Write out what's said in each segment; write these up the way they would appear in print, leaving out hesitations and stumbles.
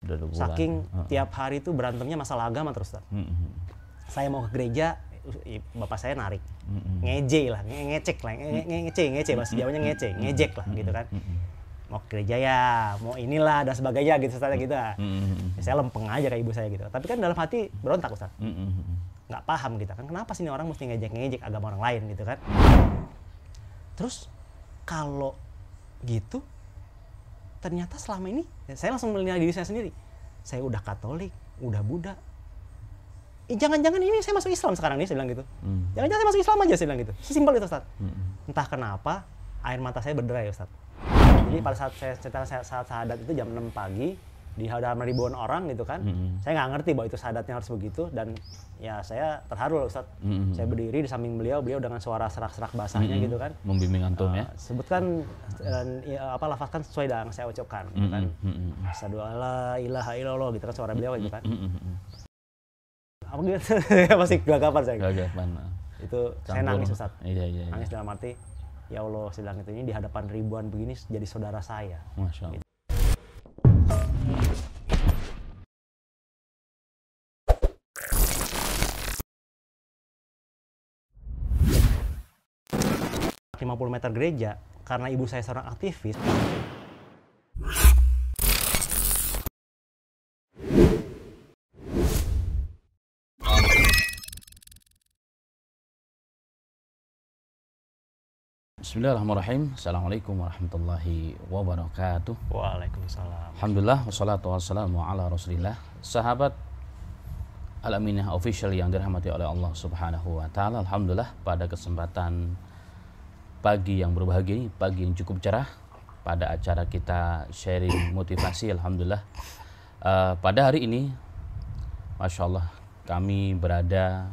Udah 2 bulan. Saking tiap hari itu berantemnya masalah agama terus, Ustaz. Saya mau ke gereja, bapak saya narik, ngejek lah, ngecek lah, ngece, bahasa Jawanya ngejek lah gitu kan. Mau ke gereja ya, mau inilah dan sebagainya gitu, Ustaz gitu. Saya lempeng aja kayak ibu saya gitu. Tapi kan dalam hati berontak, Ustaz. Nggak paham gitu kan, kenapa sih ini orang mesti ngejek agama orang lain gitu kan. Terus kalau gitu, ternyata selama ini saya langsung menilai diri saya sendiri. Saya udah Katolik, udah Buddha. Jangan-jangan ini saya masuk Islam sekarang nih, saya bilang gitu. Jangan-jangan saya masuk Islam aja, saya bilang gitu. Sesimpel itu, Ustaz. Entah kenapa air mata saya berderai, Ustaz. Jadi pada saat saya cerita saat syahadat itu jam 6 pagi di hadapan ribuan orang gitu kan. Saya nggak ngerti bahwa itu syahadatnya harus begitu, dan ya saya terharu loh, Ustaz. Saya berdiri di samping beliau dengan suara serak-serak basahnya gitu kan. Membimbing antum ya. Sebutkan dan lafazkan sesuai dengan yang saya ucapkan gitu kan. Asyhadu alla ilaha illallah gitu kan suara beliau gitu kan. Apa gitu? Masih gagapan saya. Gagapan. Itu saya nangis, Ustaz. Iya. Nangis dalam arti, ya Allah, saya bilang itu ini di hadapan ribuan begini jadi saudara saya. Masya Allah. 50 meter gereja, karena ibu saya seorang aktivis. Bismillahirrahmanirrahim. Assalamualaikum warahmatullahi wabarakatuh. Waalaikumsalam. Alhamdulillah, wassalatu wassalamu ala rasulillah. Sahabat Al-Aminah Official yang dirahmati oleh Allah Subhanahu wa Ta'ala, alhamdulillah pada kesempatan pagi yang berbahagia ini, pagi yang cukup cerah, pada acara kita sharing motivasi, alhamdulillah. Pada hari ini, Masya Allah, kami berada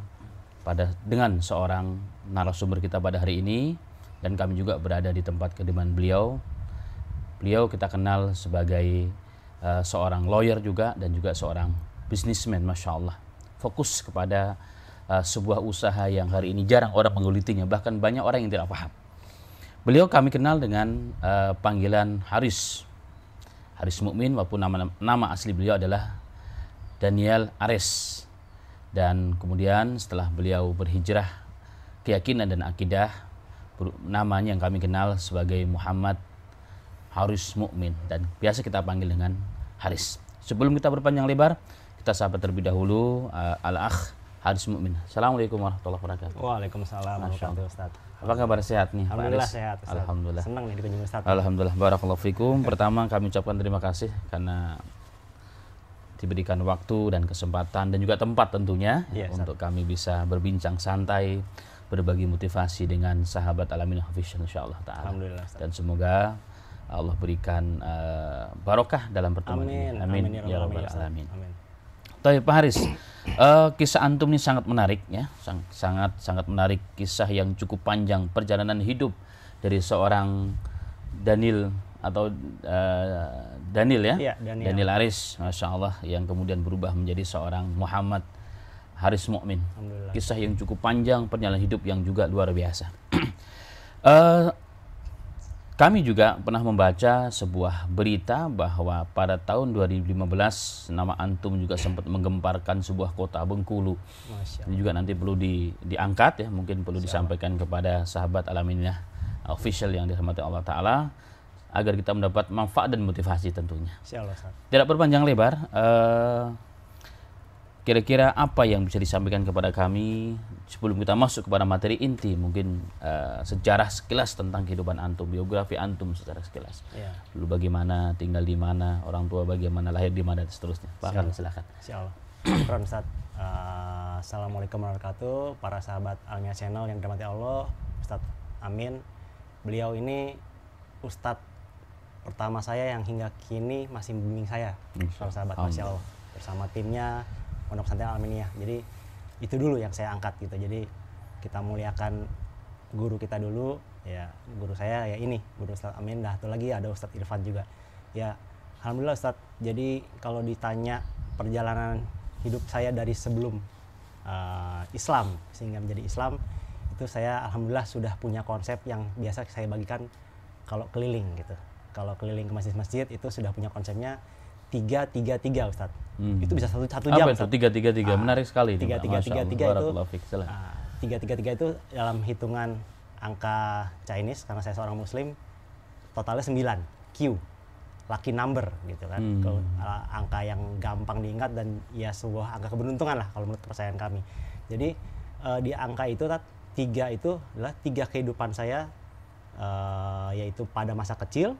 dengan seorang narasumber kita pada hari ini, dan kami juga berada di tempat kediaman beliau. Beliau kita kenal sebagai seorang lawyer juga, dan juga seorang businessman, Masya Allah. Fokus kepada sebuah usaha yang hari ini jarang orang menggelutinya, bahkan banyak orang yang tidak paham. Beliau kami kenal dengan panggilan Haris Mukmin, walaupun nama asli beliau adalah Daniel Ares. Dan kemudian setelah beliau berhijrah keyakinan dan akidah, namanya yang kami kenal sebagai Muhammad Haris Mukmin, dan biasa kita panggil dengan Haris. Sebelum kita berpanjang lebar, kita sahabat terlebih dahulu Al-Akh Haris Mukmin. Assalamualaikum warahmatullahi wabarakatuh. Waalaikumsalam warahmatullahi wabarakatuh, Ustaz. Apa kabar, sehat nih? Alhamdulillah sehat, Ustaz. Alhamdulillah. Senang nih dikunjungi, Ustaz. Alhamdulillah, barakallahu fikum. Pertama kami ucapkan terima kasih karena diberikan waktu dan kesempatan dan juga tempat tentunya untuk kami bisa berbincang santai, berbagi motivasi dengan sahabat Al-Aminah Official, insyaallah taala. Alhamdulillah, Ustaz. Dan semoga Allah berikan barokah dalam pertemuan ini. Amin ya rabbal alamin. Baik, Pak Haris, kisah antum ini sangat menarik ya, sangat menarik, kisah yang cukup panjang, perjalanan hidup dari seorang Daniel Daniel Aris, Masya Allah, yang kemudian berubah menjadi seorang Muhammad Haris Mukmin. Kisah yang cukup panjang, perjalanan hidup yang juga luar biasa. Kami juga pernah membaca sebuah berita bahwa pada tahun 2015 nama antum juga sempat menggemparkan sebuah kota, Bengkulu. Ini juga nanti perlu diangkat ya, mungkin perlu disampaikan kepada sahabat Al-Aminah Official yang dirahmati Allah Ta'ala, agar kita mendapat manfaat dan motivasi tentunya. Tidak berpanjang lebar, kira-kira apa yang bisa disampaikan kepada kami sebelum kita masuk kepada materi inti, mungkin sejarah sekilas tentang kehidupan antum, biografi antum secara sekilas. Dulu bagaimana, tinggal di mana, orang tua bagaimana, lahir di mana, dan seterusnya. Pak, silakan. Insyaallah. Ustaz. Assalamualaikum warahmatullahi wabarakatuh, para sahabat Al-Aminah Channel yang dirahmati Allah. Ustaz Amin, beliau ini Ustadz pertama saya yang hingga kini masih membimbing saya, para sahabat, Masya Allah, bersama timnya Pondok Pesantren Al-Aminah. Jadi itu dulu yang saya angkat gitu. Jadi kita muliakan guru kita dulu, ya guru saya ya ini, guru Ustadz Amin. Dah satu lagi ada Ustadz Irfan juga. Ya alhamdulillah, Ustadz. Jadi kalau ditanya perjalanan hidup saya dari sebelum Islam sehingga menjadi Islam, itu saya alhamdulillah sudah punya konsep yang biasa saya bagikan kalau keliling gitu. Kalau keliling ke masjid-masjid itu sudah punya konsepnya. 333 Ustadz. Itu bisa satu jam. Apa itu 333? Menarik sekali. 333 itu dalam hitungan angka Chinese, karena saya seorang Muslim, totalnya 9, Q, lucky number gitu kan. Angka yang gampang diingat dan ya sebuah angka keberuntungan lah kalau menurut kepercayaan kami. Jadi di angka itu 3 itu adalah 3 kehidupan saya, yaitu pada masa kecil,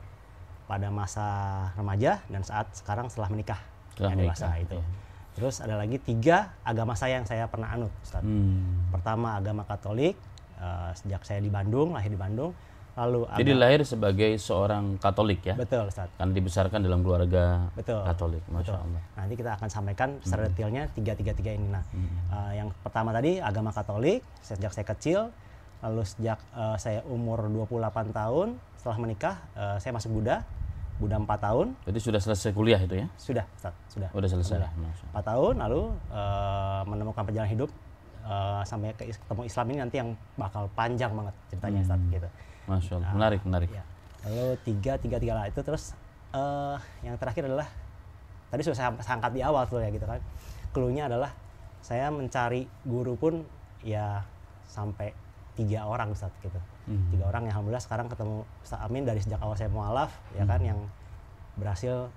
pada masa remaja, dan saat sekarang setelah menikah. Yang dewasa itu. Terus ada lagi 3 agama saya yang saya pernah anut, Ustaz. Pertama agama Katolik, sejak saya di Bandung, lahir di Bandung. Lalu jadi lahir sebagai seorang Katolik ya? Betul, Ustaz. Kan dibesarkan dalam keluarga Katolik, Masya Allah. Nanti kita akan sampaikan secara detailnya 333 ini. Nah, yang pertama tadi agama Katolik, sejak saya kecil. Lalu sejak saya umur 28 tahun, setelah menikah, saya masuk Buddha 4 tahun. Jadi sudah selesai kuliah itu ya? Sudah, Ustaz, sudah. Udah selesai. 4 tahun, lalu menemukan perjalanan hidup sampai ketemu Islam ini nanti yang bakal panjang banget ceritanya, Ustaz, gitu. Masya Allah, menarik. Ya. Lalu 333 lah itu. Terus yang terakhir adalah tadi sudah saya angkat di awal tuh ya gitu kan. Cluenya adalah saya mencari guru pun ya sampai 3 orang, Ustaz, gitu. 3 orang yang alhamdulillah sekarang ketemu Ustaz Amin dari sejak awal saya mualaf, ya kan, yang berhasil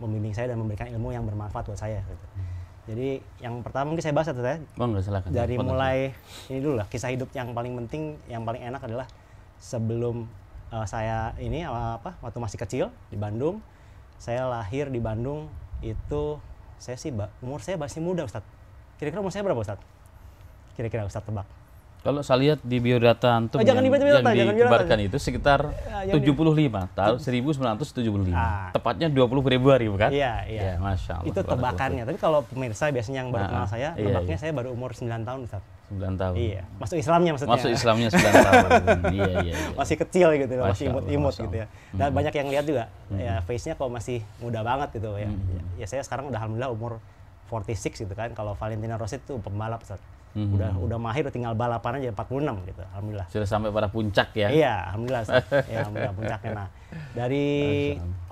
membimbing saya dan memberikan ilmu yang bermanfaat buat saya gitu. Jadi yang pertama mungkin saya bahas itu ya. Silakan. Dari mulai ini dulu lah, kisah hidup yang paling penting, yang paling enak adalah sebelum saya ini waktu masih kecil di Bandung. Saya lahir di Bandung itu saya sih umur saya masih muda, Ustaz. Kira-kira umur saya berapa, Ustaz? Kira-kira Ustaz tebak. Kalau saya lihat di biodata antum yang dikeluarkan itu sekitar 75 tahun 1975. Tepatnya 20 Februari bukan? Iya. Ya, Masya Allah. Itu tebakannya. Tapi kalau pemirsa biasanya yang baru kenal saya, nebaknya saya baru umur 9 tahun, Ustaz. 9 tahun. Iya. Masuk Islamnya maksudnya. Masuk Islamnya 9 tahun. Iya. Masih kecil gitu, masih imut-imut gitu ya. Dan banyak yang lihat juga ya face-nya kok masih muda banget gitu ya. Ya saya sekarang udah alhamdulillah umur 46 gitu kan. Kalau Valentino Rossi itu pembalap, Ustaz. Udah mahir, tinggal balapan aja 46 gitu, alhamdulillah. Sudah sampai pada puncak ya? Iya, alhamdulillah. Ya, alhamdulillah puncaknya. Nah, dari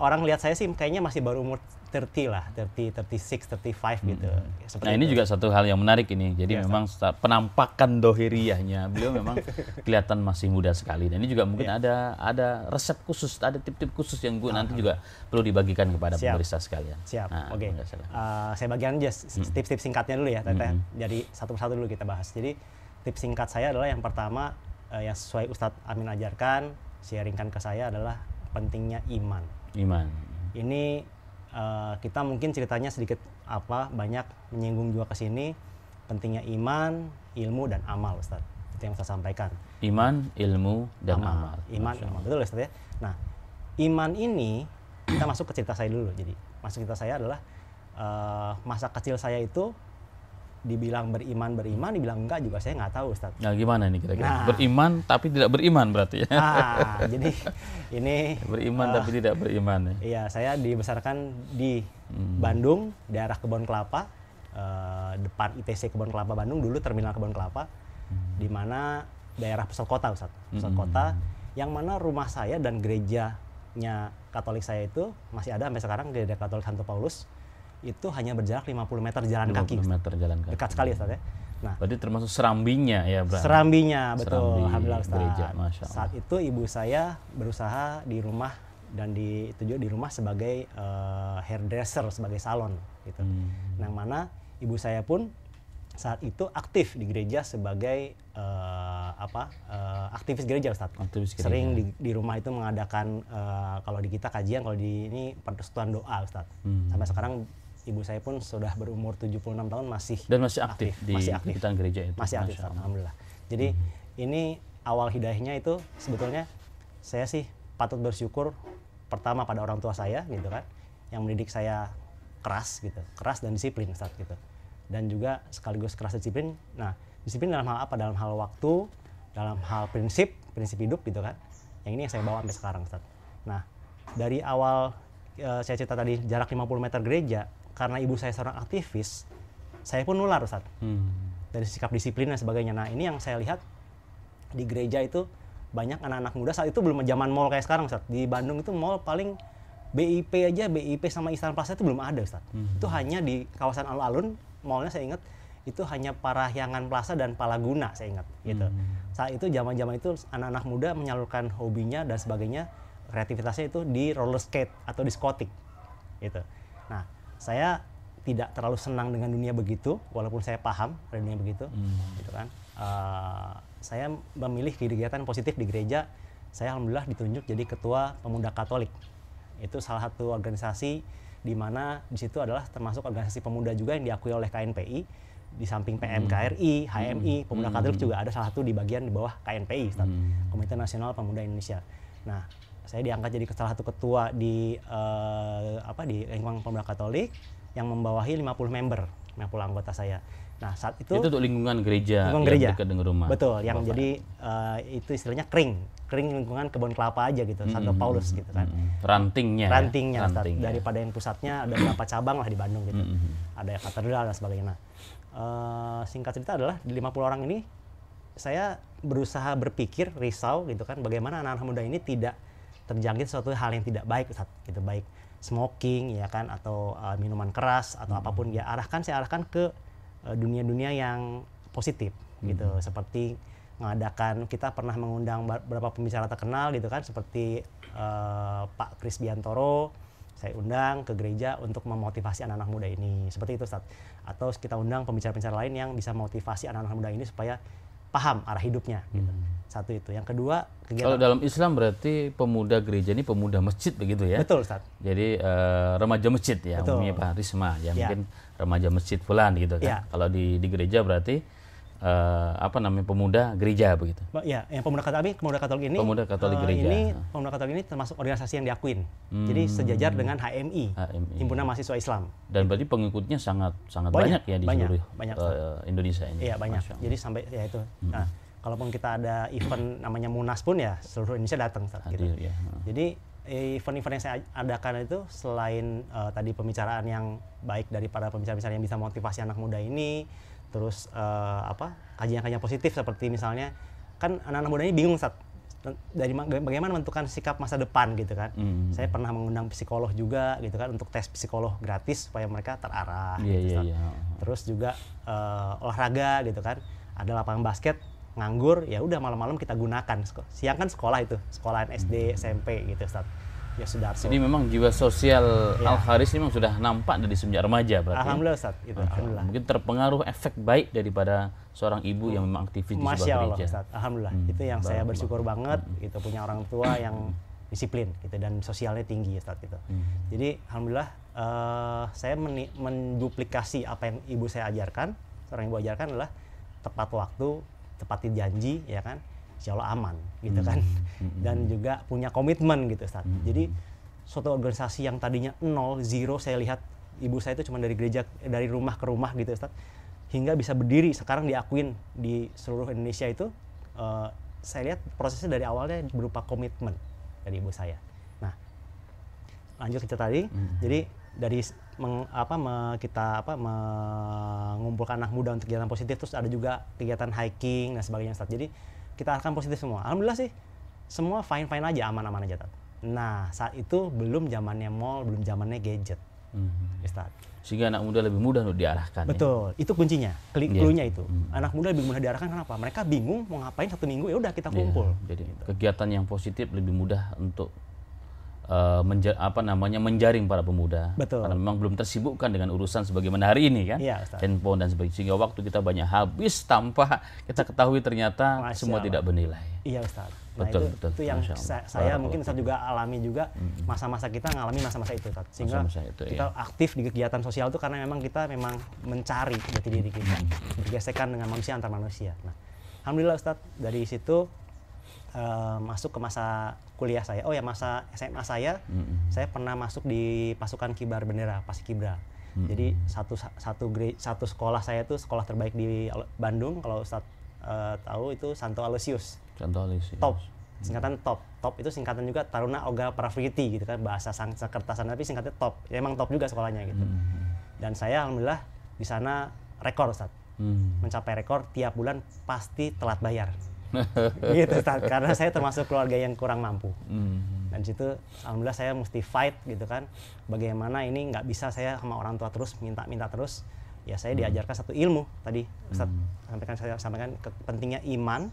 orang lihat saya sih kayaknya masih baru umur 30 lah, 36, 35 gitu. Nah ini juga satu hal yang menarik ini. Jadi memang penampakan dohiriyahnya beliau memang kelihatan masih muda sekali. Dan ini juga mungkin ada resep khusus, ada tip-tip khusus yang nanti juga perlu dibagikan kepada pemirsa sekalian. Siap. Oke. Saya bagian aja tips-tips singkatnya dulu ya, Teteh. Jadi satu persatu dulu kita bahas. Jadi tips singkat saya adalah yang pertama yang sesuai Ustadz Amin ajarkan, sharingkan ke saya adalah pentingnya iman. Ini kita mungkin ceritanya sedikit banyak menyinggung juga ke sini, pentingnya iman, ilmu dan amal, Ustaz. Itu yang saya sampaikan. Iman, ilmu dan amal. Iman, amal. Betul, Ustaz ya. Nah, iman ini kita masuk ke cerita saya dulu. Jadi, masuk cerita saya adalah masa kecil saya itu dibilang beriman, dibilang enggak juga saya nggak tahu, Ustaz. Nah, gimana nih kira-kira? Beriman tapi tidak beriman berarti ya? Jadi ini beriman tapi tidak beriman ya? Iya, saya dibesarkan di Bandung, daerah Kebon Kelapa, depan ITC Kebon Kelapa Bandung, dulu terminal Kebon Kelapa, di mana daerah pusat kota, Ustaz. Pusat kota, yang mana rumah saya dan gerejanya Katolik saya itu masih ada sampai sekarang, gereja Katolik Santo Paulus. Itu hanya berjarak 50 meter jalan kaki. 50 meter jalan kaki. Dekat sekali, Ustaz ya. Nah, berarti termasuk serambinya ya, Bro? Serambinya, betul. Alhamdulillah, Ustaz. Gereja, Masya Allah. Saat itu ibu saya berusaha di rumah dan di rumah sebagai hairdresser, sebagai salon gitu. Yang mana ibu saya pun saat itu aktif di gereja sebagai aktivis gereja, Ustaz. Aktivis gereja. Sering di rumah itu mengadakan kalau di kita kajian, kalau di ini persekutuan doa, Ustaz. Sampai sekarang ibu saya pun sudah berumur 76 tahun masih aktif di kegiatan gereja itu. Masih aktif, alhamdulillah. Jadi ini awal hidayahnya itu sebetulnya saya sih patut bersyukur pertama pada orang tua saya gitu kan, yang mendidik saya keras dan disiplin, Ustaz gitu. Dan juga sekaligus keras disiplin. Nah, disiplin dalam hal apa? Dalam hal waktu, dalam hal prinsip hidup gitu kan. Yang ini yang saya bawa sampai sekarang, Ustaz. Nah, dari awal saya cerita tadi jarak 50 meter gereja, karena ibu saya seorang aktivis, saya pun nular, Ustaz. Dari sikap disiplin dan sebagainya. Nah, ini yang saya lihat di gereja itu banyak anak-anak muda, saat itu belum zaman mall kayak sekarang, Ustaz. Di Bandung itu mall paling BIP sama Istana Plaza itu belum ada, Ustaz. Itu hanya di kawasan alun-alun, mallnya saya ingat itu hanya Parahyangan Plaza dan Palaguna, saya ingat gitu. Saat itu zaman-zaman itu anak-anak muda menyalurkan hobinya dan sebagainya, kreativitasnya itu di roller skate atau diskotik gitu. Nah, saya tidak terlalu senang dengan dunia begitu, walaupun saya paham ada dunia begitu, gitu kan. Saya memilih kegiatan positif di gereja. Saya alhamdulillah ditunjuk jadi ketua pemuda Katolik. Itu salah satu organisasi di mana di situ adalah termasuk organisasi pemuda juga yang diakui oleh KNPI. Di samping PMKRI, HMI, Pemuda Katolik juga ada salah satu di bagian di bawah KNPI, Ustaz, Komite Nasional Pemuda Indonesia. Nah, saya diangkat jadi salah satu ketua di di lingkungan Pemuda Katolik yang membawahi 50 anggota saya. Nah, saat itu untuk lingkungan gereja yang dekat dengan rumah. Betul, yang jadi itu istilahnya kering lingkungan kebun kelapa aja gitu, Santo Paulus gitu kan. Rantingnya, daripada yang pusatnya ada beberapa cabang lah di Bandung gitu. Ada katedral dan sebagainya. Singkat cerita adalah di 50 orang ini saya berusaha berpikir, risau gitu kan, bagaimana anak-anak muda ini tidak terjangkit suatu hal yang tidak baik, Ustaz, gitu, baik smoking ya kan, atau minuman keras atau apapun ya, saya arahkan ke dunia-dunia yang positif gitu, seperti mengadakan, kita pernah mengundang beberapa pembicara terkenal gitu kan, seperti Pak Kris Biantoro, saya undang ke gereja untuk memotivasi anak-anak muda ini, seperti itu, Ustaz. Atau kita undang pembicara-pembicara lain yang bisa motivasi anak-anak muda ini supaya paham arah hidupnya gitu. Satu itu. Yang kedua, kalau dalam Islam berarti pemuda gereja ini pemuda masjid begitu ya? Betul, Ustaz. Jadi remaja masjid ya, umumnya Pak Risma ya, mungkin remaja masjid fulan gitu kan. Kalau di gereja berarti pemuda gereja begitu. Ya, yang pemuda Katolik ini. Pemuda Katolik gereja. Pemuda Katolik ini termasuk organisasi yang diakuin. Jadi sejajar dengan HMI, Himpunan Mahasiswa Islam. Dan berarti pengikutnya sangat banyak ya di seluruh Indonesia ini. Iya, banyak. Jadi sampai ya itu. Nah, kalaupun kita ada event namanya Munas pun ya seluruh Indonesia datang, gitu. Ya. Jadi event-event yang saya adakan itu selain tadi pembicaraan yang baik dari para pembicara-pembicara yang bisa motivasi anak muda ini, terus kajian-kajian positif seperti misalnya kan anak-anak muda ini bingung, Ustaz, dari bagaimana menentukan sikap masa depan gitu kan. Saya pernah mengundang psikolog juga gitu kan, untuk tes psikolog gratis supaya mereka terarah gitu. Terus juga olahraga gitu kan, ada lapangan basket, nganggur ya udah malam-malam kita gunakan, siang kan sekolah itu, sekolahan SD, SMP gitu, Ustaz. Ya sudah. Jadi memang jiwa sosial Al-Haris ini memang sudah nampak dari semenjak remaja berarti. Alhamdulillah, Ustaz, itu alhamdulillah. Mungkin terpengaruh efek baik daripada seorang ibu yang memang aktivis di sebuah gereja. Ustaz, alhamdulillah. Itu yang saya bersyukur banget, itu punya orang tua yang disiplin gitu dan sosialnya tinggi, Ustaz, gitu. Jadi alhamdulillah saya menduplikasi apa yang ibu saya ajarkan. Seorang ibu ajarkan adalah tepat waktu, tepati janji ya kan. Insya Allah aman gitu kan, dan juga punya komitmen gitu, Ustaz. Jadi suatu organisasi yang tadinya 0, saya lihat ibu saya itu cuma dari gereja, dari rumah ke rumah gitu, Ustaz, hingga bisa berdiri sekarang diakuin di seluruh Indonesia itu. Saya lihat prosesnya dari awalnya berupa komitmen dari ibu saya. Nah, lanjut kita tadi, jadi dari kita mengumpulkan anak muda untuk kegiatan positif, terus ada juga kegiatan hiking dan sebagainya, Ustaz. Jadi kita akan positif semua. Alhamdulillah sih, semua fine-fine aja, aman-aman aja, Ustaz. Nah, saat itu belum zamannya mall, belum zamannya gadget, Ustaz. Sehingga anak muda lebih mudah untuk diarahkan. Betul, itu kuncinya, clue-nya itu. Anak muda lebih mudah diarahkan, kenapa? Mereka bingung mau ngapain satu minggu, ya udah kita kumpul. Jadi gitu. Kegiatan yang positif lebih mudah untuk menjaring para pemuda. Betul. Karena memang belum tersibukkan dengan urusan sebagaimana hari ini kan, handphone dan sebagainya, sehingga waktu kita banyak habis tanpa kita ketahui ternyata semua tidak bernilai. Iya, Ustaz. Nah, betul. Itu yang saya mungkin Ustaz juga alami juga, masa-masa kita ngalami masa-masa itu, Ustaz. Sehingga kita aktif di kegiatan sosial itu karena memang kita mencari jati diri kita, bergesekan dengan manusia antar manusia. Nah, alhamdulillah, Ustaz, dari situ masuk ke masa kuliah saya. Masa SMA saya pernah masuk di pasukan kibar bendera, Paskibra. Jadi satu sekolah saya itu sekolah terbaik di Bandung, kalau Ustaz tahu itu Santo Aloysius. Top, singkatan top. Top itu singkatan juga Taruna Oga Praviti gitu kan, bahasa Sanskertasan, tapi singkatnya top. Ya, emang top juga sekolahnya gitu. Dan saya alhamdulillah di sana rekor, Ustaz. Mencapai rekor, tiap bulan pasti telat bayar. Gitu, Ustaz, karena saya termasuk keluarga yang kurang mampu. Dan Dan di situ alhamdulillah saya mesti fight gitu kan. Bagaimana ini nggak bisa saya sama orang tua terus minta terus. Ya saya diajarkan satu ilmu tadi Ustaz sampaikan pentingnya iman,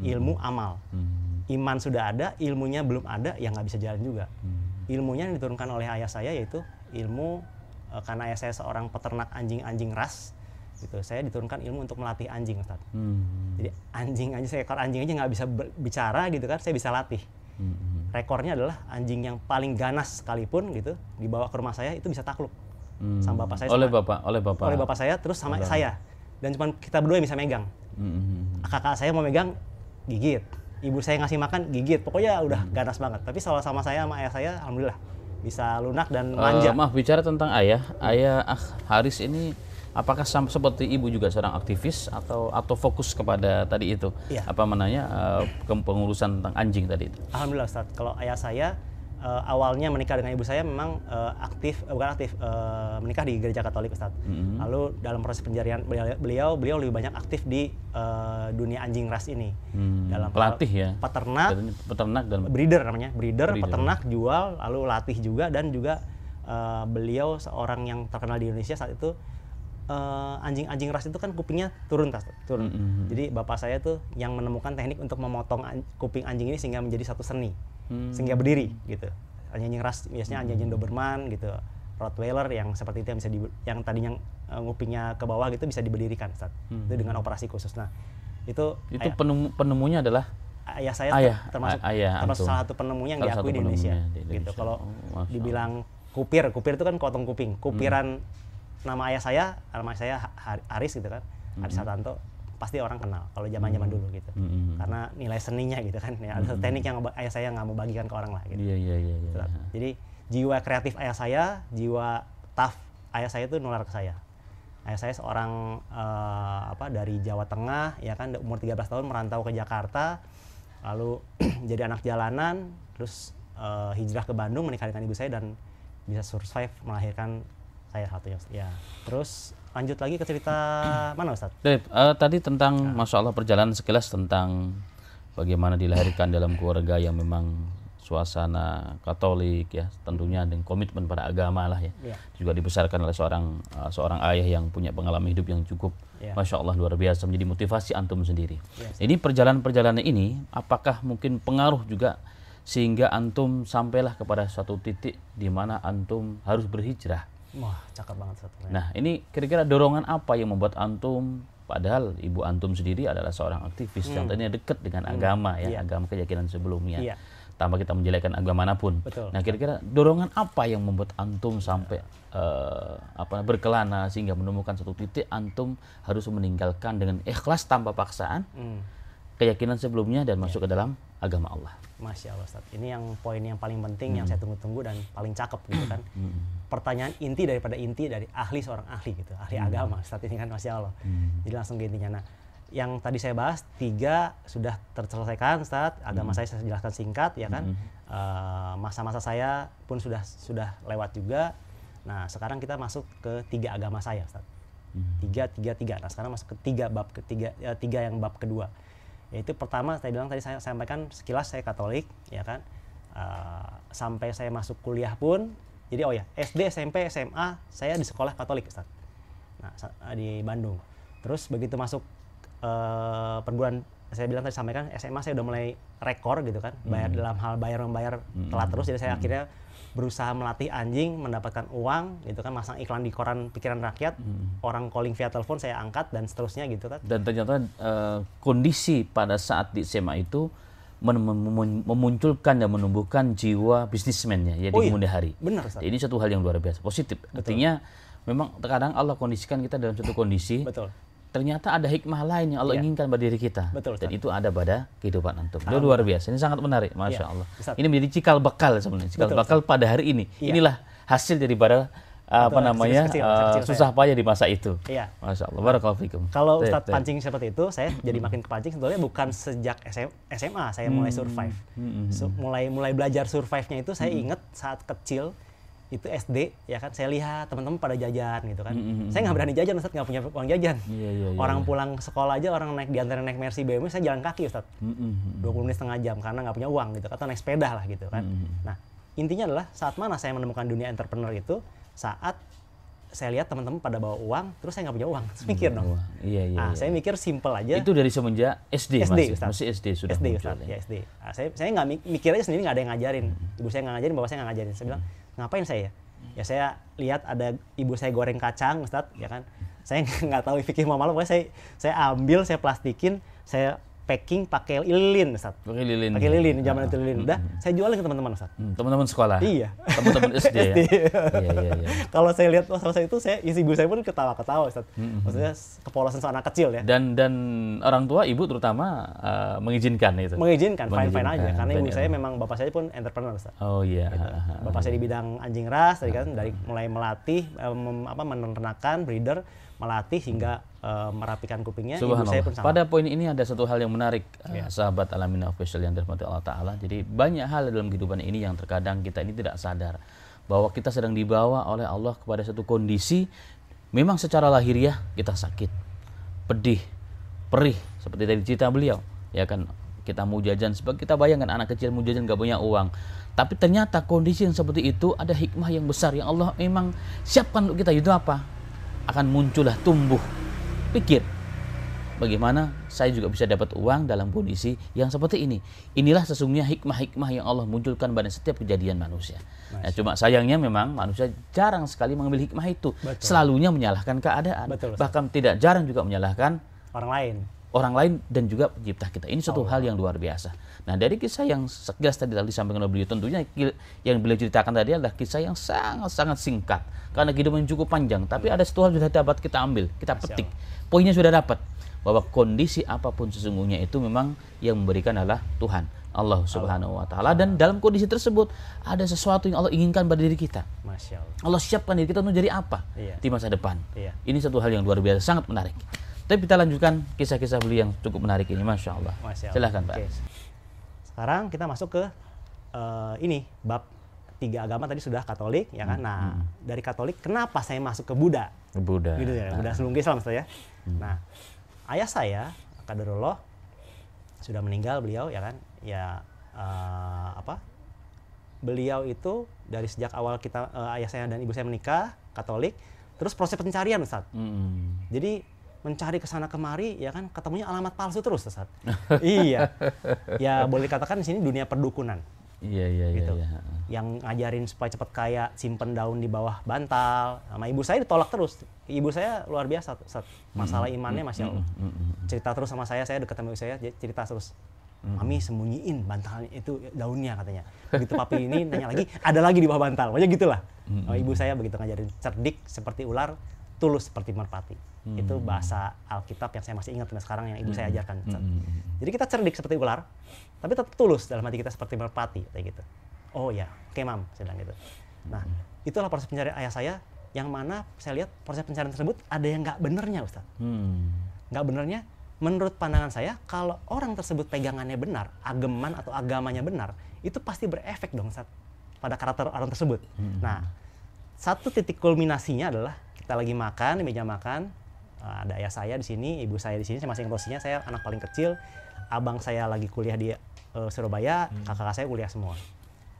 ilmu, amal. Iman sudah ada, ilmunya belum ada, ya nggak bisa jalan juga. Ilmunya yang diturunkan oleh ayah saya yaitu ilmu karena ayah saya seorang peternak anjing-anjing ras. Gitu. Saya diturunkan ilmu untuk melatih anjing, Ustaz. Jadi seekor anjing aja nggak bisa bicara gitu kan, saya bisa latih. Rekornya adalah anjing yang paling ganas sekalipun gitu dibawa ke rumah saya itu bisa takluk sama bapak saya. Oleh bapak saya terus sama saya. Dan cuma kita berdua yang bisa megang. Kakak saya mau megang gigit, ibu saya ngasih makan gigit. Pokoknya udah ganas banget. Tapi soal sama saya sama ayah saya alhamdulillah bisa lunak dan manja. Maaf, bicara tentang ayah Haris ini apakah seperti ibu juga seorang aktivis atau fokus kepada tadi itu pengurusan tentang anjing tadi itu? Alhamdulillah Ustaz, kalau ayah saya awalnya menikah dengan ibu saya memang menikah di gereja Katolik Ustaz. Lalu dalam proses penjarian beliau lebih banyak aktif di dunia anjing ras ini. Dalam pelatih ya. Peternak dan breeder namanya, peternak, jual, lalu latih juga dan juga beliau seorang yang terkenal di Indonesia saat itu. Anjing ras itu kan kupingnya turun. Jadi bapak saya tuh yang menemukan teknik untuk memotong kuping anjing ini sehingga menjadi satu seni, sehingga berdiri gitu. Anjing ras biasanya anjing Doberman gitu, Rottweiler yang seperti itu yang bisa yang tadinya kupingnya ke bawah gitu bisa diberdirikan, Ustaz. Itu dengan operasi khusus. Nah, itu penemunya adalah ayah saya termasuk salah satu penemunya yang diakui di Indonesia. Gitu. Kalau dibilang kupir itu kan potong kuping. Kupiran nama ayah saya Haris gitu kan, Haris Hartanto, pasti orang kenal kalau zaman dulu gitu. Karena nilai seninya gitu kan, ya, ada teknik yang ayah saya nggak mau bagikan ke orang lah gitu. Iya. Jadi jiwa kreatif ayah saya, jiwa tough ayah saya itu nular ke saya. Ayah saya seorang dari Jawa Tengah, ya kan, umur 13 tahun merantau ke Jakarta, lalu jadi anak jalanan, terus hijrah ke Bandung menikah dengan ibu saya dan bisa survive melahirkan saya satunya, ya. Terus lanjut lagi ke cerita mana Ustaz? Tadi tentang Masya Allah perjalanan sekilas tentang bagaimana dilahirkan dalam keluarga yang memang suasana Katolik ya, tentunya dengan komitmen pada agama lah ya. Juga dibesarkan oleh seorang ayah yang punya pengalaman hidup yang cukup Masya Allah luar biasa, menjadi motivasi antum sendiri. Ini perjalanan ini apakah mungkin pengaruh juga sehingga antum sampailah kepada suatu titik di mana antum harus berhijrah? Wah, cakep banget satu. Nah, ini kira-kira dorongan apa yang membuat antum, padahal ibu antum sendiri adalah seorang aktivis yang tadinya dekat dengan agama ya, agama keyakinan sebelumnya. Tanpa kita menjelekkan agama manapun. Betul. Nah, kira-kira dorongan apa yang membuat antum sampai berkelana sehingga menemukan satu titik antum harus meninggalkan dengan ikhlas tanpa paksaan keyakinan sebelumnya dan masuk ke dalam agama Allah? Masya Allah Ustaz, ini yang poin yang paling penting yang saya tunggu-tunggu dan paling cakep gitu kan. Pertanyaan inti dari seorang ahli gitu, ahli agama Ustaz ini kan, Masya Allah. Jadi langsung ke intinya. Nah, yang tadi saya bahas 3 sudah terselesaikan Ustaz, agama saya jelaskan singkat ya kan. Masa-masa saya pun sudah lewat juga. Nah, sekarang kita masuk ke 3 agama saya Ustaz. 3. Nah, sekarang masuk ke 3 yang bab kedua. Yaitu pertama saya sampaikan sekilas saya Katolik ya kan, sampai saya masuk kuliah pun jadi SD, SMP, SMA saya di sekolah Katolik Ustaz. Nah, di Bandung. Terus begitu masuk perguruan, saya bilang tadi sampaikan SMA saya udah mulai rekor gitu kan, bayar dalam hal bayar-membayar telat terus, jadi saya akhirnya berusaha melatih anjing, mendapatkan uang gitu kan, masang iklan di koran Pikiran Rakyat, orang calling via telepon saya angkat dan seterusnya gitu kan. Dan ternyata kondisi pada saat di SMA itu memunculkan dan menumbuhkan jiwa bisnismennya ya di kemudian hari. Benar, Ustaz. Ini satu hal yang luar biasa, positif. Artinya memang terkadang Allah kondisikan kita dalam suatu kondisi. Betul. Ternyata ada hikmah lain yang Allah inginkan pada diri kita. Betul, dan itu ada pada kehidupan antum. Itu luar biasa. Ini sangat menarik, Masya Allah. Ini menjadi cikal bakal sebenarnya. Cikal bakal pada hari ini. Inilah hasil daripada susah payah di masa itu. Masya Allah. Barakallahu fikum. Kalau Ustadz pancing seperti itu, saya jadi makin kepancing sebetulnya bukan sejak SMA saya mulai survive. Mulai belajar survive-nya itu saya ingat saat kecil itu SD ya kan, saya lihat teman-teman pada jajan gitu kan. Saya nggak berani jajan Ustaz, nggak punya uang jajan. Orang pulang sekolah aja, orang diantar naik Mercy BMW, saya jalan kaki Ustaz. 20 menit setengah jam karena nggak punya uang gitu, atau naik sepeda lah gitu kan. Nah, intinya adalah saat mana saya menemukan dunia entrepreneur itu saat saya lihat teman-teman pada bawa uang, terus saya nggak punya uang. Terus mikir dong. Saya mikir simple aja. Itu dari semenjak SD masih SD sudah SD, muncul. Ya SD. Saya nggak mikir aja sendiri, nggak ada yang ngajarin. Ibu saya nggak ngajarin, bapak saya nggak ngajarin. Saya bilang, ngapain saya? Ya saya lihat ada ibu saya goreng kacang, Ustadz, ya kan. Saya nggak tahu fikih muamalah, pokoknya saya ambil, saya plastikin, saya packing pakai lilin, Ustaz. Pakai lilin, zaman itu lilin. Udah, saya jualin ke teman-teman, Ustaz. Teman-teman sekolah? Iya. Teman-teman SD ya? Iya. Kalau saya lihat masa itu, ibu saya pun ketawa-ketawa, Ustaz. Maksudnya kepolosan seanak kecil ya. Dan orang tua, ibu terutama mengizinkan itu? Mengizinkan, fine-fine aja. Karena ibu saya memang, bapak saya pun entrepreneur, Ustaz. Oh iya. Gitu. Bapak saya di bidang anjing ras, tadi kan, dari mulai melatih, menernakan, breeder, melatih hingga merapikan kupingnya. Ibu saya pun sama. Pada poin ini ada satu hal yang menarik, sahabat Al-Aminah Official yang dirahmati Allah Ta'ala. Jadi banyak hal dalam kehidupan ini yang terkadang kita ini tidak sadar bahwa kita sedang dibawa oleh Allah kepada satu kondisi memang secara lahiriah kita sakit, pedih, perih, seperti tadi cerita beliau, ya kan, kita mau jajan, sebagai kita bayangkan anak kecil mau jajan gak punya uang, tapi ternyata kondisi yang seperti itu ada hikmah yang besar yang Allah memang siapkan untuk kita. Itu apa? Akan muncullah tumbuh pikir, bagaimana saya juga bisa dapat uang dalam kondisi yang seperti ini. Inilah sesungguhnya hikmah-hikmah yang Allah munculkan pada setiap kejadian manusia. Nah, cuma sayangnya memang manusia jarang sekali mengambil hikmah itu. Betul. Selalunya menyalahkan keadaan. Betul, bahkan tidak jarang juga menyalahkan orang lain dan juga pencipta kita. Ini suatu hal yang luar biasa. Nah, dari kisah yang sekilas tadi disampaikan oleh beliau, tentunya yang beliau ceritakan tadi adalah kisah yang sangat-sangat singkat karena kehidupan cukup panjang, tapi ada satu hal sudah dapat kita ambil, kita petik. Poinnya sudah dapat bahwa kondisi apapun sesungguhnya itu memang yang memberikan adalah Tuhan, Allah Subhanahu wa Ta'ala, dan dalam kondisi tersebut ada sesuatu yang Allah inginkan pada diri kita. Masya Allah. Allah siapkan diri kita untuk jadi apa di masa depan. Ini satu hal yang luar biasa, sangat menarik. Tapi kita lanjutkan kisah-kisah beliau yang cukup menarik ini, Masya Allah. Silahkan Pak. Sekarang kita masuk ke ini bab 3 agama tadi sudah Katolik, ya kan? Nah, dari Katolik kenapa saya masuk ke Buddha? Buddha. Gitu ya, Buddha sebelum Islam ya. Nah, ayah saya, qadarullah, sudah meninggal beliau, ya kan? Ya beliau itu dari sejak awal ayah saya dan ibu saya menikah Katolik, terus proses pencarian, Ustaz. Jadi mencari kesana kemari, ya kan, ketemunya alamat palsu terus, Ustaz. Iya. Ya boleh dikatakan di sini dunia perdukunan. Iya. Gitu. Yang ngajarin supaya cepat kaya, simpen daun di bawah bantal. Sama ibu saya ditolak terus. Ibu saya luar biasa, Ustaz. Masalah imannya, Masya Allah. Cerita terus sama saya dekat sama ibu saya, cerita terus. Mami sembunyiin bantalnya itu, daunnya katanya. Begitu papi ini nanya lagi, ada lagi di bawah bantal. Pokoknya gitulah. Ibu saya begitu ngajarin, cerdik seperti ular, tulus seperti merpati. Itu bahasa Alkitab yang saya masih ingat sampai sekarang, yang ibu saya ajarkan. Jadi kita cerdik seperti ular, tapi tetap tulus dalam hati kita seperti merpati, kayak gitu. Oh ya, oke Mam, saya bilang gitu. Nah, itulah proses pencarian ayah saya, yang mana saya lihat proses pencarian tersebut ada yang nggak benernya, Ustaz. Nggak benernya, menurut pandangan saya, kalau orang tersebut pegangannya benar, ageman atau agamanya benar, itu pasti berefek dong, Ustaz, pada karakter orang tersebut. Nah, satu titik kulminasinya adalah kita lagi makan di meja makan, ada ayah saya di sini, ibu saya di sini, saya masih ingat posisinya, saya anak paling kecil, abang saya lagi kuliah di Surabaya, kakak saya kuliah semua.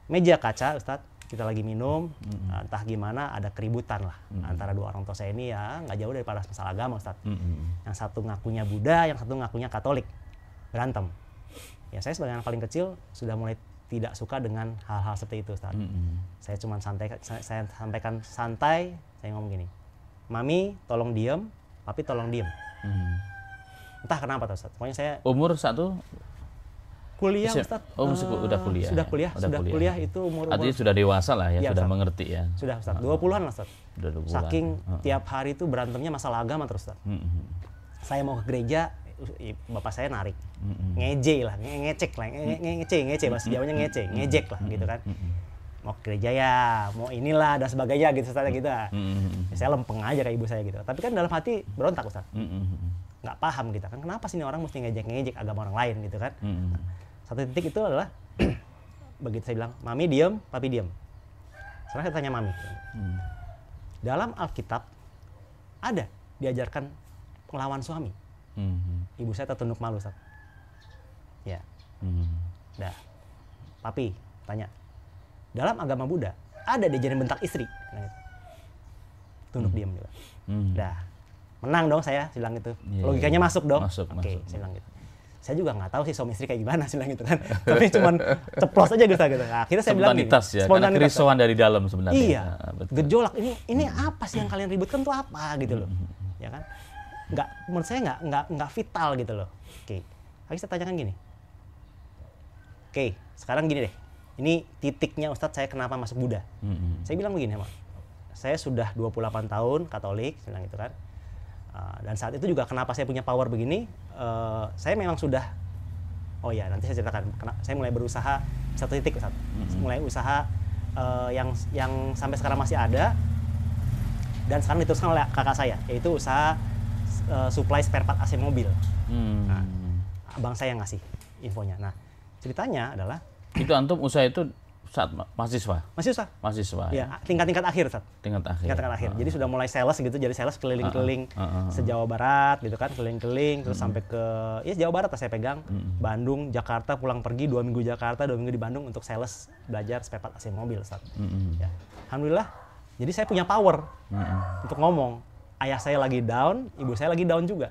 Meja kaca, Ustadz, kita lagi minum, entah gimana ada keributan lah antara dua orang tua saya ini, ya nggak jauh daripada masalah agama, Ustadz. Yang satu ngakunya Buddha, yang satu ngakunya Katolik, berantem. Ya saya sebagai anak paling kecil sudah mulai tidak suka dengan hal-hal seperti itu, Ustadz. Saya cuma saya sampaikan santai, saya ngomong gini, Mami tolong diem, Papi tolong diem. Entah kenapa tuh, Ustaz. Pokoknya saya umur satu kuliah, Ustaz. Udah kuliah. Sudah kuliah itu umur. Artinya sudah dewasa lah ya, sudah Ustaz. Mengerti ya. Sudah, Ustaz. 20-an lah, Ustaz. Sudah 20-an. Saking tiap hari itu berantemnya masalah agama terus, Ustaz. Saya mau ke gereja, bapak saya narik. Ngejek lah, ngecek bahasa Jawanya ngejek lah gitu kan. Mau ke gereja ya, mau inilah dan sebagainya gitu, Ustaz, gitu. Saya lempeng aja kayak ibu saya gitu. Tapi kan dalam hati berontak, Ustaz. Nggak paham kita kan, kenapa sih ini orang mesti ngejek agama orang lain gitu kan. Satu titik itu adalah begitu saya bilang, Mami diem, Papi diem. Sekarang saya tanya Mami. Dalam Alkitab ada diajarkan melawan suami. Ibu saya tertunduk malu, Ustaz. Ya. Dah. Papi tanya. Dalam agama Buddha ada diajarin bentak istri. Tunduk diam juga. Dah. Menang dong saya, bilang gitu. Logikanya masuk dong. Oke, saya bilang gitu. Saya juga nggak tahu sih suami istri kayak gimana, saya bilang gitu kan. Tapi cuman ceplos aja gitu. Nah, akhirnya saya bilang gini. Ya, karena kerisauan dari dalam sebenarnya. Iya. Gejolak ini apa sih yang kalian ributkan tuh apa gitu loh. Ya kan? Nggak, menurut saya nggak vital gitu loh. Oke. Akhirnya saya tanyakan gini. Oke, sekarang gini deh. Ini titiknya Ustadz saya kenapa masuk Buddha. Saya bilang begini, Mak. Saya sudah 28 tahun Katolik, saya bilang gitu kan. Dan saat itu juga kenapa saya punya power begini, saya memang sudah, oh ya nanti saya ceritakan, saya mulai berusaha satu titik, mulai usaha yang sampai sekarang masih ada, dan sekarang diteruskan oleh kakak saya, yaitu usaha supply spare part AC mobil. Nah, abang saya yang ngasih infonya. Nah, ceritanya adalah itu antum usaha itu saat mahasiswa? Mahasiswa. Ya, tingkat-tingkat akhir, Ustaz. Tingkat akhir. Jadi sudah mulai sales gitu, jadi sales keliling-keliling se-Jawa Barat gitu kan, keliling-keliling terus sampai ke Jawa Barat saya pegang, Bandung, Jakarta, pulang pergi 2 minggu Jakarta, 2 minggu di Bandung untuk sales belajar spare part AC mobil, Ustaz. Ya. Alhamdulillah. Jadi saya punya power untuk ngomong. Ayah saya lagi down, ibu saya lagi down juga.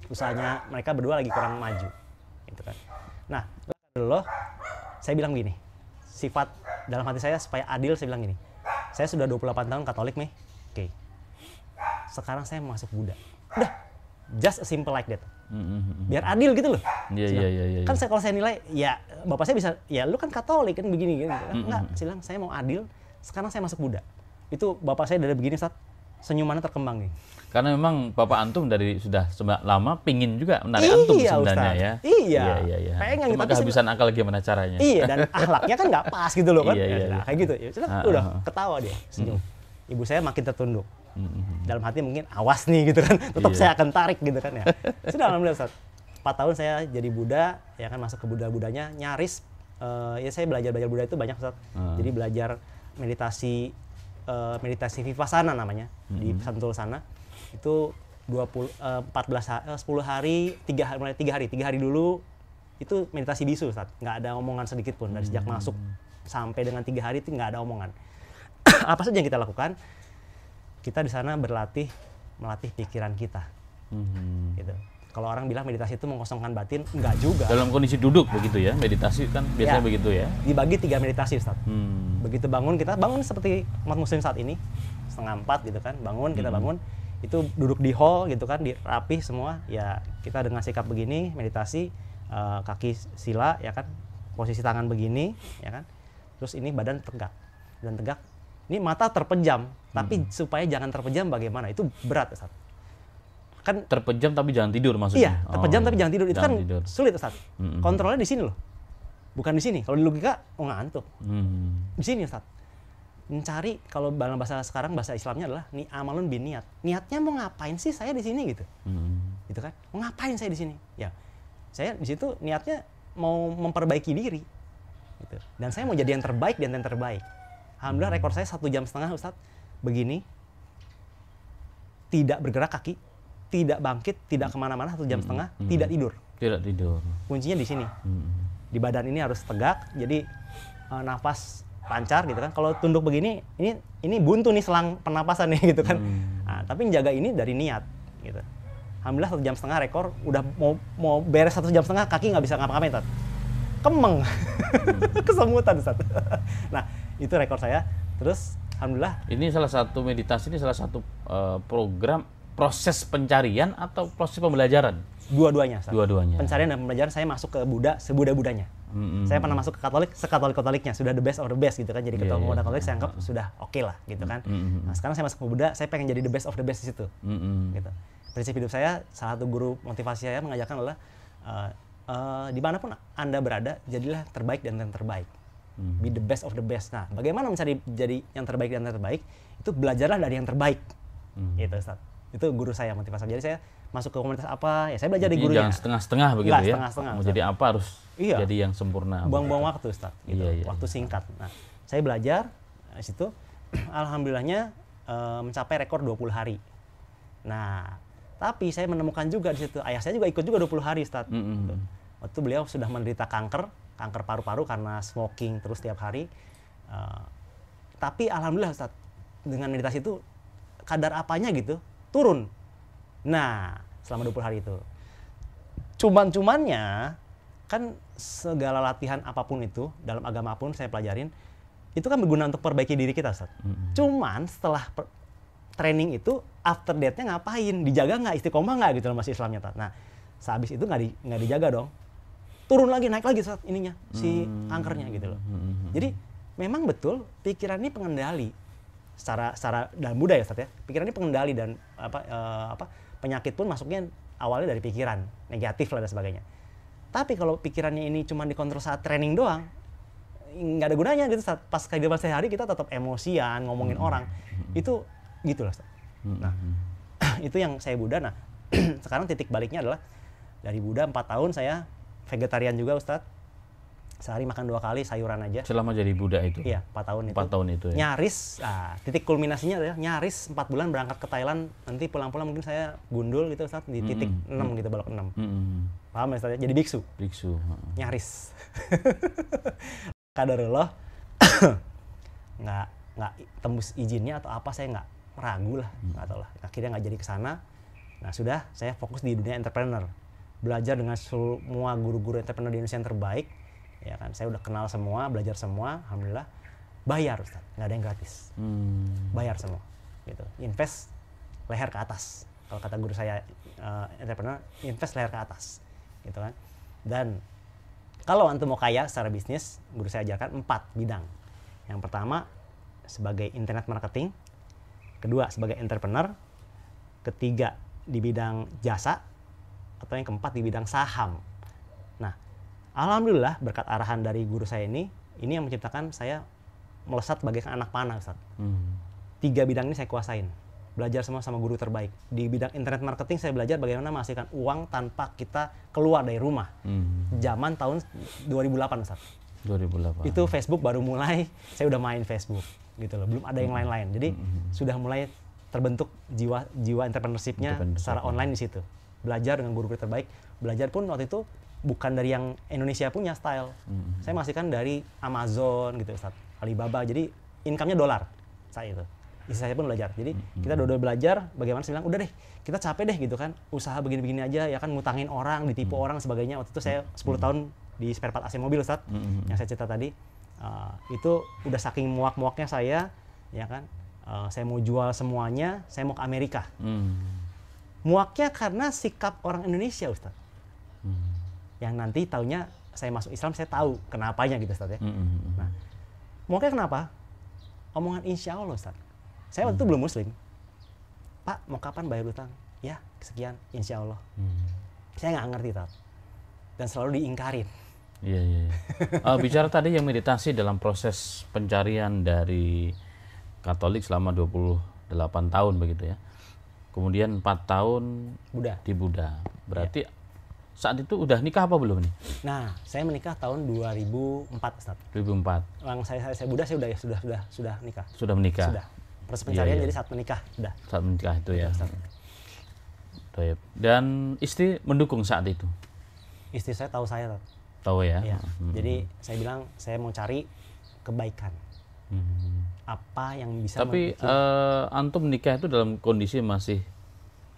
Usahanya mereka berdua lagi kurang maju. Gitu kan. Nah, loh, saya bilang gini. Sifat dalam hati saya supaya adil, saya bilang gini, saya sudah 28 tahun Katolik nih, oke. Sekarang saya masuk Buddha. Udah, just a simple like that. Biar adil gitu loh. Iya. Kan kalau saya nilai, ya bapak saya bisa, ya lu kan Katolik kan begini. Enggak, saya bilang saya mau adil, sekarang saya masuk Buddha. Itu bapak saya dari begini, Ustaz, senyumannya terkembang nih. Karena memang Bapak antum dari sudah lama pingin juga menarik antum sebenarnya, Ustaz. Iya. Pengen. Cuma kehabisan akal gimana caranya. Iya, dan akhlaknya kan nggak pas gitu loh kan. Iya. Kayak gitu. Ya, udah ketawa dia, senyum. Ibu saya makin tertunduk. Dalam hati mungkin awas nih gitu kan. Tetap saya akan tarik gitu kan ya. Sudah alhamdulillah, Ustaz. 4 tahun saya jadi Buddha, ya kan masuk ke Buddha-Budanya nyaris ya saya belajar Buddha itu banyak, Ustaz. Jadi belajar meditasi Vipassana namanya di Sentul sana. Itu 10 hari, 3 hari dulu itu meditasi bisu, Ustaz. Nggak ada omongan sedikit pun dari sejak masuk sampai dengan 3 hari itu nggak ada omongan. Apa saja yang kita lakukan? Kita di sana melatih pikiran kita. Gitu. Kalau orang bilang meditasi itu mengosongkan batin, enggak juga. Dalam kondisi duduk begitu ya, meditasi kan biasanya begitu ya. Dibagi 3 meditasi, Ustaz. Begitu bangun, kita bangun seperti umat muslim saat ini, 3:30 gitu kan, kita bangun, itu duduk di hall gitu kan, rapih semua, ya kita dengan sikap begini, meditasi, kaki sila, ya kan, posisi tangan begini, ya kan, terus ini badan tegak, ini mata terpejam, tapi supaya jangan terpejam bagaimana, itu berat, Ustaz. Kan terpejam tapi jangan tidur maksudnya. Iya, terpejam tapi jangan tidur. Itu kan sulit, Ustaz. Kontrolnya di sini loh. Bukan di sini. Kalau di logika ngantuk. Di sini, Ustaz. Mencari, kalau dalam bahasa sekarang bahasa Islamnya adalah amalun bin niat. Niatnya mau ngapain sih saya di sini gitu. Gitu kan? Mau ngapain saya di sini? Ya. Saya di situ niatnya mau memperbaiki diri. Gitu. Dan saya mau jadi yang terbaik dan yang terbaik. Alhamdulillah rekor saya 1,5 jam, Ustaz. Begini. Tidak bergerak kaki. Tidak bangkit, tidak kemana-mana 1,5 jam, tidak tidur. Tidak tidur. Kuncinya di sini. Di badan ini harus tegak, jadi nafas lancar gitu kan. Kalau tunduk begini, ini buntu nih selang pernapasan nih gitu kan. Nah, tapi menjaga ini dari niat gitu. Alhamdulillah 1,5 jam rekor, udah mau beres 1,5 jam kaki nggak bisa ngapa-ngapain, Ustaz. Kemeng. Kesemutan, Ustaz. Nah, itu rekor saya. Terus alhamdulillah. Ini salah satu meditasi, ini salah satu program proses pencarian atau proses pembelajaran? Dua-duanya. Dua-duanya. Pencarian dan pembelajaran saya masuk ke Buddha, se-Buddha-Budanya. Saya pernah masuk ke Katolik, se-Katolik-Katoliknya, sudah the best of the best gitu kan. Jadi ketua pemuda Katolik saya anggap sudah oke lah gitu kan. Nah, sekarang saya masuk ke Buddha, saya pengen jadi the best of the best di situ. Gitu. Prinsip hidup saya, salah satu guru motivasi saya mengajarkan adalah dimanapun Anda berada, jadilah terbaik dan yang terbaik. Be the best of the best. Nah, bagaimana mencari jadi yang terbaik dan yang terbaik? Itu belajarlah dari yang terbaik. Gitu, Ustaz. Itu guru saya motivasi. Jadi saya masuk ke komunitas apa, ya saya belajar dari gurunya. Jangan setengah-setengah begitu. Nggak, ya. Setengah-setengah. Mau jadi apa harus jadi yang sempurna. Buang-buang waktu, Ustaz. Gitu. Waktu singkat. Nah, saya belajar Di situ alhamdulillahnya mencapai rekor 20 hari. Nah, tapi saya menemukan juga di situ, ayah saya juga ikut juga 20 hari, Ustaz. Waktu beliau sudah menderita kanker paru-paru karena smoking terus tiap hari. Tapi alhamdulillah, Ustaz, dengan meditasi itu kadar apanya gitu turun. Nah, selama 20 hari itu. Cuman-cumannya kan segala latihan apapun itu dalam agama apapun saya pelajarin itu kan berguna untuk perbaiki diri kita, Ustaz. Cuman setelah training itu after that-nya ngapain? Dijaga nggak, istiqomah nggak gitu loh masih Islamnya, Ustaz. Nah, sehabis itu nggak dijaga dong. Turun lagi, naik lagi, Ustaz, ininya si kankernya gitu loh. Jadi memang betul pikiran ini pengendali secara dalam budaya, Ustaz ya. Pikiran ini pengendali dan penyakit pun masuknya awalnya dari pikiran negatif lah dan sebagainya. Tapi kalau pikirannya ini cuma dikontrol saat training doang, nggak ada gunanya gitu, Ustaz. Pas kehidupan sehari kita tetap emosian, ngomongin orang. Itu gitu lah, Ustaz. Nah, itu yang saya Buddha. Nah, sekarang titik baliknya adalah dari Buddha 4 tahun saya vegetarian juga, Ustaz. Sehari makan 2 kali sayuran aja. Selama jadi Buddha itu? Iya, 4 tahun itu. 4 tahun itu ya? Nyaris, titik kulminasinya adalah nyaris 4 bulan berangkat ke Thailand. Nanti pulang-pulang mungkin saya gundul gitu, Ustaz, di titik 6 gitu, balok 6. Paham ya, Ustaz? Jadi biksu. Nyaris. Qadarullah nggak tembus izinnya atau apa, saya nggak ragu lah, nggak tahu lah. Akhirnya nggak jadi ke sana. Nah, sudah saya fokus di dunia entrepreneur. Belajar dengan semua guru-guru entrepreneur di Indonesia yang terbaik. Ya kan, saya udah kenal semua, belajar semua, alhamdulillah. Bayar, Ustaz, nggak ada yang gratis. Bayar semua, gitu. Invest leher ke atas. Kalau kata guru saya entrepreneur, invest leher ke atas, gitu kan. Dan kalau antum mau kaya secara bisnis, guru saya ajarkan 4 bidang. Yang pertama sebagai internet marketing, kedua sebagai entrepreneur, ketiga di bidang jasa, atau yang keempat di bidang saham. Nah, alhamdulillah berkat arahan dari guru saya ini yang menciptakan saya melesat bagaikan anak panah, Ustaz. 3 bidang ini saya kuasain. Belajar semua sama guru terbaik. Di bidang internet marketing saya belajar bagaimana menghasilkan uang tanpa kita keluar dari rumah. Zaman tahun 2008, Ustaz. 2008. Itu Facebook baru mulai, saya udah main Facebook gitu loh. Belum ada yang lain-lain. Jadi sudah mulai terbentuk jiwa entrepreneurship-nya secara online di situ. Belajar dengan guru-guru terbaik. Belajar pun waktu itu bukan dari yang Indonesia punya style. Saya menghasilkan dari Amazon gitu, Ustaz. Alibaba. Jadi income-nya dolar saat itu. Istri saya pun belajar. Jadi kita dua-dua belajar bagaimana saya bilang, udah deh, kita capek deh gitu kan. Usaha begini-begini aja ya kan, ngutangin orang, ditipu orang sebagainya. Waktu itu saya 10 tahun di spare part AC mobil, Ustaz. Yang saya cerita tadi. Itu udah saking muak-muaknya saya, ya kan. Saya mau jual semuanya, saya mau ke Amerika. Muaknya karena sikap orang Indonesia, Ustaz. Yang nanti taunya saya masuk Islam, saya tahu kenapanya gitu, Ustaz ya. Nah, muaknya kenapa? Omongan insya Allah, Ustaz. Saya waktu itu belum muslim. Pak, mau kapan bayar utang? Ya, sekian, insya Allah. Saya nggak ngerti, Ustaz. Dan selalu diingkarin. Iya. Bicara tadi yang meditasi dalam proses pencarian dari Katolik selama 28 tahun begitu ya. Kemudian 4 tahun Buddha. Di Buddha. Berarti saat itu udah nikah apa belum nih? Nah, saya menikah tahun 2004, Ustaz. 2004. Orang saya Buddha, saya sudah nikah. Sudah menikah. Sudah. Proses pencarian jadi saat menikah, sudah. Saat menikah itu ya. Dan istri mendukung saat itu. Istri saya tahu saya, Ustaz. Tahu ya. Iya. Jadi saya bilang saya mau cari kebaikan. Apa yang bisa. Tapi antum menikah itu dalam kondisi masih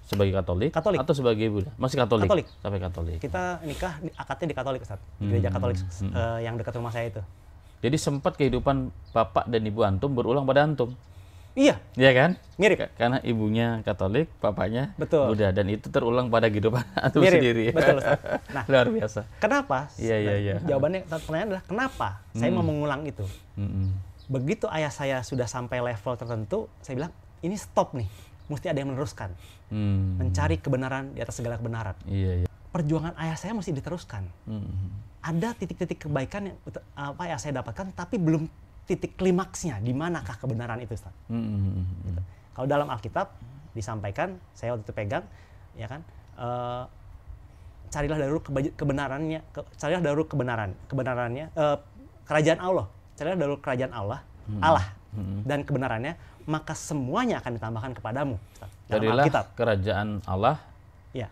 sebagai Katolik atau sebagai Buddha? Masih Katolik. Sampai Katolik. Kita nikah akadnya di Katolik, Ustaz. Gereja Katolik yang dekat rumah saya itu. Jadi sempat kehidupan bapak dan ibu antum berulang pada antum. Iya. Iya kan? Mirip. Karena ibunya Katolik, bapaknya Betul. Buddha, dan itu terulang pada kehidupan antum sendiri. Betul, Ustaz. Nah, luar biasa. Kenapa? Iya. Jawabannya, pertanyaan adalah kenapa saya mau mengulang itu? Begitu ayah saya sudah sampai level tertentu, saya bilang ini stop nih, mesti ada yang meneruskan, mencari kebenaran di atas segala kebenaran. Iya. Perjuangan ayah saya mesti diteruskan. Ada titik-titik kebaikan yang ayah saya dapatkan, tapi belum titik klimaksnya, di manakah kebenaran itu, Ustaz? Gitu. Kalau dalam Alkitab disampaikan, saya waktu itu pegang, ya kan, carilah dahulu kebenarannya, kebenarannya, kerajaan Allah. Carilah dahulu kerajaan Allah, dan kebenarannya, maka semuanya akan ditambahkan kepadamu. Dalam Carilah Alkitab. kerajaan Allah. Ya.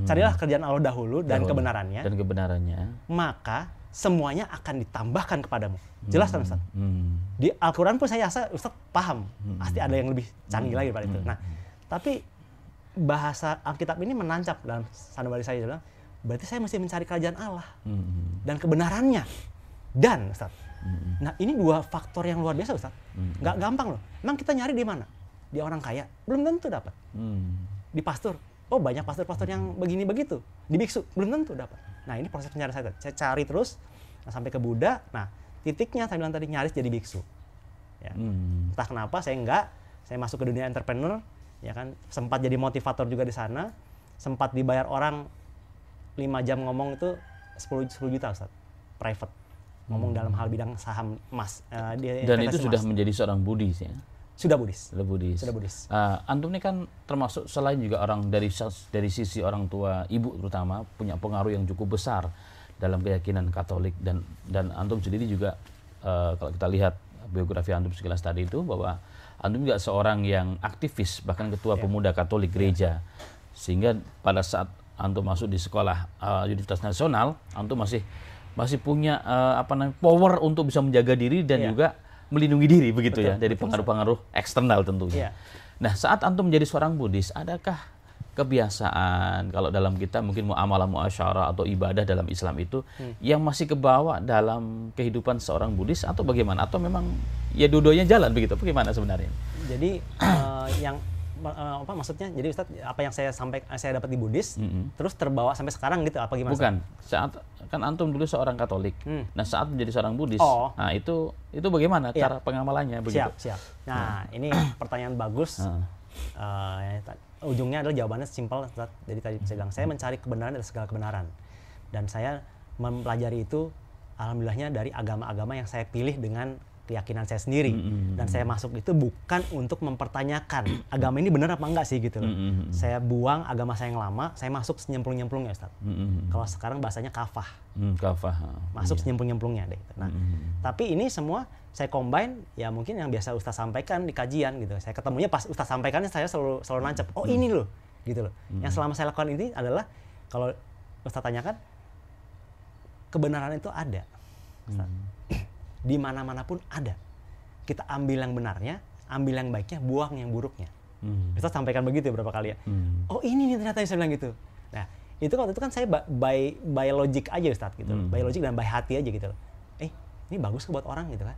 Carilah kerajaan Allah dahulu dan kebenarannya. Dan kebenarannya. Maka semuanya akan ditambahkan kepadamu. Jelas kan Ustaz? Di Al-Quran pun saya rasa Ustaz paham. Pasti ada yang lebih canggih lagi daripada itu. Nah, tapi bahasa Alkitab ini menancap dalam sanubari saya bilang, berarti saya mesti mencari kerajaan Allah dan kebenarannya. Dan Ustaz, nah ini dua faktor yang luar biasa Ustaz. Nggak gampang loh. Emang kita nyari di mana? Di orang kaya? Belum tentu dapat. Di pastor? Oh banyak pastor-pastor yang begini begitu. Di biksu? Belum tentu dapat. Nah ini proses pencarian saya. Saya cari terus sampai ke Buddha. Nah titiknya saya bilang tadi nyaris jadi biksu. Ya. Entah kenapa saya masuk ke dunia entrepreneur. Ya kan, sempat jadi motivator juga di sana. Sempat dibayar orang 5 jam ngomong itu 10 juta Ustaz. Private. Ngomong dalam hal bidang saham emas. Dan itu sudah menjadi seorang Buddhis ya? Sudah Buddhis. Sudah Buddhis. Antum ini kan termasuk selain juga orang dari sisi orang tua, ibu terutama, punya pengaruh yang cukup besar dalam keyakinan Katolik. Dan antum sendiri juga, kalau kita lihat biografi antum sekilas tadi itu, bahwa antum juga seorang yang aktivis, bahkan ketua pemuda Katolik gereja. Sehingga pada saat antum masuk di sekolah Universitas Nasional, antum masih punya power untuk bisa menjaga diri dan juga melindungi diri begitu ya dari pengaruh-pengaruh eksternal tentunya. Nah, saat antum menjadi seorang Buddhis, adakah kebiasaan kalau dalam kita mungkin muamalah muasyarah atau ibadah dalam Islam itu yang masih kebawa dalam kehidupan seorang Buddhis atau bagaimana? Atau memang ya dua-duanya jalan begitu? Bagaimana sebenarnya? Jadi maksudnya? Jadi Ustadz, apa yang saya dapat di Buddhis terus terbawa sampai sekarang gitu apa gimana? Bukan. Saat kan antum dulu seorang Katolik. Nah, saat menjadi seorang Buddhis, nah itu bagaimana cara pengamalannya begitu? Siap. Nah, ini pertanyaan bagus. Ujungnya adalah jawabannya simpel. Jadi tadi saya bilang, saya mencari kebenaran dari segala kebenaran. Dan saya mempelajari itu, alhamdulillahnya dari agama-agama yang saya pilih dengan keyakinan saya sendiri. Dan saya masuk itu bukan untuk mempertanyakan agama ini benar apa enggak sih gitu loh. Saya buang agama saya yang lama, saya masuk senyemplung-nyemplungnya Ustaz. Kalau sekarang bahasanya kafah. Masuk senyemplung-nyemplungnya deh. Nah, tapi ini semua saya combine, ya mungkin yang biasa Ustaz sampaikan di kajian gitu. Saya ketemunya pas Ustaz sampaikannya saya selalu nancep. Oh ini loh, gitu loh. Yang selama saya lakukan ini adalah, kalau Ustaz tanyakan, kebenaran itu ada. Ustaz. Di mana-mana pun ada. Kita ambil yang benarnya, ambil yang baiknya, buang yang buruknya. Ustaz sampaikan begitu ya berapa kali ya. Oh ini nih ternyata yang saya bilang gitu. Nah, itu kan saya by logic aja Ustaz gitu. By logic dan by hati aja gitu. Ini bagus buat orang gitu kan.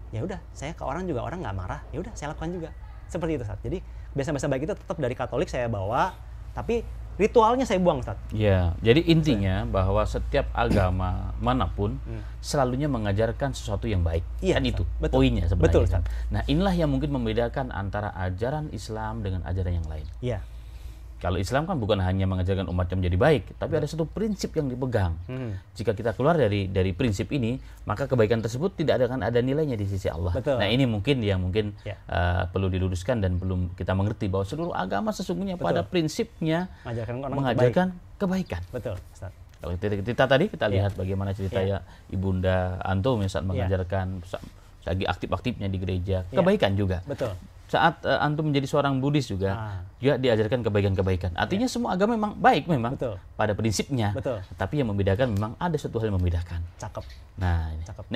Ya udah, saya ke orang juga, orang nggak marah, ya udah saya lakukan juga. Seperti itu Ustaz. Jadi biasa-biasa baik itu tetap dari Katolik saya bawa, tapi ritualnya saya buang Ustaz. Ya, jadi intinya bahwa setiap agama manapun selalunya mengajarkan sesuatu yang baik. Kan itu poinnya sebenarnya. Betul Ustaz. Nah, inilah yang mungkin membedakan antara ajaran Islam dengan ajaran yang lain. Iya. Kalau Islam kan bukan hanya mengajarkan umatnya menjadi baik, tapi ada satu prinsip yang dipegang. Jika kita keluar dari prinsip ini, maka kebaikan tersebut tidak akan ada nilainya di sisi Allah. Betul. Nah, ini mungkin perlu diluruskan dan belum kita mengerti bahwa seluruh agama sesungguhnya pada prinsipnya mengajarkan kebaikan. Betul, Ustaz. Kalau kita tadi lihat bagaimana cerita ya Ibunda Antum saat mengajarkan lagi aktif-aktifnya di gereja, kebaikan juga. Betul. Saat antum menjadi seorang Buddhis juga diajarkan kebaikan-kebaikan. Artinya semua agama memang baik pada prinsipnya. Tapi yang membedakan memang ada satu hal yang membedakan. Cakep. Nah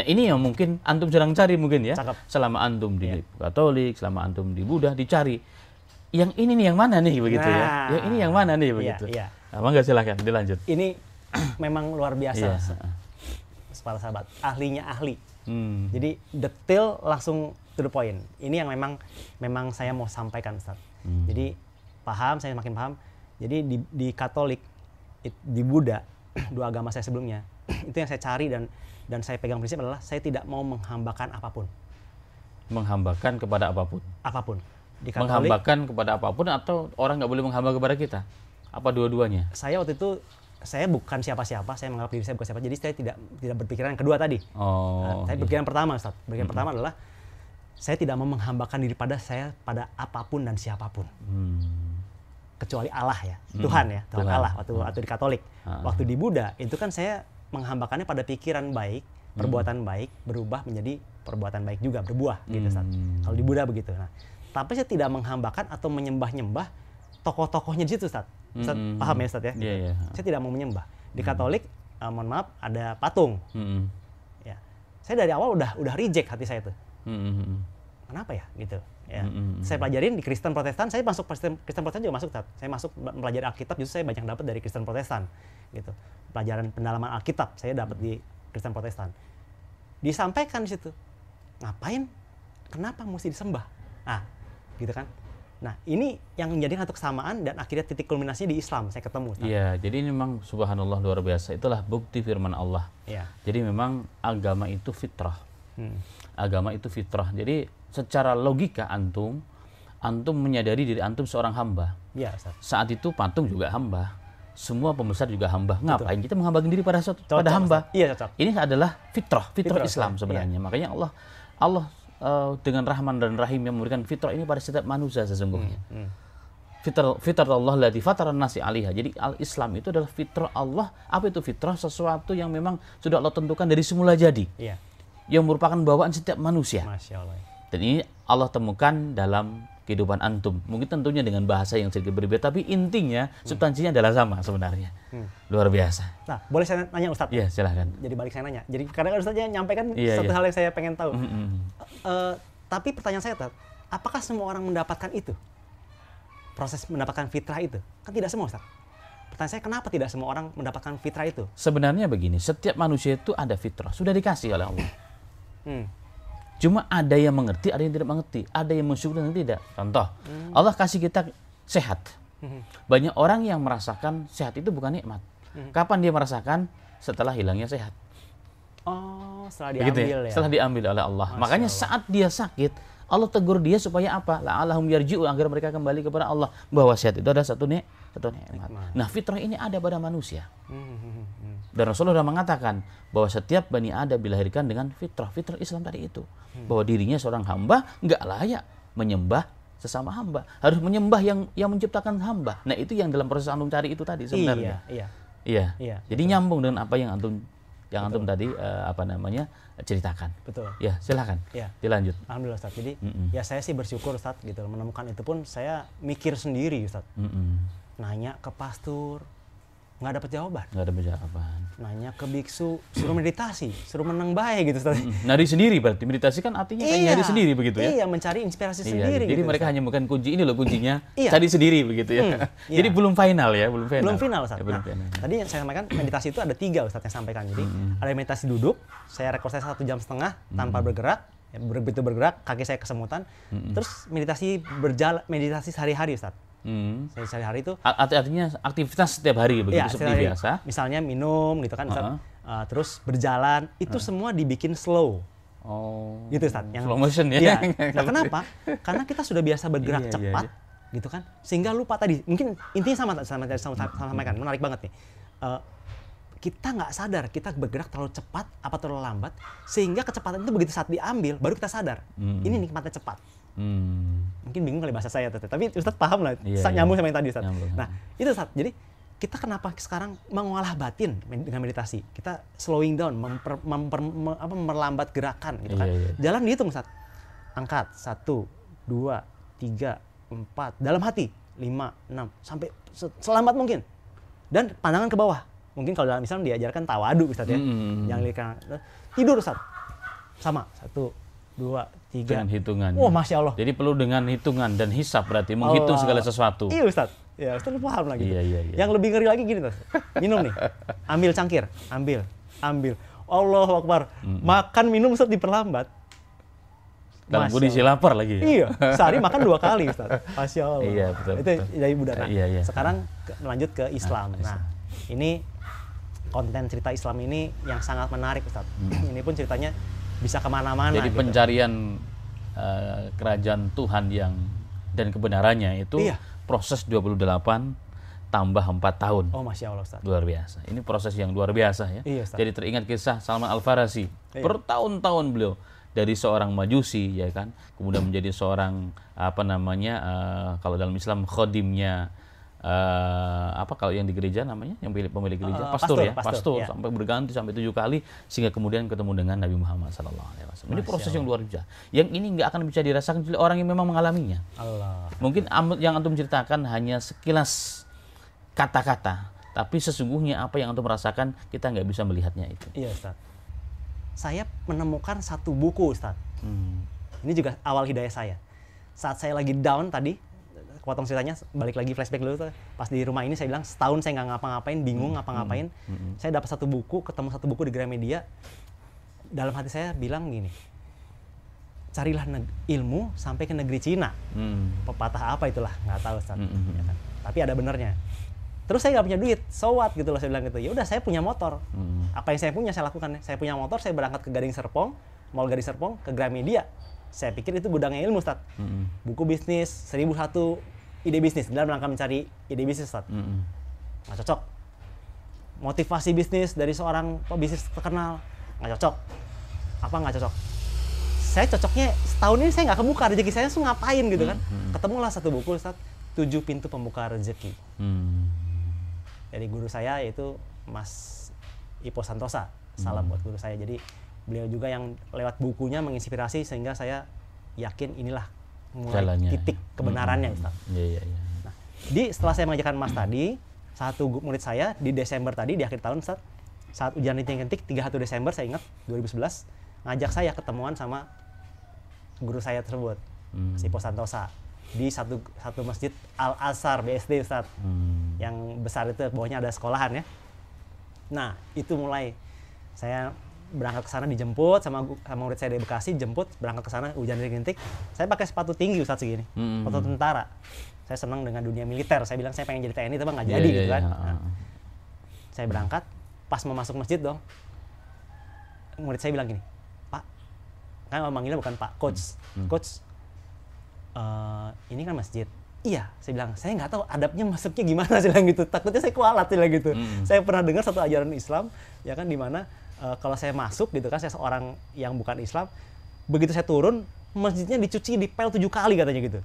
ini yang mungkin antum sedang cari mungkin ya. Cakep. Selama antum di Katolik, selama antum di Buddha dicari. Yang ini nih yang mana nih begitu ya? Yang ini yang mana nih begitu? Nah, mangga silakan dilanjut. Ini memang luar biasa. Para sahabat, ahlinya ahli. Jadi detail langsung to the point. Ini yang memang saya mau sampaikan Ustaz. Jadi saya makin paham. Jadi di Katolik, di Buddha, dua agama saya sebelumnya, itu yang saya cari dan saya pegang prinsip adalah saya tidak mau menghambakan apapun. Menghambakan kepada apapun? Apapun. Di Katolik, menghambakan kepada apapun atau orang nggak boleh menghamba kepada kita? Apa dua-duanya? Saya waktu itu saya bukan siapa-siapa, saya menganggap diri saya bukan siapa. Jadi saya tidak berpikiran yang kedua tadi. Saya berpikiran pertama, Ustaz. Berpikiran pertama adalah saya tidak mau menghambakan diri pada apapun dan siapapun. Kecuali Allah ya, Tuhan ya, Tuhan Allah waktu di Katolik. Waktu di Buddha itu kan saya menghambakannya pada pikiran baik, perbuatan baik berubah menjadi perbuatan baik juga berbuah gitu Ustaz. Kalau di Buddha begitu. Nah, tapi saya tidak menghambakan atau menyembah-nyembah tokoh-tokohnya di situ Ustaz. Ustaz paham ya Ustaz ya? Yeah. Saya tidak mau menyembah. Di Katolik mohon maaf ada patung. Ya. Saya dari awal udah reject hati saya tuh. Kenapa ya gitu ya. Saya pelajarin di Kristen Protestan, saya masuk Kristen Protestan juga masuk Ustaz. Saya masuk mempelajari Alkitab, justru saya banyak dapat dari Kristen Protestan gitu. Pelajaran pendalaman Alkitab saya dapat di Kristen Protestan. Disampaikan di situ. Ngapain? Kenapa mesti disembah? Nah, gitu kan. Nah, ini yang menjadi satu kesamaan dan akhirnya titik kulminasinya di Islam saya ketemu. Iya, jadi ini memang subhanallah luar biasa. Itulah bukti firman Allah. Iya. Jadi memang agama itu fitrah. Agama itu fitrah. Jadi secara logika antum menyadari diri antum seorang hamba. Iya, Ustaz. Saat itu patung juga hamba. Semua pembesar juga hamba. Ngapain kita menghambakan diri pada hamba? Iya, cocok. Ini adalah fitrah Islam sebenarnya. Iya. Makanya Allah dengan Rahman dan Rahim yang memberikan fitrah ini pada setiap manusia sesungguhnya. Fitrah Allah lati fataran nasi alaiha. Jadi Islam itu adalah fitrah Allah. Apa itu fitrah? Sesuatu yang memang sudah Allah tentukan dari semula jadi. Iya. Yang merupakan bawaan setiap manusia. Masya Allah. Dan ini Allah temukan dalam kehidupan antum. Mungkin tentunya dengan bahasa yang sedikit berbeda, tapi intinya, substansinya adalah sama sebenarnya. Luar biasa. Nah, boleh saya nanya Ustadz? Iya, silahkan. Jadi balik saya nanya. Jadi kadang Ustadznya nyampaikan satu hal yang saya pengen tahu. Tapi pertanyaan saya, Ustadz, apakah semua orang mendapatkan itu? Proses mendapatkan fitrah itu? Kan tidak semua, Ustadz. Pertanyaan saya, kenapa tidak semua orang mendapatkan fitrah itu? Sebenarnya begini, setiap manusia itu ada fitrah. Sudah dikasih oleh Allah. Cuma ada yang mengerti, ada yang tidak mengerti. Ada yang mensyukur dan tidak. Contoh, Allah kasih kita sehat. Banyak orang yang merasakan sehat itu bukan nikmat. Kapan dia merasakan? Setelah hilangnya sehat. Oh, setelah diambil ya? Setelah diambil oleh Allah. Makanya saat dia sakit, Allah tegur dia supaya apa? La'allahum yarji'u, agar mereka kembali kepada Allah. Bahwa sehat itu ada satu nikmat. Nah, fitrah ini ada pada manusia. Dan Rasulullah sudah mengatakan bahwa setiap Bani Adam dilahirkan dengan fitrah Islam tadi itu. Bahwa dirinya seorang hamba nggak layak menyembah sesama hamba. Harus menyembah yang menciptakan hamba. Nah, itu yang dalam proses antum cari itu tadi sebenarnya. Iya. Jadi nyambung dengan apa yang antum tadi ceritakan. Betul. Ya, silakan. Ya. Dilanjut. Alhamdulillah Ustaz. Jadi ya saya sih bersyukur Ustaz gitu menemukan itu pun saya mikir sendiri Ustaz. Nanya ke pastor, nggak dapat jawaban. Nanya ke biksu, suruh meditasi, suruh menang baik gitu Ustaz. Nyari sendiri berarti. Meditasi kan artinya nyari sendiri begitu ya? Iya, mencari inspirasi sendiri. Jadi gitu, mereka hanya bukan kunci, ini loh kuncinya, Iya. cari sendiri begitu ya. Jadi belum final ya? Belum final Ustaz. Ya, belum Nah, final. tadi yang saya sampaikan meditasi itu ada 3 Ustaz yang sampaikan. Jadi ada meditasi duduk, saya rekor saya 1,5 jam tanpa bergerak. Ya, begitu bergerak, kaki saya kesemutan. Terus meditasi sehari-hari Ustaz. Sehari-hari itu artinya aktivitas setiap hari begitu ya, seperti biasa. Misalnya minum gitu kan Ustaz. Terus berjalan, itu semua dibikin slow. Oh. Gitu Ustaz. Yang slow motion ya. Iya. Nah, kenapa? Karena kita sudah biasa bergerak cepat gitu kan. Sehingga lupa tadi. Mungkin intinya sama sampaikan. Menarik banget nih. Kita nggak sadar kita bergerak terlalu cepat apa terlalu lambat, sehingga kecepatan itu begitu saat diambil baru kita sadar ini nikmatnya cepat. Mungkin bingung kali bahasa saya tapi Ustadz paham lah, nyambung sama yang tadi Ustadz. Nah itu Ustadz, jadi kita kenapa sekarang mengolah batin dengan meditasi, kita slowing down, memperlambat gerakan gitu kan. Jalan dihitung Ustadz, angkat 1, 2, 3, 4 dalam hati 5, 6 sampai selambat mungkin, dan pandangan ke bawah. Mungkin kalau dalam Islam diajarkan tawadu Ustaz ya. Jangan lihat tidur Ustaz. Sama 1, 2, 3. Dengan hitungan. Wah, Masya Allah. Jadi perlu dengan hitungan dan hisab berarti menghitung segala sesuatu. Iya Ustaz. Ya, Ustaz paham lagi. Iya. Yang lebih ngeri lagi gini Ustaz. Minum nih. Ambil cangkir, ambil. Allahu Akbar. Makan minum Ustaz diperlambat. Dalam kondisi lapar lagi ya? Iya, sehari makan 2 kali Ustaz. Masya Allah. Iya, betul. Itu dari Buddha. Nah, iya. Sekarang lanjut ke Islam. Nah, ini konten cerita Islam ini yang sangat menarik Ustaz. Ini pun ceritanya bisa kemana-mana. Jadi gitu. Pencarian kerajaan Tuhan dan kebenarannya itu proses 28 tambah 4 tahun. Oh, Masya Allah Ustaz. Luar biasa. Ini proses yang luar biasa ya. Iya, Ustaz. Jadi teringat kisah Salman Al-Farisi. Bertahun-tahun beliau dari seorang majusi ya kan, kemudian menjadi seorang kalau dalam Islam khodimnya apa kalau yang di gereja namanya, yang pemilik gereja, pastor, pastor ya. sampai berganti sampai 7 kali sehingga kemudian ketemu dengan Nabi Muhammad SAW. Ini proses yang luar biasa. Yang ini nggak akan bisa dirasakan oleh orang yang memang mengalaminya. Allah. Mungkin yang antum ceritakan hanya sekilas kata-kata, tapi sesungguhnya apa yang antum merasakan kita nggak bisa melihatnya itu. Iya Ustaz. Saya menemukan satu buku Ustaz. Ini juga awal hidayah saya. Saat saya lagi down tadi, potong ceritanya, balik lagi flashback dulu tuh. Pas di rumah ini saya bilang setahun saya nggak ngapa-ngapain, bingung ngapa-ngapain. Saya dapat satu buku, ketemu satu buku di Gramedia. Dalam hati saya bilang gini, carilah ilmu sampai ke negeri Cina. Pepatah apa itulah, nggak tahu Ustaz. Ya kan? Tapi ada benernya. Terus saya nggak punya duit, so what gitu loh, saya bilang gitu. Ya udah, saya punya motor. Apa yang saya punya saya lakukan. Saya punya motor, saya berangkat ke Gading Serpong, Mall Gading Serpong, ke Gramedia. Saya pikir itu gudangnya ilmu, Ustaz. Buku bisnis, 1001 ide bisnis, dalam rangka mencari ide bisnis, Ustaz. Nggak cocok. Motivasi bisnis dari seorang pebisnis terkenal, nggak cocok. Apa nggak cocok? Saya cocoknya setahun ini saya nggak kebuka, rezeki saya langsung ngapain gitu kan. Ketemulah satu buku, Ustaz, 7 pintu pembuka rezeki. Dari guru saya yaitu Mas Ipo Santosa. Salam buat guru saya. Jadi beliau juga yang lewat bukunya menginspirasi sehingga saya yakin inilah mulai jalannya, titik kebenarannya, Ustaz. Nah, setelah saya mengajarkan Mas tadi, satu murid saya di Desember tadi, di akhir tahun, Ustaz, saat ujian rintik-rintik 31 Desember saya ingat 2011, ngajak saya ketemuan sama guru saya tersebut, Mas Ipo Santosa, di satu masjid Al Azhar BSD, Ustaz. Yang besar itu, bawahnya ada sekolahan ya. Nah, itu mulai saya berangkat ke sana, dijemput sama murid saya dari Bekasi, jemput berangkat ke sana hujan rintik. Saya pakai sepatu tinggi, Ustaz, segini. Sepatu tentara. Saya senang dengan dunia militer. Saya bilang saya pengen jadi TNI, tapi nggak jadi gitu kan. Nah, saya berangkat, pas mau masuk masjid dong. Murid saya bilang gini, "Pak," kan manggilnya bukan Pak, Coach. Coach, ini kan masjid. Iya, saya bilang, saya nggak tahu adabnya masuknya gimana, saya bilang gitu. Takutnya saya kualat, saya bilang gitu. Saya pernah dengar satu ajaran Islam, ya kan, di mana kalau saya masuk gitu kan, saya seorang yang bukan Islam, begitu saya turun, masjidnya dicuci, dipel 7 kali katanya gitu.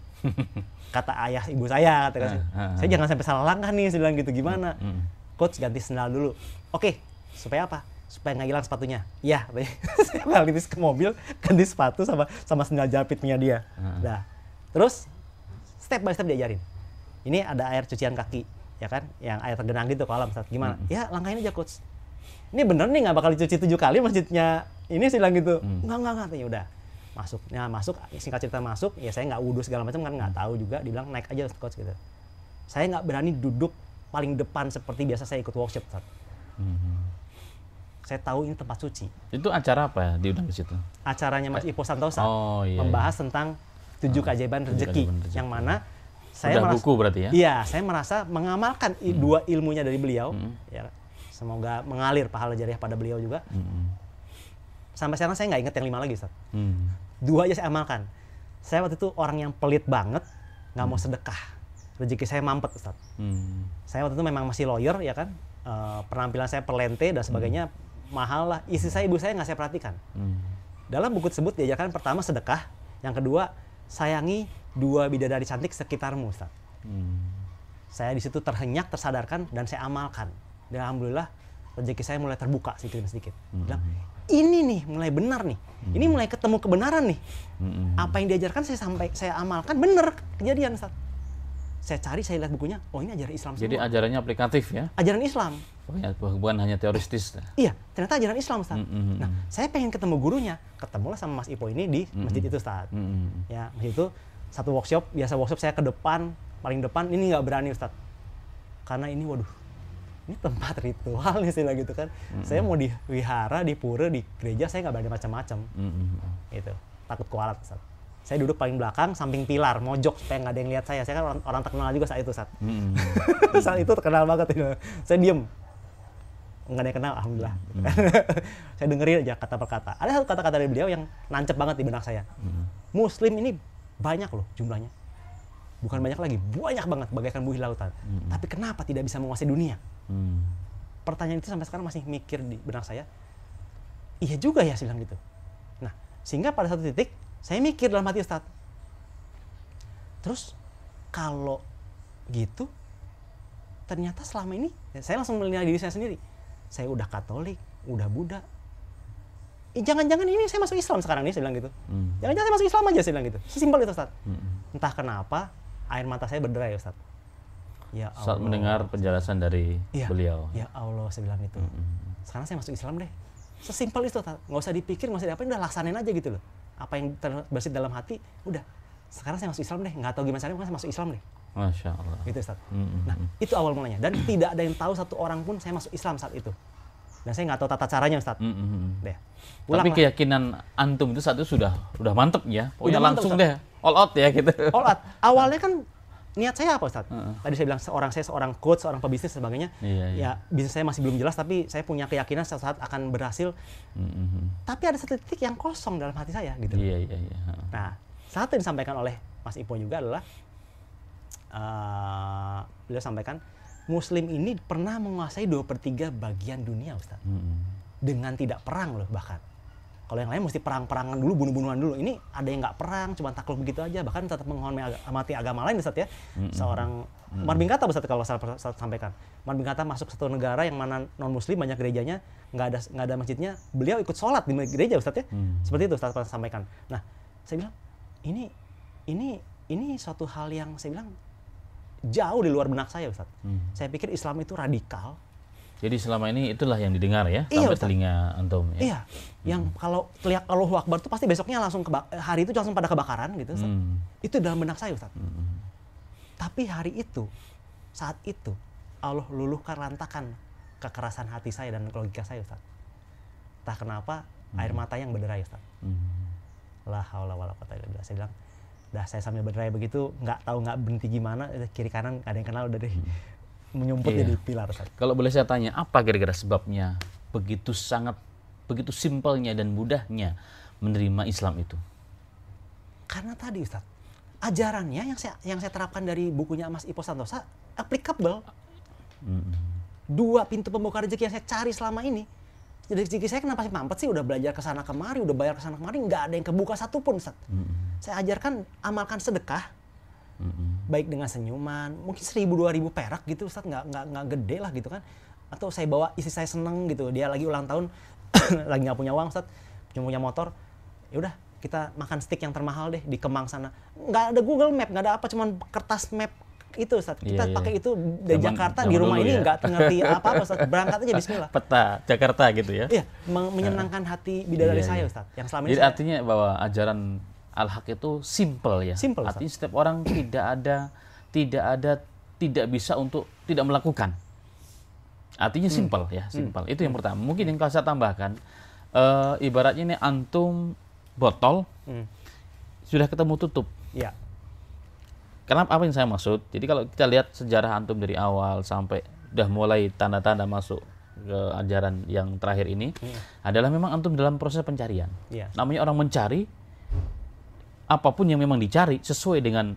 Kata ayah ibu saya, kata saya jangan sampai salah langkah nih, saya bilang gitu. Gimana? Coach, ganti sendal dulu. Oke, supaya apa? Supaya nggak hilang sepatunya. Iya, saya balik ke mobil, ganti sepatu sama sendal jepit punya dia. Nah, terus step by step diajarin. Ini ada air cucian kaki, ya kan? Yang air tergenang gitu kolam, Ustaz. Gimana? Ya, langkahin aja, Coach. Ini bener nih nggak bakal dicuci 7 kali masjidnya. Ini sih bilang gitu. Enggak. Ya udah. Masuk, singkat cerita masuk, ya saya nggak wudhu segala macam kan, nggak tahu juga. Dibilang naik aja, Coach, gitu. Saya nggak berani duduk paling depan seperti biasa saya ikut workshop, Ustaz. Saya tahu ini tempat suci. Itu acara apa diundang ke situ? Acaranya Mas Ipo Santosa. Membahas tentang 7 keajaiban rezeki, yang mana saya merasa, buku berarti ya? Iya, saya merasa mengamalkan 2 ilmunya dari beliau. Ya, semoga mengalir pahala jariah pada beliau juga. Sampai sekarang saya nggak ingat yang 5 lagi, Ustaz. 2 aja saya amalkan. Saya waktu itu orang yang pelit banget, nggak mau sedekah. Rezeki saya mampet, Ustaz. Saya waktu itu memang masih lawyer, ya kan. Penampilan saya perlente dan sebagainya, mahal lah. Istri saya, ibu saya nggak saya perhatikan. Dalam buku tersebut diajarkan pertama sedekah, yang kedua sayangi 2 bidadari cantik sekitarmu, Ustaz. Saya di situ terhenyak, tersadarkan, dan saya amalkan. Dan alhamdulillah rezeki saya mulai terbuka sedikit demi sedikit. Bilang, ini nih mulai benar nih. Ini mulai ketemu kebenaran nih. Apa yang diajarkan saya amalkan, benar kejadian, Ustaz. Saya cari, saya lihat bukunya, oh ini ajaran Islam semua. Jadi ajarannya aplikatif ya? Ajaran Islam. Bukan hanya teoristis. Iya, ternyata ajaran Islam, Ustaz. Nah, saya pengen ketemu gurunya. Ketemulah sama Mas Ipo ini di masjid itu, Ustaz. Ya, masjid itu satu workshop, biasa workshop saya ke depan, paling depan, ini nggak berani, Ustaz. Karena ini, waduh, ini tempat ritual nih, istilah gitu kan. Saya mau di wihara, di pura, di gereja, saya nggak berani macam-macam. Gitu, takut kualat, Ustaz. Saya duduk paling belakang, samping pilar, mojok supaya nggak ada yang lihat saya. Saya kan orang terkenal juga saat itu, Ustaz. Saat itu terkenal banget. Saya diem. Nggak ada yang kenal, alhamdulillah. Saya dengerin aja kata per kata. Ada satu kata-kata dari beliau yang nancep banget di benak saya. Muslim ini banyak loh jumlahnya. Bukan banyak lagi, banyak banget bagaikan buih lautan. Tapi kenapa tidak bisa menguasai dunia? Pertanyaan itu sampai sekarang masih mikir di benak saya. Iya juga ya, saya bilang gitu. Nah, sehingga pada satu titik saya mikir dalam hati, Ustaz. Terus kalau gitu, ternyata selama ini saya langsung menilai diri saya sendiri. Saya udah Katolik, udah Buddha. Jangan-jangan ini saya masuk Islam sekarang nih, saya bilang gitu. Jangan-jangan saya masuk Islam aja, saya bilang gitu. Sesimpel itu, Ustaz. Entah kenapa air mata saya berderai, Ustaz. Ya Allah. Saat mendengar penjelasan dari beliau. Ya Allah, saya bilang itu. Sekarang saya masuk Islam deh. Sesimpel itu, Ustaz. Nggak usah dipikir, nggak usah diapain, udah laksanain aja gitu loh. Apa yang terbesit dalam hati, udah. Sekarang saya masuk Islam deh. Nggak tahu gimana caranya, saya masuk Islam deh. Masya Allah. Gitu, Ustaz. Nah, itu awal mulanya. Dan tidak ada yang tahu satu orang pun saya masuk Islam saat itu. Dan saya nggak tahu tata caranya, Ustaz. Deh. Tapi keyakinan antum itu saat itu sudah mantep ya. Pokoknya langsung Ustaz. deh. All out ya gitu. All out. Awalnya kan niat saya apa, Ustaz? Tadi saya bilang saya seorang coach, seorang pebisnis dan sebagainya. Ya, bisnis saya masih belum jelas, tapi saya punya keyakinan suatu saat akan berhasil. Tapi ada satu titik yang kosong dalam hati saya gitu. Iya. Nah, satu yang disampaikan oleh Mas Ipo juga adalah beliau sampaikan Muslim ini pernah menguasai 2/3 bagian dunia, Ustaz. Dengan tidak perang loh bahkan. Kalau yang lain mesti perang-perangan dulu, bunuh-bunuhan dulu. Ini ada yang nggak perang, cuma takluk begitu aja. Bahkan tetap menghormati agama lain, Ustaz ya. Seorang Umar bin Khattab, Ustaz, kalau saya sampaikan. Umar bin Khattab masuk satu negara yang mana non-Muslim, banyak gerejanya, nggak ada masjidnya. Beliau ikut sholat di gereja, Ustaz ya. Seperti itu, Ustaz sampaikan. Nah, saya bilang, ini suatu hal yang saya bilang jauh di luar benak saya, Ustaz. Saya pikir Islam itu radikal. Jadi selama ini itulah yang didengar ya, sampai Ustaz. telinga antum ya. Iya, yang kalau teriak Allahu Akbar itu pasti besoknya langsung hari itu langsung pada kebakaran gitu, Ustaz. Itu dalam benak saya, Ustaz. Tapi hari itu, saat itu Allah luluhkan rantakan kekerasan hati saya dan logika saya, Ustaz. Entah kenapa air mata yang berderai, Ustaz. La haula wala quwwata illa billah. Saya bilang, dah saya sambil berderai begitu, nggak berhenti gimana, kiri kanan nggak ada yang kenal, udah deh menyumput jadi pilar, Ustaz. Kalau boleh saya tanya, apa kira-kira sebabnya begitu simpelnya dan mudahnya menerima Islam itu? Karena tadi, Ustaz, ajarannya yang saya terapkan dari bukunya Mas Ipo Santosa applicable. 2 pintu pembuka rezeki yang saya cari selama ini. Jadi rezeki saya kenapa sih mampet sih? Udah belajar ke sana kemari, udah bayar ke sana kemari, nggak ada yang kebuka satupun, Ustaz. Saya ajarkan amalkan sedekah. Baik dengan senyuman, mungkin 1.000-2.000 perak gitu, Ustaz, nggak gede lah gitu kan. Atau saya bawa istri saya seneng gitu, dia lagi ulang tahun, lagi nggak punya uang, Ustaz, cuma punya motor, ya udah kita makan steak yang termahal deh di Kemang sana. Nggak ada Google Map, nggak ada apa, cuman kertas map itu, Ustaz. Kita pakai itu dari Jakarta di rumah ini nggak ngerti apa-apa, Ustaz. Berangkat aja bismillah. Peta Jakarta gitu ya. Iya, menyenangkan hati bidadari saya, Ustaz. Yang selama ini jadi artinya bahwa ajaran Al-Haq itu simple ya. Simple, artinya setiap orang tidak bisa untuk tidak melakukan. Artinya simple ya, simple. Itu yang pertama. Mungkin yang kalau saya tambahkan, ibaratnya ini antum botol sudah ketemu tutup. Iya. Karena apa yang saya maksud? Jadi kalau kita lihat sejarah antum dari awal sampai udah mulai tanda-tanda masuk ke ajaran yang terakhir ini, adalah memang antum dalam proses pencarian. Namanya orang mencari, apapun yang memang dicari sesuai dengan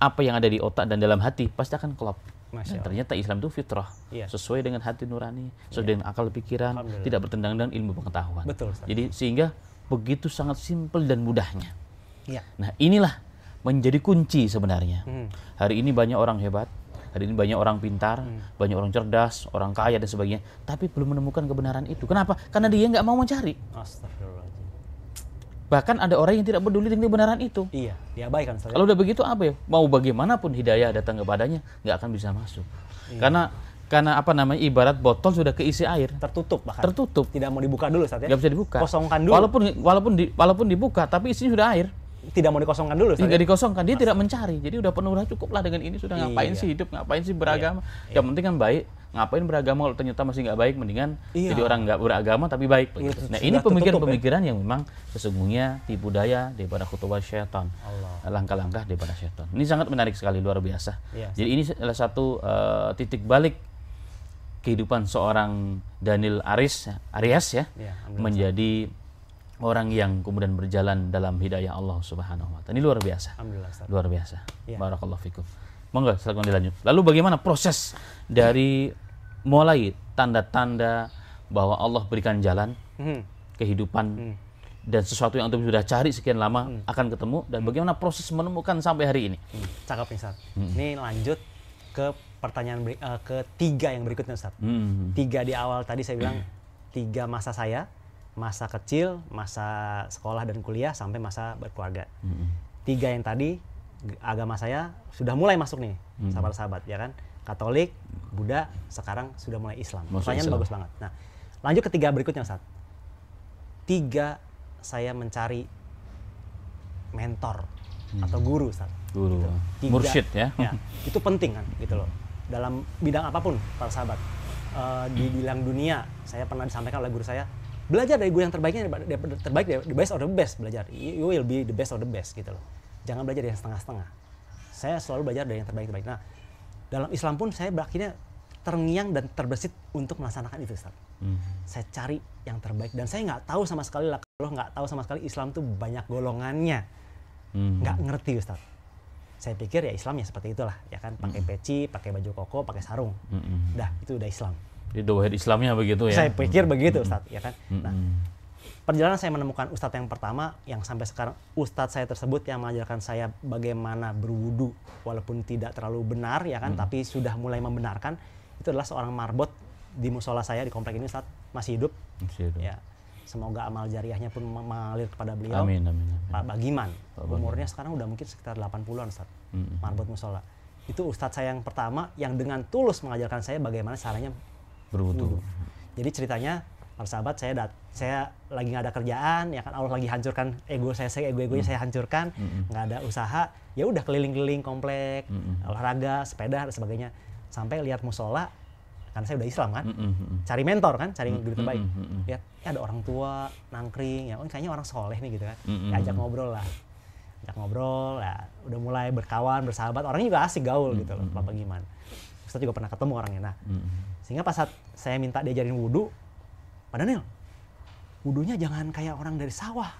apa yang ada di otak dan dalam hati pasti akan klop. Dan ternyata Islam itu fitrah, sesuai dengan hati nurani, sesuai dengan akal pikiran, tidak bertentangan dengan ilmu pengetahuan. Betul, Ustaz. Jadi sehingga begitu sangat simpel dan mudahnya. Nah, inilah menjadi kunci sebenarnya. Hari ini banyak orang hebat, hari ini banyak orang pintar, banyak orang cerdas, orang kaya dan sebagainya, tapi belum menemukan kebenaran itu. Kenapa? Karena dia nggak mau mencari. Astagfirullahaladzim. Bahkan ada orang yang tidak peduli dengan kebenaran itu. Iya, diabaikan. Kalau udah begitu apa ya? Mau bagaimanapun hidayah datang kepadanya, nggak akan bisa masuk. Karena apa namanya, ibarat botol sudah keisi air. Tertutup bahkan. Tertutup. Tidak mau dibuka dulu, Ustaz ya? Nggak bisa dibuka. Kosongkan dulu. Walaupun dibuka, tapi isinya sudah air. Tidak mau dikosongkan dulu, Ustaz. Tidak dikosongkan, dia tidak mencari. Jadi udah penuh, udah cukup lah dengan ini. Sudah ngapain sih hidup, ngapain sih beragama. Yang penting kan baik. Ngapain beragama kalau ternyata masih nggak baik, mendingan jadi orang nggak beragama tapi baik. Nah, ini pemikiran-pemikiran yang memang sesungguhnya tipu daya daripada khutuwat syaitan, langkah-langkah daripada syaitan. Ini sangat menarik sekali, luar biasa. Jadi ini adalah satu titik balik kehidupan seorang Daniel Arias ya, menjadi orang yang kemudian berjalan dalam hidayah Allah Subhanahu wa taala. Ini luar biasa. Luar biasa. Barakallahu fikum. Monggo silakan dilanjut. Lalu bagaimana proses dari mulai tanda-tanda bahwa Allah berikan jalan kehidupan dan sesuatu yang antum sudah cari sekian lama akan ketemu, dan bagaimana proses menemukan sampai hari ini? Cakep nih, Ustaz. Ini lanjut ke pertanyaan ketiga yang berikutnya Ustaz. 3 di awal tadi saya bilang 3 masa saya, masa kecil, masa sekolah dan kuliah sampai masa berkeluarga. 3 yang tadi agama saya sudah mulai masuk nih, sahabat-sahabat ya kan. Katolik, Buddha, sekarang sudah mulai Islam. Pertanyaan bagus banget. Nah, lanjut ke 3 berikutnya Ustaz. 3 saya mencari mentor atau guru Ustaz. Guru. Gitu. Mursyid ya. Itu penting kan gitu loh. Dalam bidang apapun para sahabat. Di bidang dunia, saya pernah disampaikan oleh guru saya, belajar dari guru yang terbaiknya, the best or the best belajar. You will be the best or the best gitu loh. Jangan belajar dari yang setengah-setengah. Saya selalu belajar dari yang terbaik-terbaik. Nah, dalam Islam pun saya akhirnya terngiang dan terbesit untuk melaksanakan itu Ustaz. Saya cari yang terbaik dan saya nggak tahu sama sekali lah, kalau nggak tahu sama sekali Islam tuh banyak golongannya. Nggak ngerti Ustaz. Saya pikir ya Islam ya seperti itulah, ya kan, pakai peci, pakai baju koko, pakai sarung. Itu udah Islam. Di doa Islamnya begitu ya. Saya pikir begitu Ustaz, ya kan. Nah, perjalanan saya menemukan Ustadz yang pertama, yang sampai sekarang Ustadz saya tersebut yang mengajarkan saya bagaimana berwudu walaupun tidak terlalu benar ya kan, tapi sudah mulai membenarkan. Itu adalah seorang marbot di musola saya di komplek ini Ustadz, masih hidup. Ya, semoga amal jariahnya pun mengalir kepada beliau. Amin. Pak Bagiman, umurnya sekarang udah mungkin sekitar 80-an Ustadz, marbot musola. Itu Ustadz saya yang pertama yang dengan tulus mengajarkan saya bagaimana caranya berwudu. Jadi ceritanya, para sahabat, saya lagi nggak ada kerjaan, ya kan, Allah lagi hancurkan ego-nya saya hancurkan, nggak ada usaha, ya udah keliling-keliling komplek, olahraga, sepeda dan sebagainya, sampai lihat musola, karena saya udah Islam kan, cari mentor kan, cari guru terbaik, lihat ada orang tua nangkring, ya kayaknya orang soleh nih gitu kan, ajak ngobrol lah, udah mulai berkawan, bersahabat, orangnya juga asik gaul gitu loh, Pak Bagiman. Ustaz juga pernah ketemu orangnya, nah sehingga pas saat saya minta diajarin wudu, Pak Daniel, wudunya jangan kayak orang dari sawah.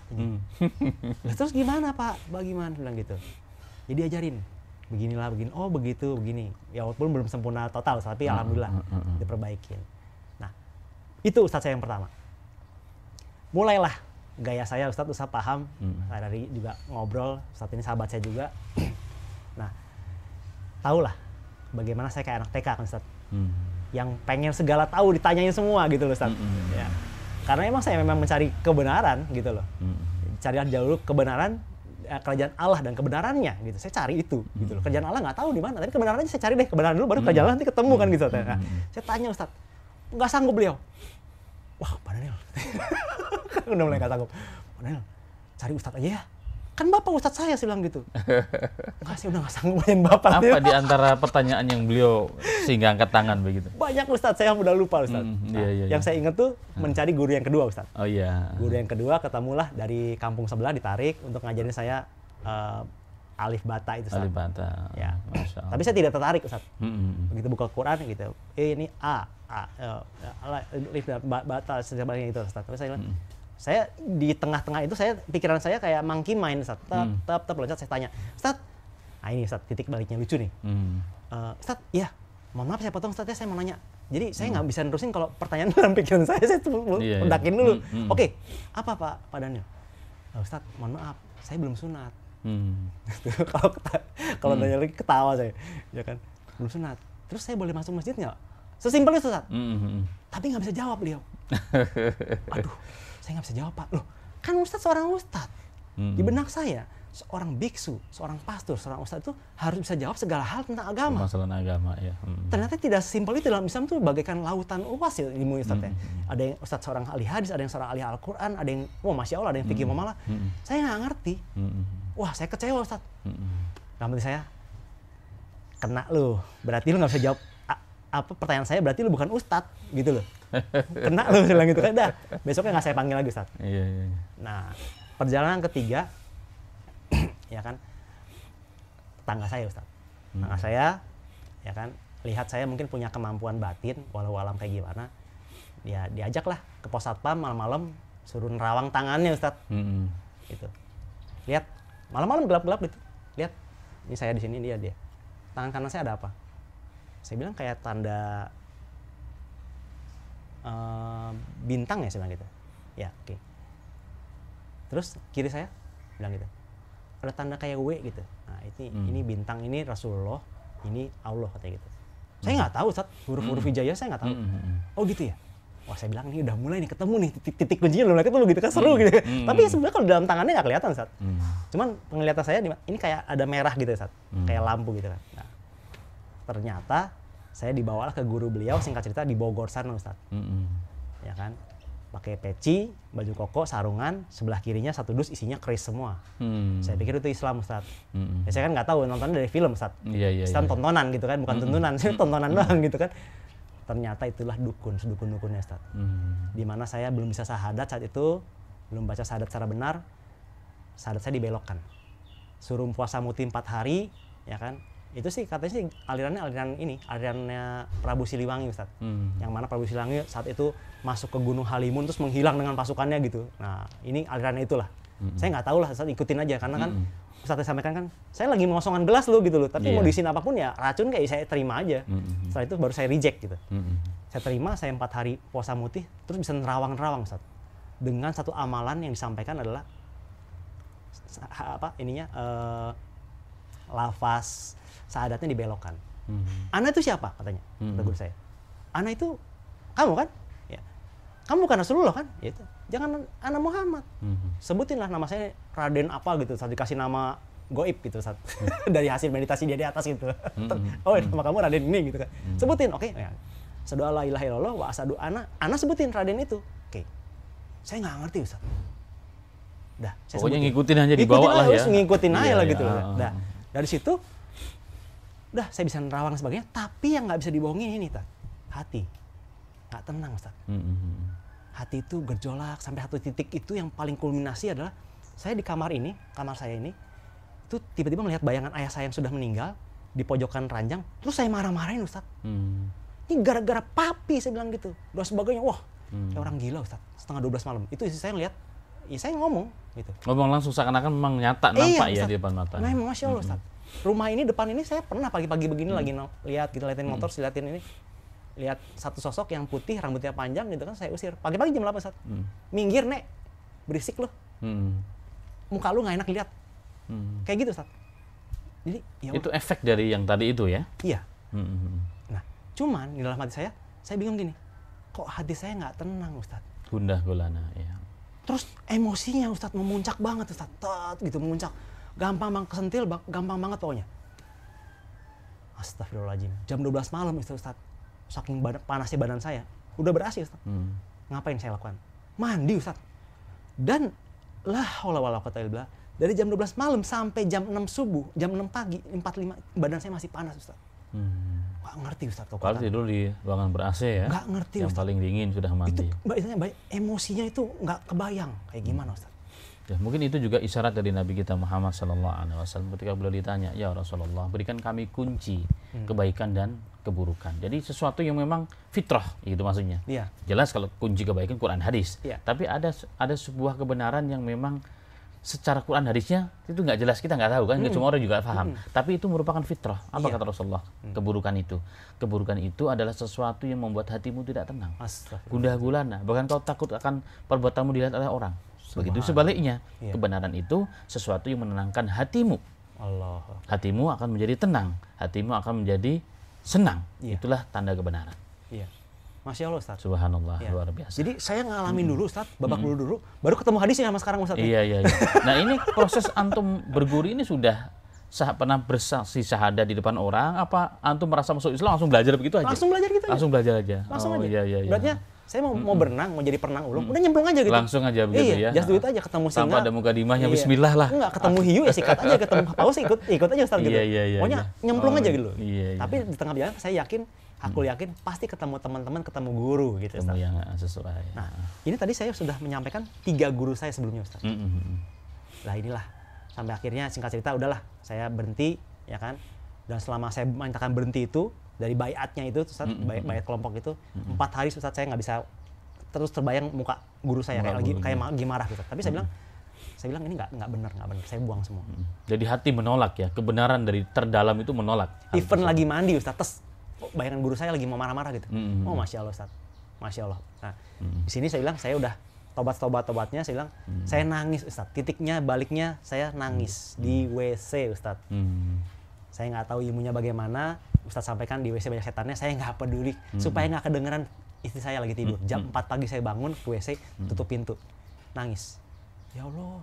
Terus gimana Pak Bagiman? Bilang gitu. Jadi ajarin, beginilah, begini. Oh begitu, begini. Ya walaupun belum sempurna total, tapi alhamdulillah diperbaikin. Nah, itu Ustadz saya yang pertama. Mulailah gaya saya, Ustadz paham. Saya dari juga ngobrol, Ustadz ini sahabat saya juga. Nah, tahulah bagaimana saya kayak anak TK kan Ustadz. Yang pengen segala tahu, ditanyain semua gitu loh Ustaz. Ya. Karena emang saya memang mencari kebenaran gitu loh. Cari dahulu kebenaran, kerajaan Allah dan kebenarannya gitu. Saya cari itu gitu loh. Kerajaan Allah nggak tahu di mana, tapi kebenarannya saya cari deh, kebenaran dulu baru kerajaan Allah nanti ketemu kan gitu. Nah, saya tanya Ustaz, nggak sanggup beliau. Wah Pak Daniel, kan udah mulai nggak sanggup. Pak Daniel, cari Ustaz aja ya. Kan Bapak Ustadz saya bilang gitu. Enggak sih, udah nggak sanggup main Bapak. Apa di antara pertanyaan yang beliau sehingga angkat tangan begitu? Banyak Ustadz, saya udah lupa Ustadz. Yang saya ingat tuh mencari guru yang kedua Ustadz. Oh iya. Guru yang kedua ketemulah dari kampung sebelah, ditarik untuk ngajarin saya alif bata itu Ustadz. Alif bata. Ya. Tapi saya tidak tertarik Ustadz. Begitu buka Quran gitu. Ini alif bata sebagainya itu Ustadz. Tapi saya bilang, saya di tengah-tengah itu, pikiran saya kayak monkey mind, Ustaz. Tetap loncat, saya tanya, Ustaz, ini Ustaz, titik baliknya lucu nih. Ustaz, iya, mohon maaf saya potong Ustaz ya, saya mau nanya. Jadi saya nggak bisa nerusin kalau pertanyaan dalam pikiran saya ledakin dulu. Oke, apa Pak Daniel? Ustaz, mohon maaf, saya belum sunat. Kalau nanya lagi ketawa saya, ya kan, belum sunat. Terus saya boleh masuk masjid nggak? Sesimpel itu Ustaz. Tapi nggak bisa jawab beliau. Aduh. Saya nggak bisa jawab Pak. Loh, kan Ustadz seorang Ustadz. Di benak saya, seorang biksu, seorang pastor, seorang Ustadz itu harus bisa jawab segala hal tentang agama. Masalah agama ya. Ternyata tidak sesimpel itu. Dalam Islam itu bagaikan lautan luas ya ilmu Ustadz ya. Ada yang Ustadz seorang ahli hadis, ada yang seorang ahli Al-Quran, ada yang, Masya Allah, ada yang fikih muamalah. Saya nggak ngerti. Wah, saya kecewa Ustadz. Dalam hati saya, kena lu. Berarti lu nggak bisa jawab pertanyaan saya, berarti lu bukan Ustadz gitu loh. Kena lu bilang gitu kan, dah besoknya nggak saya panggil lagi Ustaz. Iya. Nah, perjalanan ketiga ya kan, tetangga saya Ustaz. Tetangga saya ya kan, lihat saya mungkin punya kemampuan batin walau alam kayak gimana, ya diajaklah ke pos satpam malam-malam, suruh nerawang tangannya Ustaz. Gitu. Lihat malam-malam gelap-gelap gitu. Lihat, ini saya di sini, dia. Tangan kanan saya ada apa? Saya bilang kayak tanda bintang ya, saya bilang gitu. Ya, oke. Terus kiri saya bilang gitu, ada tanda kayak W gitu. Nah, ini bintang, ini Rasulullah, ini Allah katanya gitu. Saya nggak tahu Ustaz, huruf-huruf hijaiyah saya nggak tahu. Oh gitu ya. Wah saya bilang ini udah mulai nih ketemu nih titik kuncinya udah mulai ketemu gitu kan seru gitu. Tapi ya sebenarnya kalau dalam tangannya nggak kelihatan Ustaz. Cuman penglihatan saya ini kayak ada merah gitu Ustaz, kayak lampu gitu kan. Nah, ternyata saya dibawalah ke guru beliau, singkat cerita di Bogor sana Ustaz. Ya kan, pakai peci, baju koko, sarungan, sebelah kirinya satu dus isinya keris semua. Saya pikir itu Islam Ustaz. Ya, saya kan nggak tahu, nontonnya dari film Ustaz. Islam tontonan gitu kan, bukan tuntunan, tontonan doang gitu kan. Ternyata itulah dukun-dukunnya Ustaz. Di mana saya belum bisa syahadat saat itu, belum baca syahadat secara benar, syahadat saya dibelokkan. Suruh puasa muti 4 hari, ya kan. Itu sih katanya sih alirannya Prabu Siliwangi Ustaz. Yang mana Prabu Siliwangi saat itu masuk ke Gunung Halimun terus menghilang dengan pasukannya gitu. Nah, ini alirannya itulah. Saya nggak tahu lah, Ustaz, ikutin aja karena kan Ustaz sampaikan kan, saya lagi mengosongkan gelas lo gitu loh, tapi mau diisiin apapun ya racun kayak saya terima aja. Setelah itu baru saya reject gitu. Saya terima, saya 4 hari puasa mutih, terus bisa nerawang-nerawang Ustaz. Dengan satu amalan yang disampaikan adalah lafaz syahadatnya dibelokkan. Ana itu siapa katanya? Kata guru saya. Ana itu kamu kan? Ya. Kamu bukan Rasulullah kan? Ya itu. Jangan Ana Muhammad. Sebutinlah nama saya Raden apa gitu, saat dikasih nama goib gitu saat dari hasil meditasi dia di atas gitu. Oh, nama kamu Raden ini gitu kan. Sebutin, oke. Ya. Asyhadu alla ilaha illallah wa asyhadu ana sebutin Raden itu. Oke. Saya nggak ngerti Ustaz. Dah, saya pokoknya sebutin. ngikutin aja dibawa lah ya. Ngikutin aja lah gitu. Dah. Dari situ udah saya bisa nerawang sebagainya, tapi yang nggak bisa dibohongin ini hati nggak tenang Ustaz. Hati itu gejolak sampai satu titik itu yang paling kulminasi adalah saya di kamar saya ini itu tiba-tiba melihat bayangan ayah saya yang sudah meninggal di pojokan ranjang, terus saya marah-marahin Ustaz. Ini gara-gara papi saya bilang gitu dan sebagainya. Wah, kayak orang gila Ustaz. Setengah 12 malam itu istri saya lihat, ya saya ngomong gitu. Ngomong langsung seakan-akan memang nyata nampak ya di depan mata. Nah, Masya Allah Ustaz. Rumah ini depan ini saya pernah pagi-pagi begini lagi lihat kita liatin motor, liatin ini. Lihat satu sosok yang putih, rambutnya panjang gitu kan, saya usir. Pagi-pagi jam 8 Ustaz. Minggir, Nek. Berisik loh. Muka lu nggak enak lihat. Kayak gitu Ustaz. Jadi ya itu efek dari yang tadi itu ya? Iya. Nah, cuman di dalam hati saya bingung gini. Kok hati saya nggak tenang Ustaz? Gundah gulana ya. Terus emosinya Ustaz memuncak banget Ustaz. Gitu memuncak. Gampang banget kesentil, gampang banget pokoknya. Astagfirullahaladzim. Jam 12 malam Ustaz. Saking panasnya badan saya. Udah berhasil Ustaz. Ngapain saya lakukan? Mandi Ustaz. Dan la haula wala quwata illa billah. Dari jam 12 malam sampai jam 6 subuh, jam 6 pagi, 4:05 badan saya masih panas Ustaz. Gak ngerti Ustaz. Kalau tidur di ruangan ber-AC ya? Gak ngerti yang Ustaz. Paling dingin sudah mandi. Itu emosinya itu gak kebayang kayak gimana Ustaz. Ya, mungkin itu juga isyarat dari Nabi kita Muhammad SAW ketika beliau ditanya, ya Rasulullah, berikan kami kunci kebaikan dan keburukan. Jadi sesuatu yang memang fitrah, itu maksudnya. Iya. Jelas kalau kunci kebaikan Quran hadis. Iya. Tapi ada sebuah kebenaran yang memang secara Quran hadisnya itu nggak jelas, kita nggak tahu kan, nggak semua orang juga paham. Tapi itu merupakan fitrah. Apa kata Rasulullah? Keburukan itu. Keburukan itu adalah sesuatu yang membuat hatimu tidak tenang. Gundah gulana. Bahkan kau takut akan perbuatanmu dilihat oleh orang. Begitu sebaliknya, kebenaran itu sesuatu yang menenangkan hatimu. Hatimu akan menjadi tenang, hatimu akan menjadi senang. Itulah tanda kebenaran. Iya. Masya Allah Ustaz. Subhanallah, luar biasa. Jadi saya ngalamin dulu Ustaz, babak dulu, baru ketemu hadisnya sama sekarang Ustaz. Iya. Nah ini proses antum berguru ini sudah pernah bersaksi syahadat di depan orang, apa antum merasa masuk Islam langsung belajar begitu aja? Langsung belajar gitu aja. Langsung belajar aja. Langsung aja. Iya. Berarti saya mau berenang, mau jadi perenang ulung, udah nyemplung aja gitu. Langsung aja begitu ya. Just do it aja, ketemu singa. Tanpa ada mukadimahnya, bismillah lah. Enggak, ketemu hiu ya sikat aja, ketemu paus ikut aja Ustaz gitu. Iya. Pokoknya nyemplung aja gitu. Iya. Tapi di tengah jalan saya yakin, aku yakin pasti ketemu teman-teman, ketemu guru gitu Ustaz. Ketemu yang sesuai. Nah, ini tadi saya sudah menyampaikan 3 guru saya sebelumnya Ustaz. Lah inilah, sampai akhirnya singkat cerita udahlah, saya berhenti ya kan. Dan selama saya menyatakan berhenti itu, dari baiatnya itu Ustaz, baiat kelompok itu, 4 hari Ustaz saya nggak bisa terus terbayang muka guru saya kayak lagi marah gitu. Tapi saya bilang ini nggak benar, saya buang semua. Jadi hati menolak ya, kebenaran dari terdalam itu menolak. Even lagi mandi Ustaz, bayangan guru saya lagi mau marah-marah gitu. Oh Masya Allah Ustaz, Masya Allah. Nah di sini saya bilang saya udah tobatnya, saya bilang saya nangis Ustaz. Titiknya baliknya saya nangis di WC Ustaz. Saya nggak tahu ilmunya bagaimana. Ustadz sampaikan di WC banyak setannya, saya nggak peduli supaya nggak kedengeran istri saya lagi tidur. Jam 4 pagi saya bangun ke WC, tutup pintu, nangis. Ya Allah,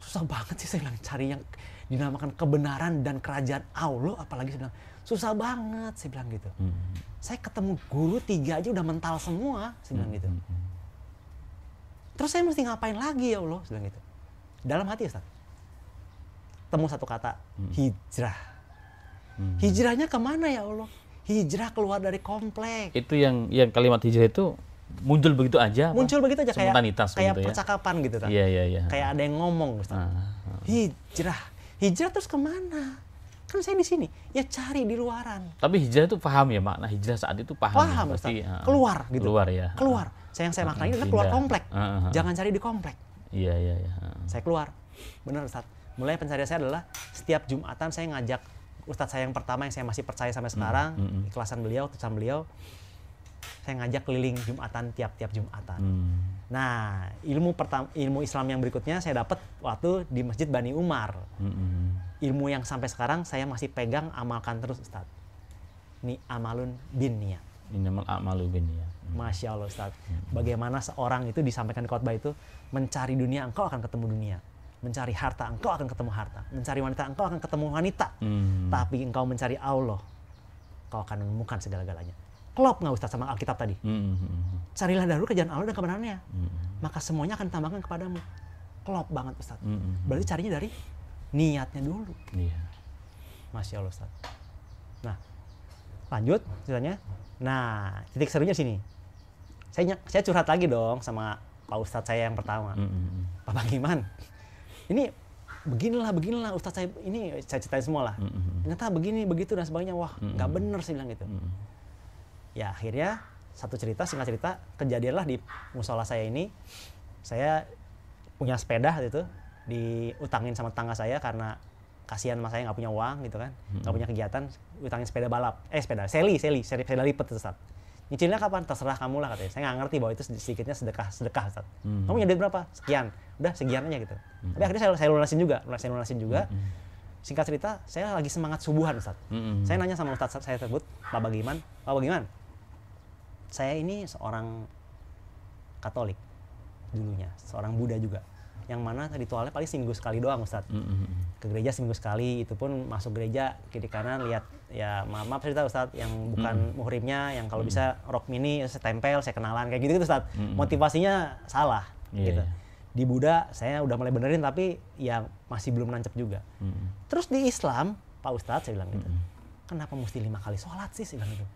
susah banget sih saya bilang cari yang dinamakan kebenaran dan kerajaan Allah, apalagi saya bilang susah banget, saya bilang gitu. Saya ketemu guru 3 aja udah mental semua, saya bilang gitu. Terus saya mesti ngapain lagi ya Allah, saya bilang gitu. Dalam hati Ustaz, temu satu kata, hijrah. Hijrahnya kemana ya Allah? Hijrah keluar dari komplek. Itu yang kalimat hijrah itu muncul begitu aja? Muncul begitu aja, kayak gitu percakapan gitu kan. Iya. Kayak ada yang ngomong Ustaz. Hijrah terus kemana? Kan saya di sini, ya cari di luaran. Tapi hijrah itu paham ya, makna hijrah saat itu paham. Paham Ustaz. Keluar gitu. Keluar ya. Keluar. Yang saya maknai adalah keluar komplek. Jangan cari di komplek. Iya. Saya keluar. Benar Ustaz. Mulai pencarian saya adalah setiap Jumatan saya ngajak Ustadz saya yang pertama yang saya masih percaya sampai sekarang, ikhlasan beliau, utusan beliau, saya ngajak keliling Jumatan tiap-tiap Jumatan. Nah, ilmu Islam yang berikutnya saya dapat waktu di Masjid Bani Umar. Ilmu yang sampai sekarang saya masih pegang, amalkan terus Ustadz. Ini amalun bin niyat. Innamal a'malu bin niyat. Masya Allah Ustadz. Bagaimana seorang itu disampaikan di khotbah itu, mencari dunia engkau akan ketemu dunia. Mencari harta, engkau akan ketemu harta. Mencari wanita, engkau akan ketemu wanita. Tapi engkau mencari Allah, engkau akan menemukan segala-galanya. Klop nggak Ustaz sama Alkitab tadi? Carilah dahulu kerajaan Allah dan kebenarannya. Maka semuanya akan ditambahkan kepadamu. Klop banget Ustaz. Berarti carinya dari niatnya dulu. Masya Allah Ustaz. Nah, lanjut ceritanya. Nah, titik serunya sini. Saya curhat lagi dong sama Pak Ustadz saya yang pertama. Pak Bagiman. Ini beginilah Ustadz saya, ini saya ceritain semua lah. Ternyata begini, begitu dan sebagainya. Wah, nggak bener sih bilang gitu. Ya akhirnya singkat cerita, kejadianlah di musola saya ini. Saya punya sepeda gitu, diutangin sama tetangga saya karena kasihan mas saya nggak punya uang gitu kan, nggak punya kegiatan, utangin sepeda balap, sepeda lipat Ustadz. Nyicilnya kapan? Terserah kamu lah katanya. Saya nggak ngerti bahwa itu sedikitnya sedekah Ustaz. Kamu punya duit berapa? Sekian. Udah sekian aja gitu. Tapi akhirnya saya lunasin juga. Singkat cerita, saya lagi semangat subuhan Ustaz. Saya nanya sama Ustaz saya tersebut, Pak Bagiman, saya ini seorang Katolik dulunya, seorang Buddha juga. Yang mana ritualnya paling seminggu sekali doang Ustaz. Ke gereja seminggu sekali, itu pun masuk gereja kiri kanan lihat ya maaf cerita Ustaz yang bukan muhrimnya, yang kalau bisa rok mini saya tempel, saya kenalan kayak gitu Ustaz. Motivasinya salah gitu. Di Buddha saya udah mulai benerin tapi ya masih belum nancep juga. Terus di Islam Pak Ustaz saya bilang gitu. Kenapa mesti 5 kali sholat sih saya bilang gitu.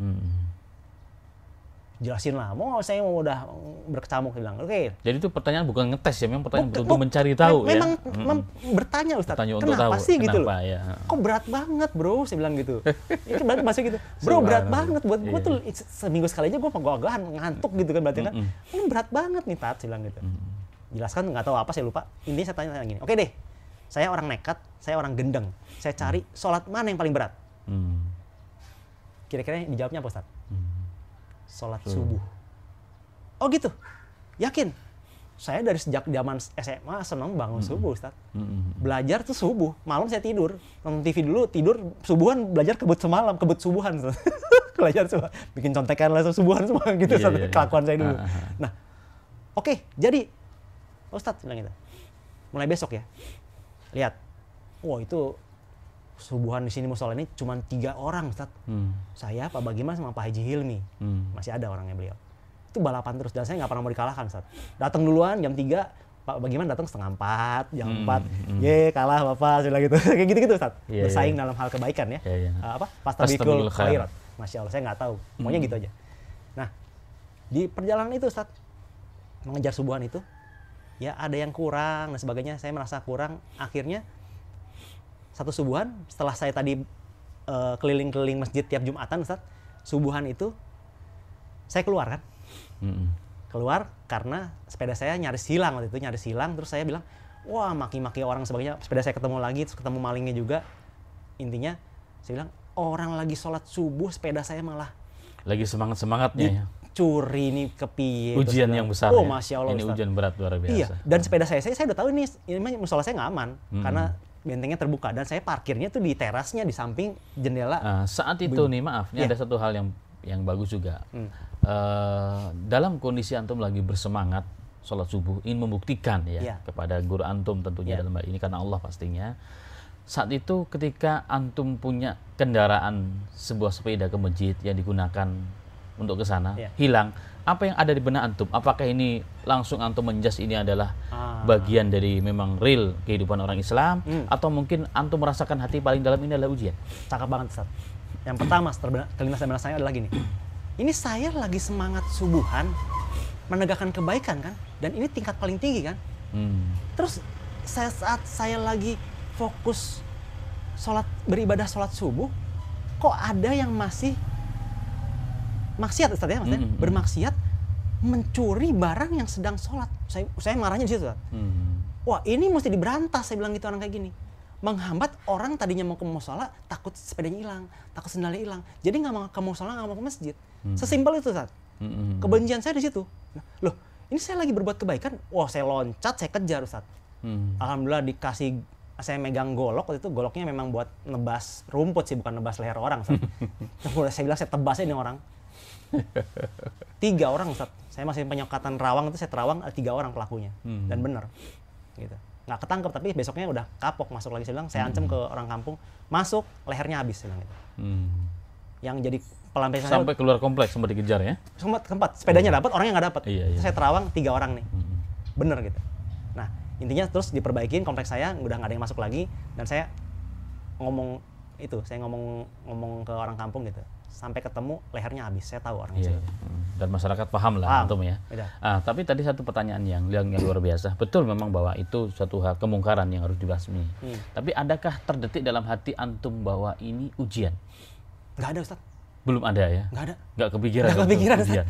Jelasin lah, saya mau udah berkecamuk bilang, oke. Jadi itu pertanyaan bukan ngetes ya, memang pertanyaan untuk mencari tahu ya. Memang bertanya Ustaz, kenapa sih gitu loh? Ya. Kok berat banget bro, saya bilang gitu. Ini berarti masih gitu, bro berat banget buat gue tuh seminggu sekali aja gue pegawai ngantuk gitu kan berarti kan. Ini berat banget nih Tat, saya bilang gitu. Jelaskan nggak tahu apa, saya lupa. Intinya saya tanya gini, oke deh, saya orang nekat, saya orang gendeng, saya cari sholat mana yang paling berat. Kira-kira dijawabnya apa Ustaz? Sholat subuh. Oh gitu? Yakin? Saya dari sejak zaman SMA senang bangun subuh Ustaz. Belajar tuh subuh, malam saya tidur. Nonton TV dulu, tidur, subuhan belajar kebut semalam, kebut subuhan. Belajar subuh, bikin contekan lah subuhan semua gitu. Kelakuan saya dulu. Nah, oke, jadi Ustaz bilang gitu. Mulai besok ya, lihat. Wah itu subuhan di sini musola ini cuma 3 orang Ustaz. Saya, Pak Bagiman sama Pak Haji Hilmi. Masih ada orangnya beliau. Itu balapan terus dan saya nggak pernah mau dikalahkan Ustaz. Datang duluan jam 3, Pak Bagiman datang 3:30, jam 4. Kalah Bapak, sudah gitu. Kayak gitu-gitu Ustaz. Bersaing dalam hal kebaikan ya. Fastabiqul khairat. Masya Allah, saya nggak tahu. Pokoknya gitu aja. Nah, di perjalanan itu Ustaz, mengejar subuhan itu, ya ada yang kurang dan sebagainya. Saya merasa kurang. Akhirnya satu subuhan setelah saya tadi keliling-keliling masjid tiap Jumatan Ustaz, subuhan itu saya keluar kan. Keluar karena sepeda saya nyaris hilang waktu itu, terus saya bilang, wah maki-maki orang sebagainya, sepeda saya ketemu lagi, terus ketemu malingnya juga. Intinya saya bilang, orang lagi sholat subuh sepeda saya malah lagi semangat-semangatnya ya. Curi ini kepiye. Ujian yang besar ya. Masya Allah ini Ustaz. Ujian berat luar biasa. Iya, dan sepeda saya udah tahu ini musola saya nggak aman karena bentengnya terbuka dan saya parkirnya tuh di terasnya di samping jendela. Saat itu nih maaf, ini ada satu hal yang bagus juga. Dalam kondisi antum lagi bersemangat sholat subuh, ingin membuktikan ya kepada guru antum tentunya dalam hal ini karena Allah pastinya. Saat itu ketika antum punya kendaraan sebuah sepeda ke masjid yang digunakan untuk ke sana, hilang, apa yang ada di benak antum? Apakah ini langsung antum menjas ini adalah bagian dari memang real kehidupan orang Islam, atau mungkin antum merasakan hati paling dalam ini adalah ujian? Cakep banget Ustaz. Yang pertama terlintas dalam benak saya adalah gini. Ini saya lagi semangat subuhan, menegakkan kebaikan kan, dan ini tingkat paling tinggi kan. Terus saat saya lagi fokus beribadah sholat subuh, kok ada yang masih maksiat Ustaz ya, maksudnya bermaksiat mencuri barang yang sedang sholat. Saya marahnya di situ Ustaz. Wah ini mesti diberantas, saya bilang gitu, orang kayak gini menghambat orang tadinya mau ke musola, takut sepedanya hilang, takut sendalnya hilang, jadi nggak mau ke musola, nggak mau ke masjid. Sesimpel itu Ustaz. Kebencian saya di situ. Loh ini saya lagi berbuat kebaikan, wah saya loncat, saya kejar Ustaz. Alhamdulillah dikasih, saya megang golok, waktu itu goloknya memang buat nebas rumput sih, bukan nebas leher orang. Saya bilang saya tebas ini orang. 3 orang Ustaz. Saya masih penyekatan rawang itu, saya terawang 3 orang pelakunya. Dan benar. Gitu. Nggak ketangkep, tapi besoknya udah kapok, masuk lagi. Saya bilang, saya ancam ke orang kampung, masuk, lehernya habis. Saya bilang gitu. Yang jadi pelampiasan sampai keluar kompleks, sempat dikejar ya? Sempat, sepedanya dapat, orangnya nggak dapat. Iya. Saya terawang 3 orang nih. Bener gitu. Nah, intinya terus diperbaikin kompleks saya, udah nggak ada yang masuk lagi, dan saya ngomong ke orang kampung gitu, sampai ketemu lehernya habis, saya tahu orangnya. Dan masyarakat paham lah antum ya. Tapi tadi satu pertanyaan yang luar biasa, betul memang bahwa itu suatu hal kemungkaran yang harus dibasmi. Tapi adakah terdetik dalam hati antum bahwa ini ujian? Nggak ada Ustaz. Belum ada ya? Nggak ada. Nggak kepikiran. Nggak kepikiran Ustaz.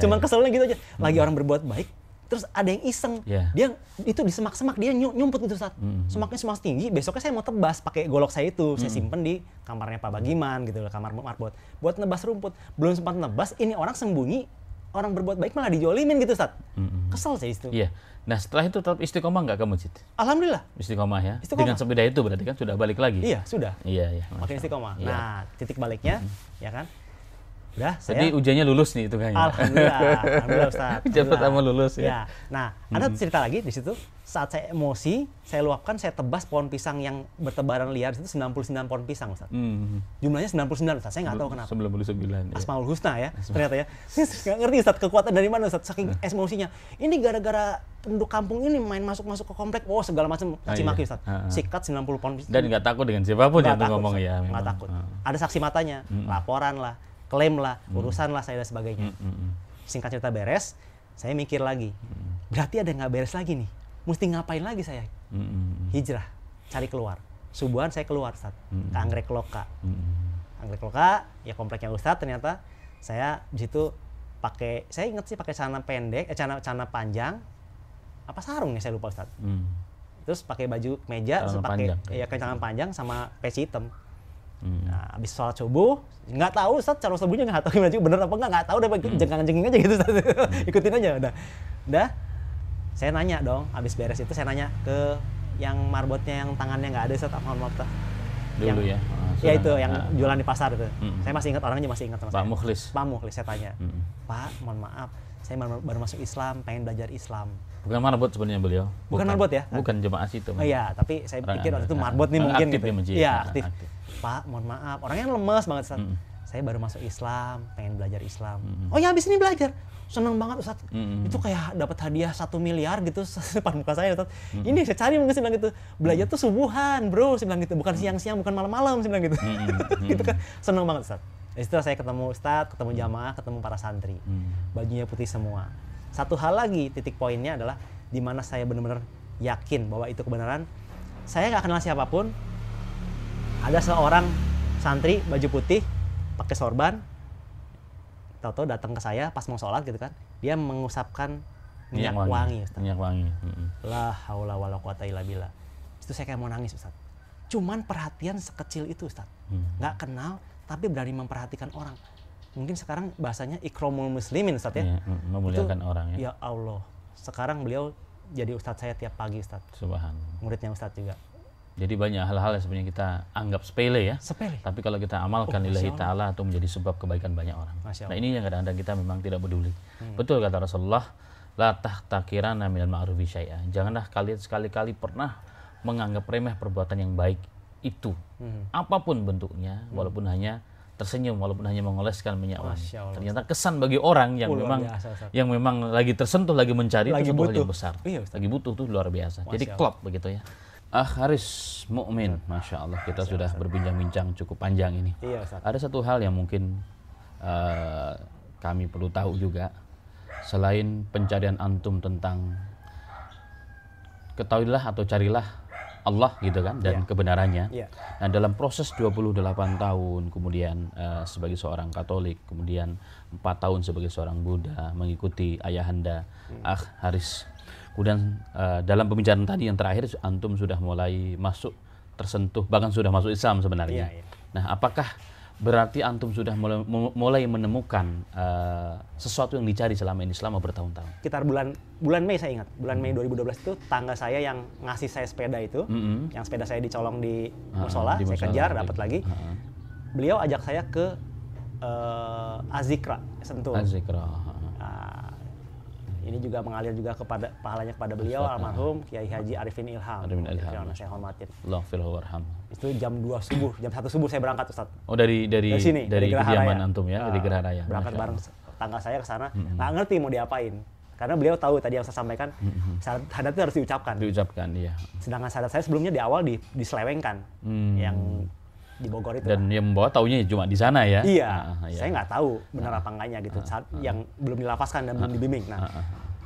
Cuman keselnya gitu aja. Lagi orang berbuat baik, terus ada yang iseng, dia itu di semak-semak, dia nyumput gitu Ustaz. Semaknya semak tinggi, besoknya saya mau tebas pakai golok saya itu, saya simpen di kamarnya Pak Bagiman gitu, kamar marbot, buat nebas rumput. Belum sempat nebas, ini orang sembunyi, orang berbuat baik malah dijolimin gitu Ustaz. Kesel saya itu. Iya. Nah setelah itu tetap istiqomah nggak ke masjid? Alhamdulillah. Istiqomah ya. Istiqomah. Dengan sepeda itu berarti kan sudah balik lagi? Iya sudah. Iya. Makin istiqomah. Nah titik baliknya, ya kan? Udah, jadi ujiannya lulus nih itu kayaknya. Alhamdulillah Ustaz. Cepat sama lulus ya. Nah, ada cerita lagi di situ. Saat saya emosi, saya luapkan, saya tebas pohon pisang yang bertebaran liar itu 99 pohon pisang Ustaz. Jumlahnya 99 Ustaz, saya nggak tahu kenapa. 99. Asmaul Husna ya, ternyata ya. Nggak ngerti Ustaz kekuatan dari mana Ustaz, saking emosinya. Ini gara-gara penduduk kampung ini main masuk-masuk ke komplek, segala macam caci maki Ustaz. Sikat 90 pohon pisang. Dan nggak takut dengan siapapun yang ngomong ya. Nggak takut. Ada saksi matanya, laporan lah, klaim lah, urusan lah saya dan sebagainya. Singkat cerita beres, saya mikir lagi, berarti ada nggak beres lagi nih, mesti ngapain lagi saya? Hijrah, cari keluar. Subuhan saya keluar Ustaz, ke Anggrek Loka. Anggrek Loka, ya kompleknya Ustaz, ternyata saya di situ pakai, saya ingat sih pakai celana pendek, celana panjang, apa sarung nih saya lupa Ustaz. Terus pakai baju meja, terus pakai celana panjang sama peci hitam. Nah, habis sholat subuh, nggak tahu Ustaz, cara subuhnya nggak tahu gimana juga, bener apa nggak tahu, udah jengkang-jengking aja gitu Ustaz. Ikutin aja, udah. Saya nanya dong, habis beres itu saya nanya ke yang marbotnya yang tangannya nggak ada Ustaz, mohon maaf dulu yang, ya itu yang jualan di pasar itu. Saya masih ingat, orangnya masih ingat sama Pak saya. Mukhlis, saya tanya, Pak, mohon maaf, saya baru masuk Islam, pengen belajar Islam. Bukan marbot sebenarnya beliau. Bukan marbot ya? Bukan jemaah situ. Iya, tapi saya pikir waktu itu marbot nih mungkin aktif gitu. Iya, aktif. Pak, mohon maaf, orangnya lemes banget Ustaz. Saya baru masuk Islam, pengen belajar Islam. Oh ya, habis ini belajar. Seneng banget Ustaz. Itu kayak dapat hadiah 1 miliar gitu depan muka saya Ustaz. Ini saya cari mungkin, saya bilang gitu. Belajar tuh subuhan, bro, saya bilang gitu. Bukan siang-siang, bukan malam-malam, saya bilang gitu. Gitu kan. Seneng banget Ustaz. Dari situ saya ketemu Ustaz, ketemu jamaah, ketemu para santri. Bajunya putih semua. Satu hal lagi, titik poinnya adalah di mana saya benar-benar yakin bahwa itu kebenaran. Saya nggak kenal siapapun. Ada seorang santri baju putih, pakai sorban, tahu-tahu datang ke saya pas mau sholat gitu kan. Dia mengusapkan minyak wangi Ustaz. Minyak wangi. La haula wala quwata illa billah. Itu saya kayak mau nangis Ustaz. Cuman perhatian sekecil itu Ustaz. Nggak kenal, tapi berani memperhatikan orang. Mungkin sekarang bahasanya ikromul muslimin Ustaz ya. Memuliakan orang ya. Ya Allah. Sekarang beliau jadi Ustaz saya tiap pagi Ustaz. Subhanallah. Muridnya Ustaz juga. Jadi banyak hal-hal yang sebenarnya kita anggap sepele ya. Sepele. Tapi kalau kita amalkan lillahi ta'ala itu menjadi sebab kebaikan banyak orang. Nah ini yang kadang-kadang kita memang tidak peduli. Betul kata Rasulullah, la tahtakirana minal ma'rufi syai'a. Janganlah kalian sekali-kali pernah menganggap remeh perbuatan yang baik itu. Apapun bentuknya, walaupun hanya tersenyum, walaupun hanya mengoleskan minyak wangi. Ternyata kesan bagi orang yang memang lagi tersentuh, lagi mencari, lagi itu satu hal yang besar. Iya, lagi butuh tuh luar biasa. Jadi klop begitu ya. Haris Mukmin, Masya Allah, kita sudah berbincang-bincang cukup panjang ini. Iya, Ustaz. Ada satu hal yang mungkin kami perlu tahu juga, selain pencarian antum tentang ketahuilah atau carilah Allah gitu kan, dan kebenarannya. Nah dalam proses 28 tahun kemudian sebagai seorang Katolik, kemudian 4 tahun sebagai seorang Buddha mengikuti ayahanda Haris. Kemudian dalam pembicaraan tadi yang terakhir antum sudah mulai masuk tersentuh, bahkan sudah masuk Islam sebenarnya. Nah apakah berarti antum sudah mulai menemukan sesuatu yang dicari selama ini selama bertahun-tahun? Sekitar bulan Mei, saya ingat, bulan Mei 2012 itu tangga saya yang ngasih saya sepeda itu, yang sepeda saya dicolong di musola, saya kejar, dapat lagi. Beliau ajak saya ke Azikra, Sentul. Ini juga mengalir juga kepada pahalanya kepada beliau, almarhum Kiai Haji Arifin Ilham. Yang saya hormatin. Itu jam 2 subuh, jam 1 subuh saya berangkat, Ustaz. Oh dari sini, dari kediaman antum ya, dari Geraha Raya. Berangkat bareng tangga saya ke sana, nggak ngerti mau diapain. Karena beliau tahu tadi yang saya sampaikan, syahadat itu harus diucapkan. Diucapkan, iya. Sedangkan syahadat saya sebelumnya di awal diselewengkan, yang di Bogor itu. Dan yang membawa taunya cuma di sana ya? Iya, saya nggak tahu benar apa enggaknya gitu, saat yang belum dilafazkan dan belum dibimbing. Nah,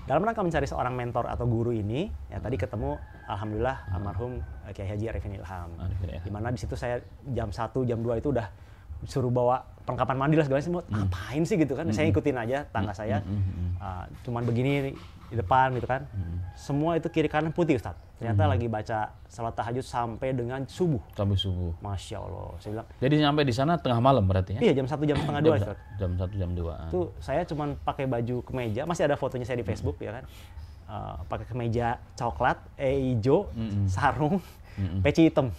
dalam rangka mencari seorang mentor atau guru ini, ya tadi ketemu, alhamdulillah, almarhum Kiai Haji Arifin Ilham. Di mana di situ saya jam 1, jam 2 itu udah suruh bawa perlengkapan mandi lah segala macam. Ngapain sih gitu kan? Saya ikutin aja tangga saya, cuman begini di depan gitu kan. Semua itu kiri kanan putih, Ustaz. Ternyata lagi baca salat tahajud sampai dengan subuh. Sampai subuh. Masya Allah. Saya bilang. Jadi sampai di sana tengah malam berarti ya? Iya, jam 1, jam setengah 2, Ustaz. Jam 1, jam 2. Itu saya cuman pakai baju kemeja, masih ada fotonya saya di Facebook ya kan. Pakai kemeja coklat, hijau, sarung, peci hitam.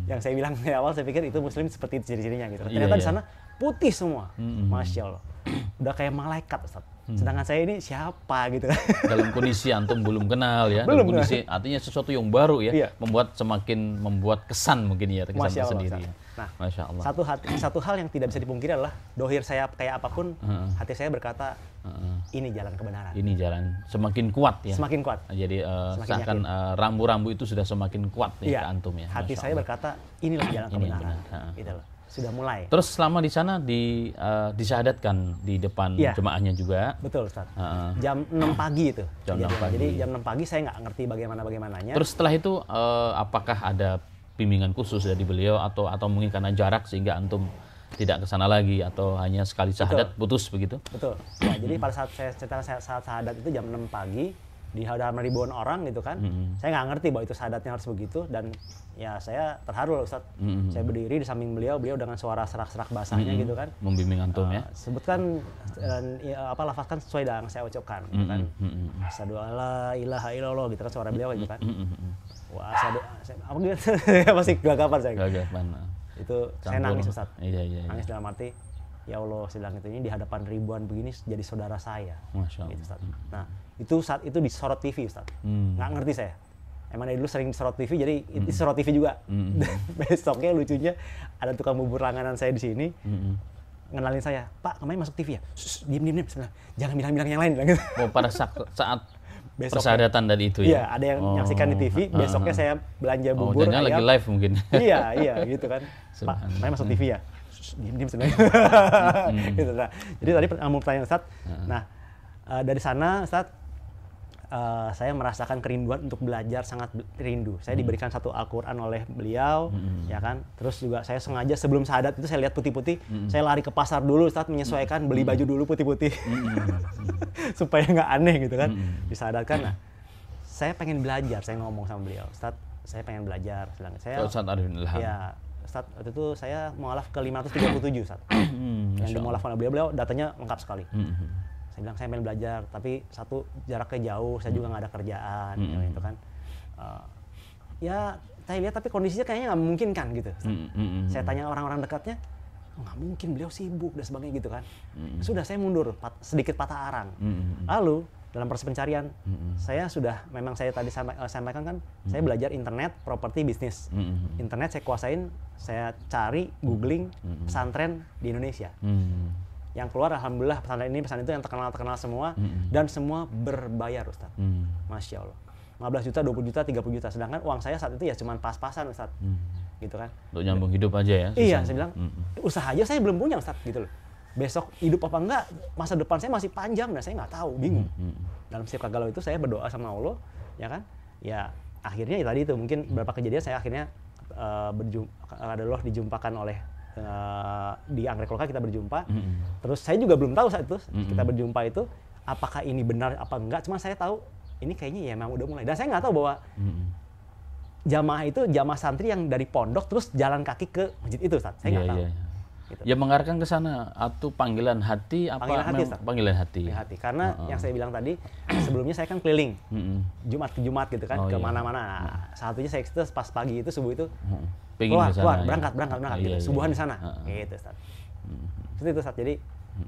Yang saya bilang di awal, saya pikir itu muslim seperti itu ciri-cirinya gitu. Ternyata di sana putih semua. Masya Allah. Udah kayak malaikat, Ustaz. Sedangkan saya ini siapa gitu kan. Dalam kondisi antum belum kenal ya. Dalam kondisi artinya sesuatu yang baru ya. Membuat kesan mungkin ya, kesan tersendiri. Nah, Masya Allah. Satu hal yang tidak bisa dipungkiri adalah dohir saya kayak apapun, hati saya berkata ini jalan kebenaran. Ini jalan semakin kuat ya. Semakin kuat. Jadi seakan rambu-rambu itu sudah semakin kuat ya, ke antum ya. Hati saya berkata inilah jalan kebenaran. Gitu loh. Sudah mulai. Terus selama di sana disyahadatkan di depan jemaahnya juga. Betul, Ustaz. Jam 6 pagi itu. Jam 6 pagi. Jadi jam 6 pagi saya nggak ngerti bagaimananya. Terus setelah itu apakah ada bimbingan khusus dari beliau atau mungkin karena jarak sehingga antum tidak ke sana lagi atau hanya sekali syahadat putus begitu? Betul. Ya, jadi pada saat saat syahadat itu jam 6 pagi di hadapan ribuan orang gitu kan. Saya nggak ngerti bahwa itu syahadatnya harus begitu dan ya saya terharu loh, Ustaz. Saya berdiri di samping beliau dengan suara serak-serak basahnya gitu kan. Membimbing antum ya. Sebutkan lafazkan sesuai dengan saya ucapkan gitu kan. Asyhadu alla ilaha illallah gitu kan suara beliau gitu kan. Wah, apa gitu. Masih gagapan saya. Gagapan. Itu saya nangis, Ustaz. Iya. Nangis dalam arti ya Allah, sedang itu ini di hadapan ribuan begini jadi saudara saya. Masya Allah. Gitu, Ustaz. Nah, itu saat itu disorot TV, Ustaz. Nggak ngerti saya. Emang dari dulu sering disorot TV, jadi disorot TV juga. Besoknya lucunya ada tukang bubur langganan saya di sini. Ngenalin saya, Pak, kemarin masuk TV ya? Diam. Jangan bilang-bilang yang lain. Gitu. Oh, pada saat persyaratan tadi itu ya? Iya, ada yang menyaksikan di TV. Besoknya saya belanja bubur ayam. Lagi live mungkin. Iya, gitu kan. Pak, kemarin masuk TV ya? Diam sebenarnya. Gitu, nah. Jadi tadi mau pertanyaan Ustaz. Nah, dari sana Ustaz, saya merasakan kerinduan untuk belajar, sangat rindu. Saya diberikan satu Al-Quran oleh beliau, ya kan. Terus juga saya sengaja sebelum syahadat itu saya lihat putih-putih, saya lari ke pasar dulu, Ustaz, menyesuaikan, beli baju dulu putih-putih, supaya nggak aneh gitu kan. Disyahadatkan. Nah, saya pengen belajar, saya ngomong sama beliau, Ustaz, saya pengen belajar. Saya, Ustaz Arifin Ilham. Ya, Ustaz, waktu itu saya mualaf ke 537, Ustaz. Yang dimualaf oleh beliau datanya lengkap sekali. Saya bilang saya pengen belajar, tapi satu jaraknya jauh, saya juga nggak ada kerjaan, gitu kan. Ya Saya lihat tapi kondisinya kayaknya nggak memungkinkan gitu. Saya tanya orang-orang dekatnya, nggak mungkin, beliau sibuk dan sebagainya gitu kan. Sudah saya mundur, sedikit patah arang. Lalu dalam proses pencarian, saya sudah, memang saya tadi sampaikan kan, saya belajar internet, properti, bisnis. Internet saya kuasain, saya cari, googling, pesantren di Indonesia. Yang keluar, alhamdulillah, pesantren ini, pesantren itu yang terkenal semua, dan semua berbayar, Ustaz. Masya Allah. 15 juta, 20 juta, 30 juta. Sedangkan uang saya saat itu ya cuma pas-pasan, Ustaz. Gitu kan. Untuk nyambung hidup aja ya? Iya, saya bilang, usaha aja saya belum punya, Ustaz, gitu loh. Besok hidup apa enggak, masa depan saya masih panjang dan saya nggak tahu, bingung. Dalam setiap kegagalan itu saya berdoa sama Allah, ya kan? Ya akhirnya ya tadi itu mungkin beberapa kejadian saya akhirnya Allah dijumpakan oleh di Anggrek Lokal, kita berjumpa. Terus saya juga belum tahu saat itu kita berjumpa itu apakah ini benar apa enggak, cuma saya tahu ini kayaknya ya memang udah mulai. Dan saya nggak tahu bahwa jamaah itu jamaah santri yang dari pondok terus jalan kaki ke masjid itu, Ustaz. Saya nggak tahu. Gitu. Ya mengarahkan ke sana atau panggilan hati apa? Panggilan hati. Karena yang saya bilang tadi sebelumnya saya kan keliling Jumat ke Jumat gitu kan, kemana-mana. Satunya saya itu pas pagi itu subuh itu keluar berangkat gitu. Subuhan di sana. Gitu, Ustaz. Seperti itu, Ustaz. Jadi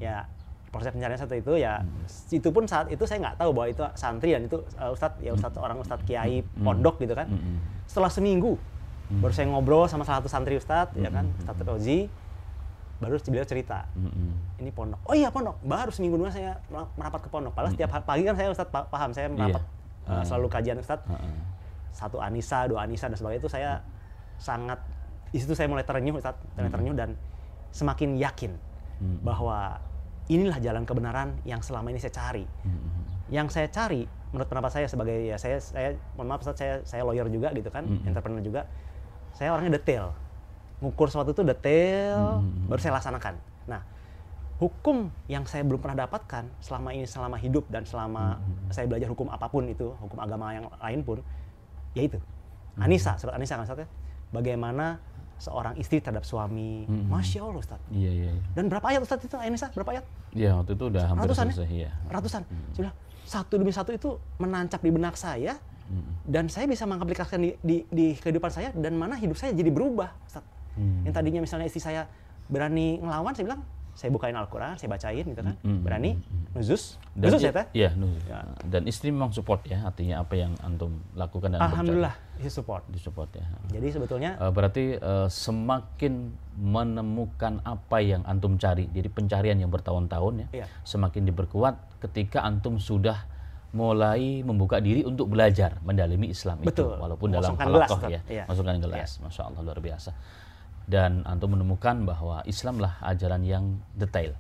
ya proses pencarian satu itu ya itu pun saat itu saya nggak tahu bahwa itu santri dan itu orang Ustadz Kiai pondok gitu kan. Setelah seminggu baru saya ngobrol sama salah satu santri Ustadz, ya kan, Ustadz Rozi. Baru beliau cerita, ini pondok. Oh iya pondok, baru seminggu dua saya merapat ke pondok. Padahal setiap pagi kan saya Ustadz paham, saya merapat selalu kajian Ustadz. Satu Anisa, dua Anisa dan sebagainya itu saya sangat, di situ saya mulai terenyuh Ustadz, dan semakin yakin bahwa inilah jalan kebenaran yang selama ini saya cari. Yang saya cari, menurut pendapat saya sebagai saya mohon maaf Ustadz, saya lawyer juga gitu kan, entrepreneur juga. Saya orangnya detail. Ngukur sesuatu itu detail, baru saya laksanakan. Nah, hukum yang saya belum pernah dapatkan selama hidup dan selama saya belajar hukum apapun itu, hukum agama yang lain pun, yaitu Anisa, surat Anisa kan Ustaz ya. Bagaimana seorang istri terhadap suami. Masya Allah Ustaz. Iya. Dan berapa ayat Ustaz itu Anisa? Berapa ayat? Iya, waktu itu udah hampir selesai. Ya? Ratusan. Saya bilang, satu demi satu itu menancap di benak saya, dan saya bisa mengaplikasikan di kehidupan saya, dan mana hidup saya jadi berubah Ustaz. Yang tadinya misalnya istri saya berani ngelawan, saya bilang, saya bukain Al-Quran, saya bacain gitu kan, berani, nuzus ya Teh? Iya, nuzus. Ya. Dan istri memang support ya, artinya apa yang antum lakukan dan alhamdulillah, support ya. Jadi sebetulnya berarti semakin menemukan apa yang antum cari, jadi pencarian yang bertahun-tahun ya, semakin diperkuat ketika antum sudah mulai membuka diri untuk belajar mendalami Islam. Betul. Itu walaupun dalam halaqah ya, masukkan gelas. Masya Allah, luar biasa. Dan antum menemukan bahwa Islam lah ajaran yang detail.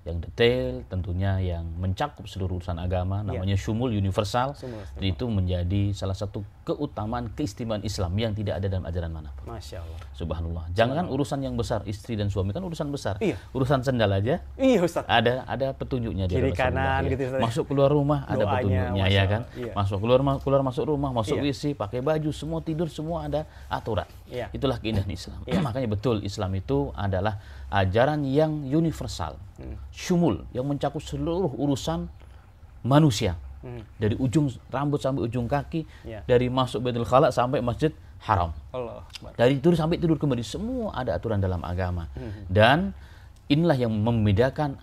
Yang detail tentunya yang mencakup seluruh urusan agama, namanya syumul, universal. Dan itu menjadi salah satu keutamaan, keistimewaan Islam yang tidak ada dalam ajaran manapun. Masya Allah. Subhanallah. Jangan urusan yang besar, istri dan suami kan urusan besar. Urusan sendal aja. Iya Ustaz. Ada petunjuknya di kiri kanan gitu. Masuk keluar rumah ada petunjuknya ya kan. Masuk keluar masuk rumah, masuk WC, pakai baju, semua tidur, semua ada aturan. Itulah keindahan Islam. Makanya betul Islam itu adalah ajaran yang universal, syumul, yang mencakup seluruh urusan manusia. Dari ujung rambut sampai ujung kaki, dari masuk Baitul Khala sampai Masjid Haram. Dari tidur sampai tidur kembali, semua ada aturan dalam agama. Dan inilah yang membedakan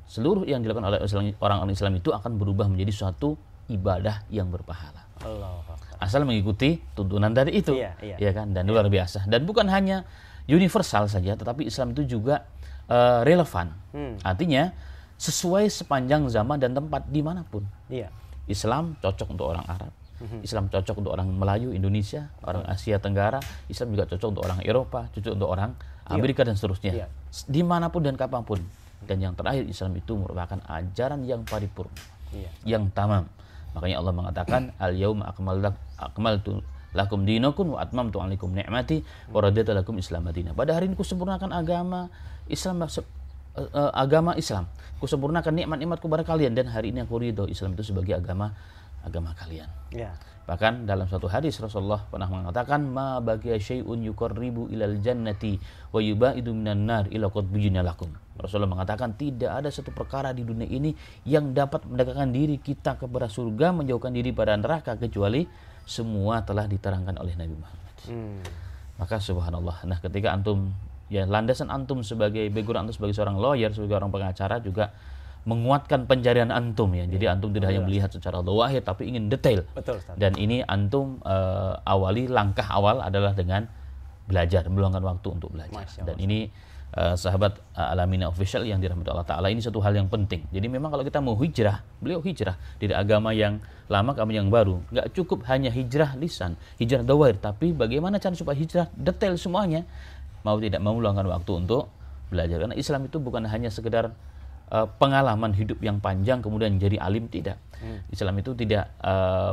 seluruh yang dilakukan oleh orang-orang Islam itu akan berubah menjadi suatu ibadah yang berpahala. Asal mengikuti tuntunan dari itu, ya kan? Dan luar biasa. Dan bukan hanya universal saja, tetapi Islam itu juga relevan. Artinya sesuai sepanjang zaman dan tempat dimanapun. Islam cocok untuk orang Arab, Islam cocok untuk orang Melayu, Indonesia, orang Asia Tenggara, Islam juga cocok untuk orang Eropa, cocok untuk orang Amerika dan seterusnya. Dimanapun dan kapanpun. Dan yang terakhir, Islam itu merupakan ajaran yang paripurna, yang tamam. Makanya Allah mengatakan, al-yauma akmaltu lakum dinakum wa atmamtu 'alaikum ni'mati wa raditu lakum Islam madinah. Pada hari ini kusempurnakan agama Islam, kusempurnakan nikmat-nikmatku kepada kalian, dan hari ini aku ridho Islam itu sebagai agama kalian. Bahkan dalam suatu hadis Rasulullah pernah mengatakan, ma baqiya syai'un yuqarribu ilal jannati wa yubaidu minan nar ila qad bujina lakum. Rasulullah mengatakan tidak ada satu perkara di dunia ini yang dapat mendekatkan diri kita kepada surga, menjauhkan diri pada neraka, kecuali semua telah diterangkan oleh Nabi Muhammad. Maka subhanallah. Nah, ketika antum, ya landasan antum sebagai background antum sebagai seorang lawyer, sebagai orang pengacara juga menguatkan pencarian antum ya. Jadi antum tidak hanya melihat secara zahir tapi ingin detail. Betul, Ustaz. Dan ini antum awali langkah awal adalah dengan belajar, meluangkan waktu untuk belajar. Dan ini sahabat Al-Aminah Official yang dirahmati Allah Ta'ala, ini satu hal yang penting. Jadi memang kalau kita mau hijrah, beliau hijrah dari agama yang lama ke agama yang baru. Nggak cukup hanya hijrah lisan, hijrah doair, tapi bagaimana cara supaya hijrah detail semuanya. Mau tidak mau meluangkan waktu untuk belajar. Karena Islam itu bukan hanya sekedar pengalaman hidup yang panjang kemudian jadi alim, tidak. Islam itu tidak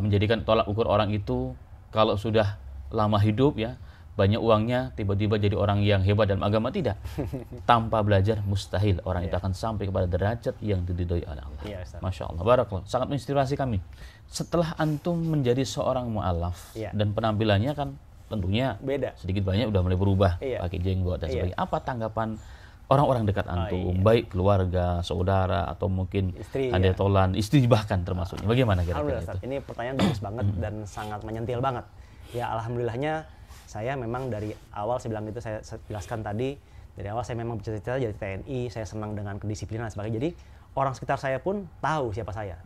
menjadikan tolak ukur orang itu kalau sudah lama hidup ya, banyak uangnya, tiba-tiba jadi orang yang hebat dalam agama, tidak. Tanpa belajar mustahil orang itu akan sampai kepada derajat yang diridhoi oleh Allah. Masya Allah, barakallah, sangat menginspirasi kami. Setelah antum menjadi seorang mu'alaf dan penampilannya kan tentunya beda, sedikit banyak udah mulai berubah, pakai jenggot dan sebagainya. Apa tanggapan orang-orang dekat antum, baik keluarga, saudara, atau mungkin ada tolan, istri bahkan termasuknya? Bagaimana kira-kira itu? Ini pertanyaan bagus banget dan sangat menyentil banget. Ya alhamdulillahnya saya memang dari awal, saya bilang itu, saya jelaskan tadi, dari awal saya memang bercita-cita jadi TNI, saya senang dengan kedisiplinan dan sebagainya. Jadi orang sekitar saya pun tahu siapa saya.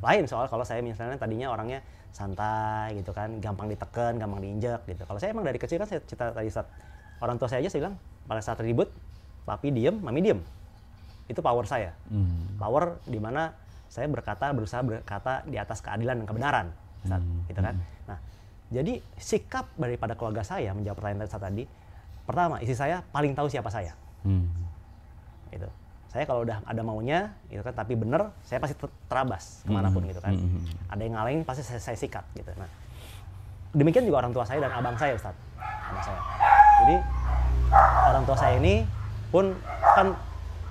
Lain soal kalau saya misalnya tadinya orangnya santai gitu kan, gampang ditekan, gampang diinjak gitu. Kalau saya emang dari kecil kan, saya cerita tadi saat orang tua saya aja, saya bilang pada saat ribut, papi diem, mami diem. Itu power saya. Power di mana saya berusaha berkata di atas keadilan dan kebenaran. Gitu kan. Nah, jadi sikap daripada keluarga saya menjawab pertanyaan tadi, pertama, istri saya paling tahu siapa saya. Gitu. Saya kalau udah ada maunya, gitu kan, tapi bener, saya pasti terabas kemanapun gitu kan. Ada yang ngalahin, pasti saya sikat gitu. Nah, demikian juga orang tua saya dan abang saya, Ustaz. Abang saya. Jadi orang tua saya ini pun kan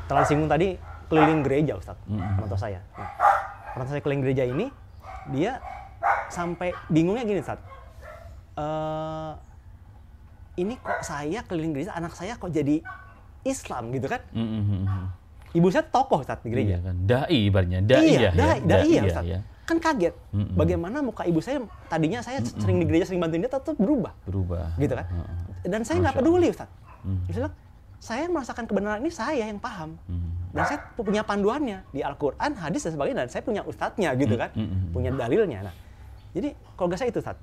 telah disinggung tadi keliling gereja, Ustaz. Orang tua saya. Nah, orang tua saya keliling gereja ini, dia sampai bingungnya gini, Ustaz. Ini kok saya keliling gereja, anak saya kok jadi Islam gitu kan? Ibu saya tokoh, Ustaz, di gereja. Iya kan, dai ibaratnya, dai Ustaz. Ya. Kan kaget. Bagaimana muka ibu saya, tadinya saya sering di gereja, sering bantuin dia, tetap berubah. Gitu kan? Dan saya nggak peduli, Ustaz. Misalnya, saya merasakan kebenaran ini, saya yang paham. Dan saya punya panduannya di Al-Quran, hadis dan sebagainya, dan saya punya ustadznya gitu kan, punya dalilnya. Nah, jadi keluarga saya itu, Ustaz,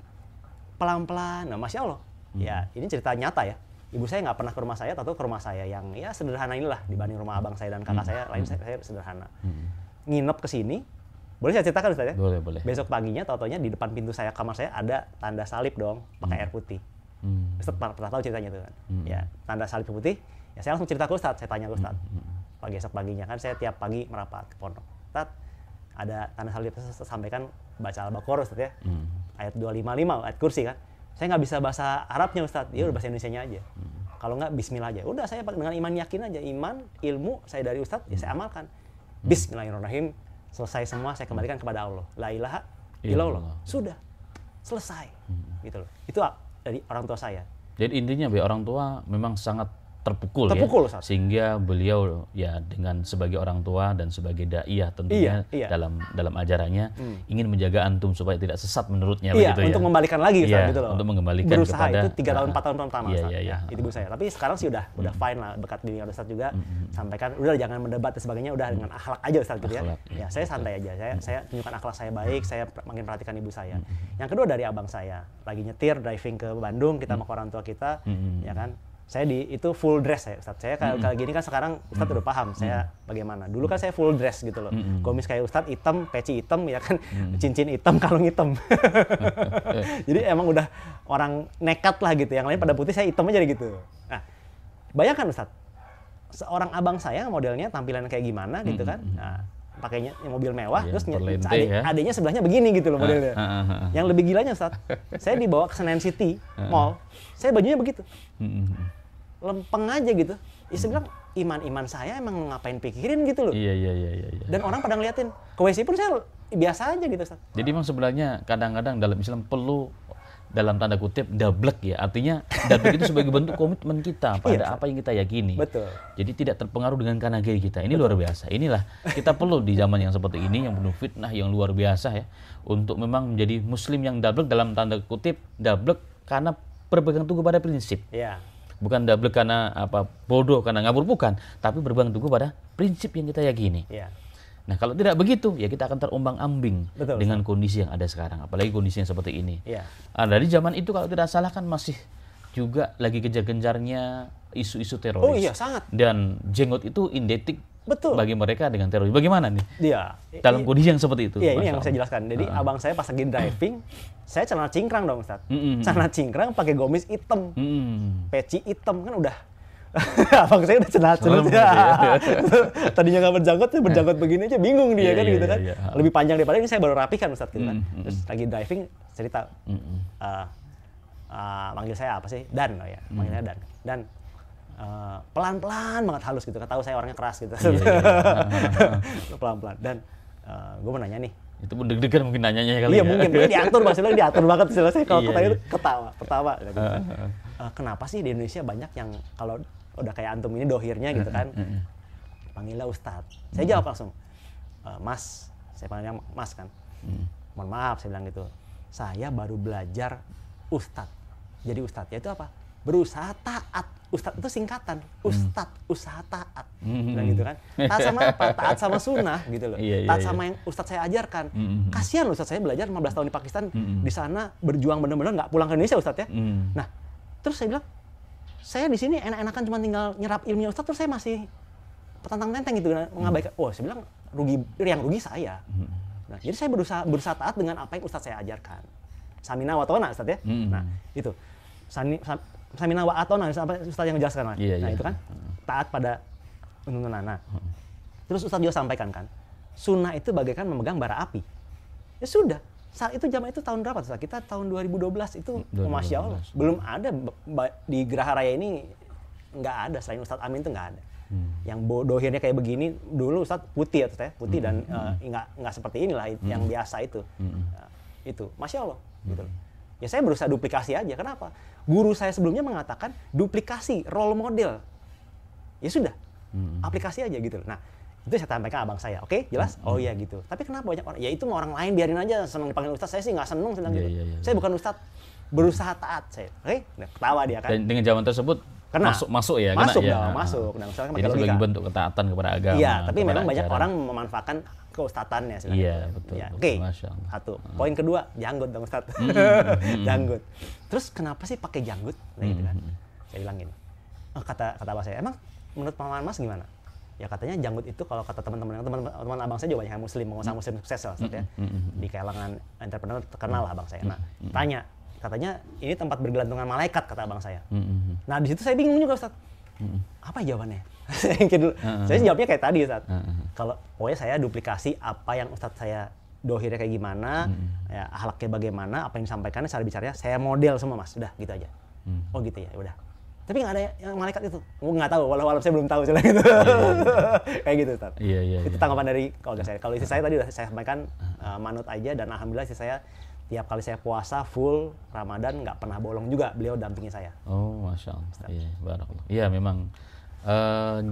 pelan-pelan, nah Masya Allah, ya ini cerita nyata ya. Ibu saya nggak pernah ke rumah saya, atau ke rumah saya yang ya sederhana inilah dibanding rumah abang saya dan kakak saya, lain saya sederhana. Nginep ke sini, boleh saya ceritakan, Ustaz ya? Boleh. Besok paginya, tau-taunya di depan pintu saya, kamar saya ada tanda salib dong, pakai air putih. Ustaz pernah tahu ceritanya itu kan? Ya, tanda salib putih. Ya saya langsung cerita ke Ustaz, saya tanya ke Ustaz. Besok paginya kan saya tiap pagi merapat ke pondok. Ustaz, ada tanda salib, saya sampaikan baca Al-Baqarah, Ustaz ya. Ayat 255, ayat kursi kan. Saya nggak bisa bahasa Arabnya, Ustaz. Ya udah bahasa Indonesianya aja. Kalau nggak bismillah aja. Udah saya dengan iman yakin aja. Iman, ilmu saya dari Ustaz, ya saya amalkan. Bismillahirrahmanirrahim. Selesai semua, saya kembalikan kepada Allah. La ilaha illallah. Sudah. Selesai. Gitu loh. Itu dari orang tua saya. Jadi intinya orang tua memang sangat terpukul ya, Ustaz. Sehingga beliau ya dengan sebagai orang tua dan sebagai daiyah tentunya dalam ajarannya ingin menjaga antum supaya tidak sesat menurutnya, begitu untuk membalikan lagi, Ustaz, gitu loh. Untuk mengembalikan berusaha kepada itu 3 tahun 4 tahun pertama, Ustaz. Itu ibu saya. Tapi sekarang sih udah fine lah, berkat bimbingan Ustaz juga. Sampaikan udah jangan mendebat dan sebagainya, udah dengan akhlak aja, Ustaz, gitu ya. Ya, saya santai aja. Saya tunjukkan akhlak saya baik, saya makin perhatikan ibu saya. Yang kedua dari abang saya, lagi nyetir driving ke Bandung, kita mau ke orang tua kita, ya kan. Saya itu full dress ya, Ustaz. Saya kayak gini kan sekarang Ustaz udah paham saya bagaimana. Dulu kan saya full dress gitu loh. Komis kayak Ustaz, hitam, peci hitam ya kan, cincin hitam, kalung hitam. Jadi emang udah orang nekat lah gitu. Yang lain pada putih, saya hitam aja gitu. Nah, bayangkan Ustaz, seorang abang saya modelnya tampilan kayak gimana gitu kan. Nah, pakainya mobil mewah, terus adiknya sebelahnya begini gitu loh modelnya. Yang lebih gilanya, Ustaz, saya dibawa ke Senen City Mall, saya bajunya begitu. Lempeng aja gitu. Ya saya bilang, iman saya emang ngapain pikirin gitu loh. Iya. Dan orang pada ngeliatin. Ke WC pun saya biasa aja gitu, Ustaz. Jadi memang sebenarnya kadang-kadang dalam Islam perlu dalam tanda kutip dablek ya. Artinya dablek itu sebagai bentuk komitmen kita pada apa yang kita yakini. Betul. Jadi tidak terpengaruh dengan kanan kiri kita. Ini luar biasa. Inilah kita perlu di zaman yang seperti ini yang penuh fitnah yang luar biasa ya, untuk memang menjadi muslim yang dablek dalam tanda kutip dablek karena berpegang teguh pada prinsip. Iya. Bukan double karena bodoh karena ngabur, bukan, tapi berpegang teguh pada prinsip yang kita yakini. Iya. Nah, kalau tidak begitu ya kita akan terombang-ambing dengan Ustaz. kondisi yang ada sekarang, apalagi kondisinya seperti ini. Iya. Dari zaman itu kalau tidak salah kan masih juga lagi gencar-gencarnya isu-isu teroris. Oh iya, sangat. Dan jenggot itu identik Betul. bagi mereka dengan teroris. Bagaimana nih? Iya. Dalam kondisi yang seperti itu. Iya, ini yang Masya saya Allah. jelaskan. Jadi abang saya pas lagi driving, saya celana cingkrang dong, Ustaz. Celana cingkrang pakai gomis hitam. Peci hitam kan udah. Abang saya udah cenat-cenat ya. Tadinya nggak berjanggut, berjanggut begini aja bingung dia Iya, kan iya, gitu kan. iya. Lebih panjang daripada ini saya baru rapikan, Ustaz gitu kan. Terus lagi driving cerita manggil saya apa sih? Dan, oh ya, manggilnya Dan. Dan pelan-pelan banget halus gitu. Tahu saya orangnya keras gitu. Pelan-pelan. Dan gue mau nanya nih. Itu pun deg-degan mungkin nanyanya kali Iya ya. mungkin diatur, maksudnya diatur banget istilah saya. Kalau Iya, kata itu iya. ketawa. Gitu kan. Kenapa sih di Indonesia banyak yang kalau udah kayak antum ini dohirnya gitu kan, panggilnya Ustadz. Saya jawab langsung, Mas, saya panggilnya Mas kan. Mohon maaf saya bilang gitu. Saya baru belajar Ustadz. Jadi Ustadz ya itu apa? Berusaha taat. Ustadz itu singkatan. Ustadz, usaha taat. Bilang gitu kan. Taat sama apa? Taat sama sunnah gitu loh. Iya, taat iya, sama yang Ustadz saya ajarkan. Kasihan Ustadz saya belajar 15 tahun di Pakistan. Di sana berjuang benar-benar nggak pulang ke Indonesia Ustadz ya. Nah, terus saya bilang, saya di sini enak-enakan cuma tinggal nyerap ilmunya Ustadz, terus saya masih petantang-tenteng gitu, mengabaikan. Oh, saya bilang yang rugi saya. Nah, jadi saya berusaha taat dengan apa yang Ustadz saya ajarkan. Samina wa ta'ona Ustadz ya. Nah, itu. Samina wa ta'ona Ustadz yang menjelaskan. Iya, nah, iya. itu kan taat pada tuntunan. Nah, terus Ustadz juga sampaikan kan, sunnah itu bagaikan memegang bara api. Ya sudah. Saat itu zaman itu tahun berapa tuh? Kita tahun 2012 itu, 2012. Masya Allah, belum ada di Geraha Raya ini, nggak ada selain Ustadz Amin itu nggak ada. Yang dohirnya kayak begini dulu Ustadz putih ya, Ustadz, putih dan nggak seperti inilah yang biasa itu. Itu, Masya Allah, gitu. Ya saya berusaha duplikasi aja. Kenapa? Guru saya sebelumnya mengatakan duplikasi, role model. Ya sudah, aplikasi aja gitu. Nah. Itu saya sampaikan abang saya, oke? Jelas? Oh iya gitu. Tapi kenapa banyak orang? Ya itu mau orang lain biarin aja senang dipanggil Ustadz. Saya sih nggak seneng sedang gitu. Iya. Saya bukan Ustadz, berusaha taat saya. Oke? Nah, ketawa dia kan. Dan dengan zaman tersebut Kena. masuk ya, Masuk kena, dong, ya. masuk. Nah, misalkan Jadi pakai sebagai logika. bentuk ketaatan kepada agama. Iya, tapi kepada memang banyak ajaran. orang memanfaatkan keustatannya. Iya, gitu. betul. Ya, betul. oke. Masya Allah. Satu. Poin kedua, janggut dong Ustadz. Janggut. Terus kenapa sih pakai janggut? Nah, gitu kan. Saya bilang gini. Kata abang saya, emang menurut pemahaman Mas gimana? Ya katanya janggut itu kalau kata teman-teman abang saya juga banyak yang muslim, pengusaha muslim sukses lah ya. Di kalangan entrepreneur terkenal lah abang saya. Nah, tanya, katanya ini tempat bergelantungan malaikat kata abang saya. Nah, di situ saya bingung juga Ustaz. Apa jawabannya? Saya mikir dulu. Saya jawabnya kayak tadi Ustaz. Kalau pokoknya saya duplikasi apa yang Ustaz saya dohirnya kayak gimana, ya akhlaknya bagaimana, apa yang disampaikannya, cara bicaranya, saya model semua Mas. Udah gitu aja. Oh gitu ya, udah. Tapi nggak ada yang malaikat itu. Nggak tahu, walau saya belum tahu selain itu. Kayak gitu, Ustaz. Iya. Itu tanggapan dari keluarga saya. Kalau istri saya tadi udah saya sampaikan manut aja, dan alhamdulillah istri saya tiap kali saya puasa full Ramadan nggak pernah bolong juga, beliau dampingi saya. Oh, Masya Allah. Iya, barakallah. Iya, memang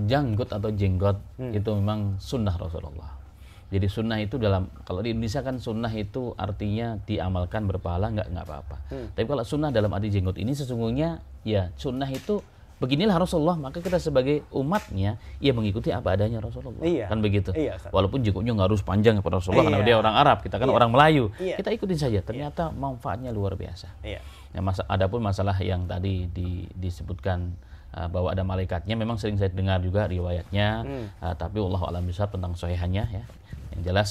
janggut atau jenggot itu memang sunnah Rasulullah. Jadi sunnah itu kalau di Indonesia kan sunnah itu artinya diamalkan berpahala, nggak apa-apa. Tapi kalau sunnah dalam arti jenggot ini sesungguhnya ya sunnah itu beginilah Rasulullah, maka kita sebagai umatnya ya mengikuti apa adanya Rasulullah. Iya. Kan begitu. Iya, Ustaz. Walaupun jenggotnya nggak harus panjang kepada Rasulullah karena Iya. dia orang Arab, kita kan Iya. orang Melayu. Iya. Kita ikutin saja. Ternyata manfaatnya luar biasa. Iya. Ya, adapun masalah yang tadi disebutkan bahwa ada malaikatnya, memang sering saya dengar juga riwayatnya, tapi wallahu a'lam bishawab tentang sahihannya ya. Yang jelas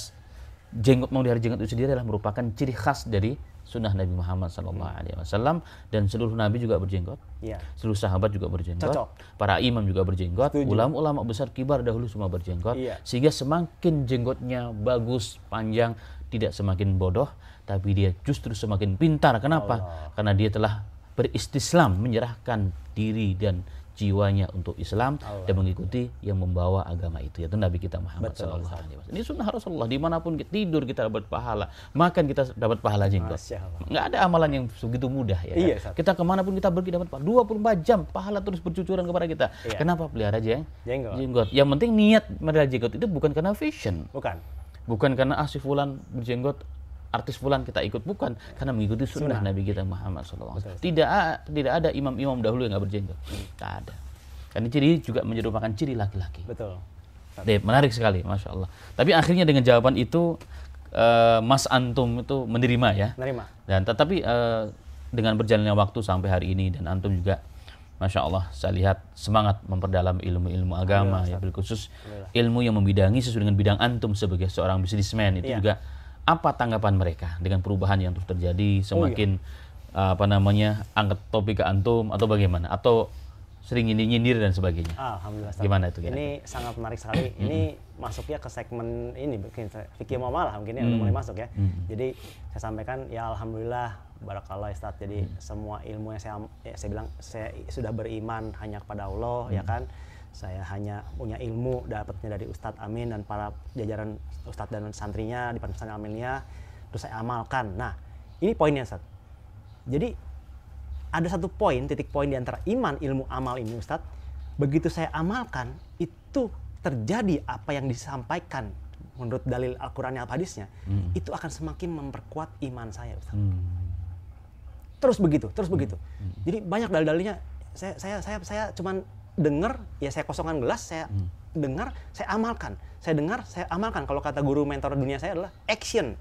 memelihara jenggot itu sendiri adalah merupakan ciri khas dari sunnah Nabi Muhammad SAW, dan seluruh Nabi juga berjenggot, seluruh sahabat juga berjenggot, para imam juga berjenggot, ulama-ulama besar kibar dahulu semua berjenggot, sehingga semakin jenggotnya bagus, panjang, tidak semakin bodoh, tapi dia justru semakin pintar. Kenapa? Karena dia telah beristislam, menyerahkan diri dan jiwanya untuk Islam dan mengikuti yang membawa agama itu, yaitu Nabi kita Muhammad SAW. Ini sunnah Rasulullah. Dimanapun kita tidur kita dapat pahala, makan kita dapat pahala jenggot. Nggak ada amalan yang begitu mudah ya. Iya, kan? Kita kemanapun kita pergi dapat pahala. 24 jam pahala terus bercucuran kepada kita. Iya. Kenapa pelihara jenggot? Yang penting niat melihara jenggot itu bukan karena fashion. Bukan. Bukan karena si fulan berjenggot artis fulan kita ikut, bukan, karena mengikuti sunnah Nabi kita Muhammad SAW. Tidak ada imam-imam dahulu yang nggak berjenggot, nggak ada. Karena ciri juga merupakan ciri laki-laki. Betul. Menarik sekali, masya Allah. Tapi akhirnya dengan jawaban itu Mas Antum itu menerima ya. Menerima. Dan tetapi dengan berjalannya waktu sampai hari ini, dan Antum juga masya Allah, saya lihat semangat memperdalam ilmu-ilmu agama, ya, khusus ilmu yang membidangi sesuai dengan bidang Antum sebagai seorang businessman. Itu juga apa tanggapan mereka dengan perubahan yang terus terjadi, semakin angkat topik ke Antum atau bagaimana, atau sering nyindir dan sebagainya? Alhamdulillah. Gimana itu? Ini sangat menarik sekali. Ini masuknya ke segmen ini, fikih muamalah mungkin ya, udah mulai masuk ya. Jadi saya sampaikan ya alhamdulillah, barakallah Ustaz. Jadi semua ilmu yang saya bilang, saya sudah beriman hanya kepada Allah, ya kan. Saya hanya punya ilmu dapatnya dari Ustadz Amin dan para jajaran Ustadz dan santrinya di Pesantren Al-Miniyah, terus saya amalkan. Nah, ini poinnya Ustadz. Jadi ada satu poin, titik poin di antara iman, ilmu, amal ini Ustadz. Begitu saya amalkan, itu terjadi apa yang disampaikan menurut dalil Al-Quran dan Al-Hadisnya, itu akan semakin memperkuat iman saya Ustadz. Terus begitu. Jadi banyak dalil-dalilnya. Saya cuman dengar, ya saya kosongkan gelas, saya dengar, saya amalkan. Saya dengar, saya amalkan. Kalau kata guru mentor dunia saya adalah action.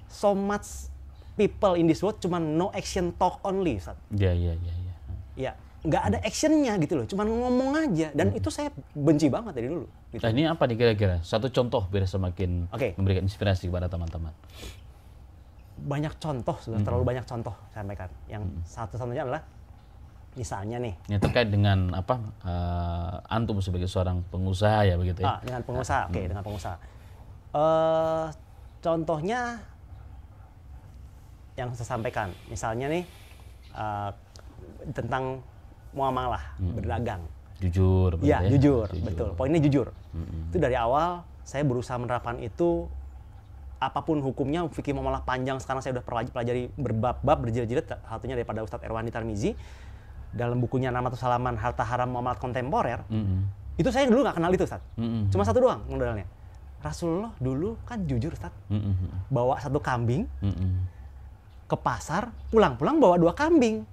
So much people in this world cuman no action talk only, Ustaz. Ya, nggak ada actionnya gitu loh, cuman ngomong aja. Dan itu saya benci banget dari dulu. Gitu. Nah, ini apa nih kira-kira? Satu contoh biar semakin memberikan inspirasi kepada teman-teman. Banyak contoh, sudah terlalu banyak contoh saya sampaikan. Yang satu-satunya adalah misalnya nih. Yang terkait dengan apa? Antum sebagai seorang pengusaha ya begitu ya? Dengan pengusaha, dengan pengusaha. Contohnya yang saya sampaikan, misalnya nih tentang muamalah, berdagang. Jujur. Iya, jujur, betul. Poinnya jujur. Itu dari awal saya berusaha menerapkan itu. Apapun hukumnya, fikih muamalah panjang, sekarang saya udah pelajari berbab-bab, berjilid-jilid, satunya daripada Ustadz Erwandi Tarmizi dalam bukunya Namatul Salaman, Harta Haram Muamalat Kontemporer. Itu saya dulu nggak kenal itu Ustadz. Cuma satu doang modalnya. Rasulullah dulu kan jujur Ustadz. Bawa satu kambing ke pasar, pulang-pulang bawa 2 kambing.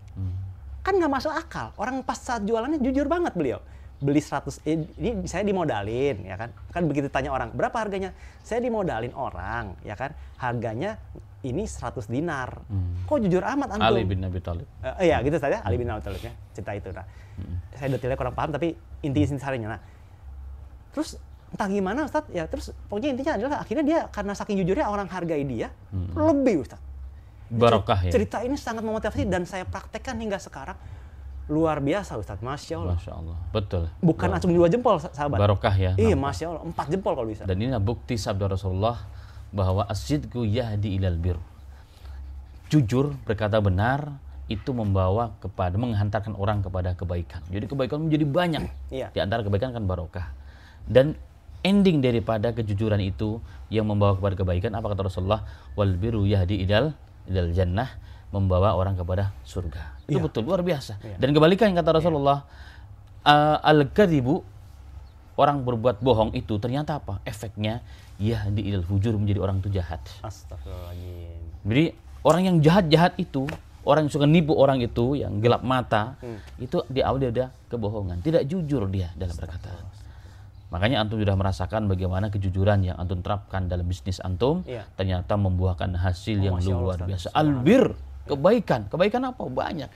Kan nggak masuk akal. Orang pas saat jualannya jujur banget beliau. Beli 100, ini saya dimodalin, ya kan? Kan begitu tanya orang, berapa harganya? Saya dimodalin orang, ya kan? Harganya ini 100 dinar. Kok jujur amat antum? Ali bin Abi Thalib. Iya, gitu saja. Ali bin Abi Thalib ya, cerita itu. Nah, saya detailnya kurang paham, tapi inti-intinya. Nah, terus entah gimana Ustaz, ya terus pokoknya intinya adalah akhirnya dia karena saking jujurnya orang hargai dia lebih Ustaz. Barokah ya. Cerita ini sangat memotivasi dan saya praktekkan hingga sekarang. Luar biasa Ustadz, Masya Allah. Masya Allah, betul. Bukan cuma 2 jempol sahabat. Barokah ya. Iya, Masya Allah, 4 jempol kalau bisa. Dan ini bukti sabda Rasulullah bahwa as-sidqu yahdi ilal bir. Jujur, berkata benar, itu membawa kepada, menghantarkan orang kepada kebaikan. Jadi kebaikan menjadi banyak. Di antara kebaikan kan barokah. Dan ending daripada kejujuran itu yang membawa kepada kebaikan, apa kata Rasulullah? Wal biru yahdi ilal jannah, membawa orang kepada surga. Itu betul, luar biasa. Dan kebalikan kata Rasulullah, al-kadzibu, orang berbuat bohong itu ternyata apa? Efeknya yahdi ilal fujur, menjadi orang itu jahat. Astagfirullahaladzim. Jadi orang yang jahat-jahat itu, orang yang suka nipu orang itu, yang gelap mata, itu di awal dia ada kebohongan, tidak jujur dia dalam perkataan. Makanya antum sudah merasakan bagaimana kejujuran yang antum terapkan dalam bisnis antum ternyata membuahkan hasil yang luar biasa. Albir, kebaikan apa? Banyak.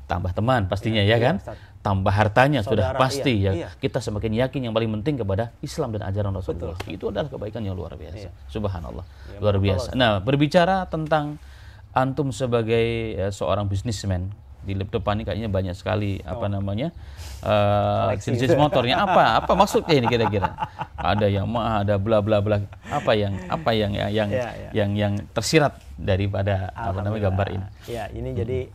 Tambah teman pastinya ya kan? Tambah hartanya sudah pasti ya. Kita semakin yakin yang paling penting kepada Islam dan ajaran Rasulullah. Itu adalah kebaikan yang luar biasa. Subhanallah. Luar biasa. Nah, berbicara tentang antum sebagai seorang bisnismen, di laptop ini kayaknya banyak sekali jenis motornya apa maksudnya ini kira-kira? Ada yang mah, ada bla bla bla. Apa yang tersirat daripada gambar ini? Ya, ini jadi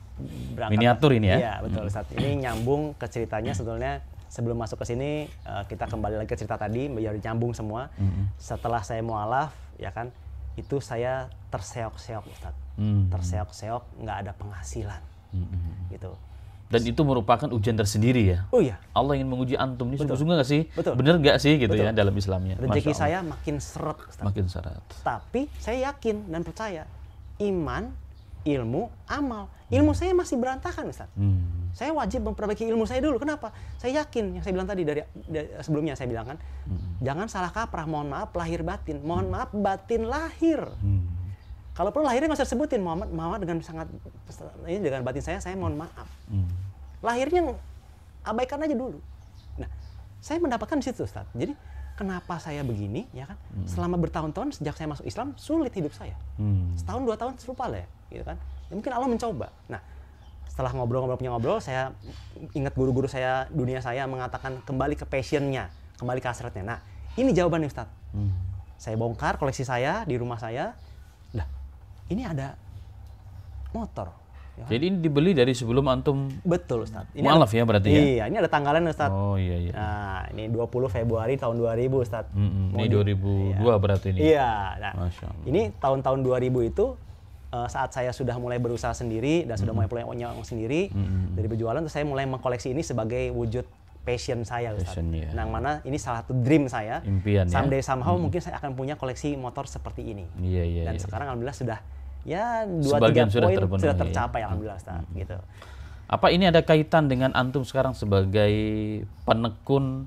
berangkat miniatur ini ya. Iya, betul Ustaz. Ini nyambung ke ceritanya sebetulnya. Sebelum masuk ke sini kita kembali lagi ke cerita tadi, biar nyambung semua. Setelah saya mualaf, ya kan, itu saya terseok-seok Ustaz. Terseok-seok, nggak ada penghasilan. Gitu. Dan itu merupakan ujian tersendiri ya. Oh iya. Allah ingin menguji antum ini Betul. sungguh-sungguh nggak sih? Betul. Bener nggak sih gitu Betul. ya dalam Islamnya? Rezeki Masya Allah. saya makin seret, Ustaz. Makin syarat. Tapi saya yakin dan percaya iman, ilmu, amal. Ilmu saya masih berantakan, Ustaz. Saya wajib memperbaiki ilmu saya dulu. Kenapa? Saya yakin yang saya bilang tadi dari sebelumnya saya bilang kan, jangan salah kaprah. Mohon maaf lahir batin. Mohon maaf batin lahir. Kalau perlu lahirnya nggak usah sebutin Muhammad dengan sangat ini dengan batin saya mohon maaf. Lahirnya abaikan aja dulu. Nah, saya mendapatkan di situ, Ustaz. Jadi kenapa saya begini, ya kan? Selama bertahun-tahun sejak saya masuk Islam sulit hidup saya. Setahun 2 tahun serupa lah ya, gitu kan? Ya, mungkin Allah mencoba. Nah, setelah ngobrol, saya ingat guru-guru saya, dunia saya mengatakan kembali ke passionnya, kembali ke hasratnya. Nah, ini jawabannya, Ustaz. Saya bongkar koleksi saya di rumah saya. Lah, ini ada motor. Ya kan? Jadi ini dibeli dari sebelum antum Betul, Ustaz. mu'alaf ya berarti ya? Iya, ini ada tanggalan, Ustaz. Oh iya. Nah, ini 20 Februari tahun 2000, Ustaz. Ini 2002 berarti ini. Iya. Nah, Masya Allah. ini tahun-tahun 2000 itu saat saya sudah mulai berusaha sendiri dan sudah mulai punya uang sendiri dari berjualan, terus saya mulai mengkoleksi ini sebagai wujud passion saya, Ustaz. Passion, ya. Yang mana ini salah satu dream saya. Impian ya. Someday somehow mungkin saya akan punya koleksi motor seperti ini. Iya. Dan sekarang alhamdulillah sudah ya 2-3 Sebagian sudah poin terpenuhi, sudah ya. tercapai alhamdulillah, Ustaz, gitu. Apa ini ada kaitan dengan antum sekarang sebagai penekun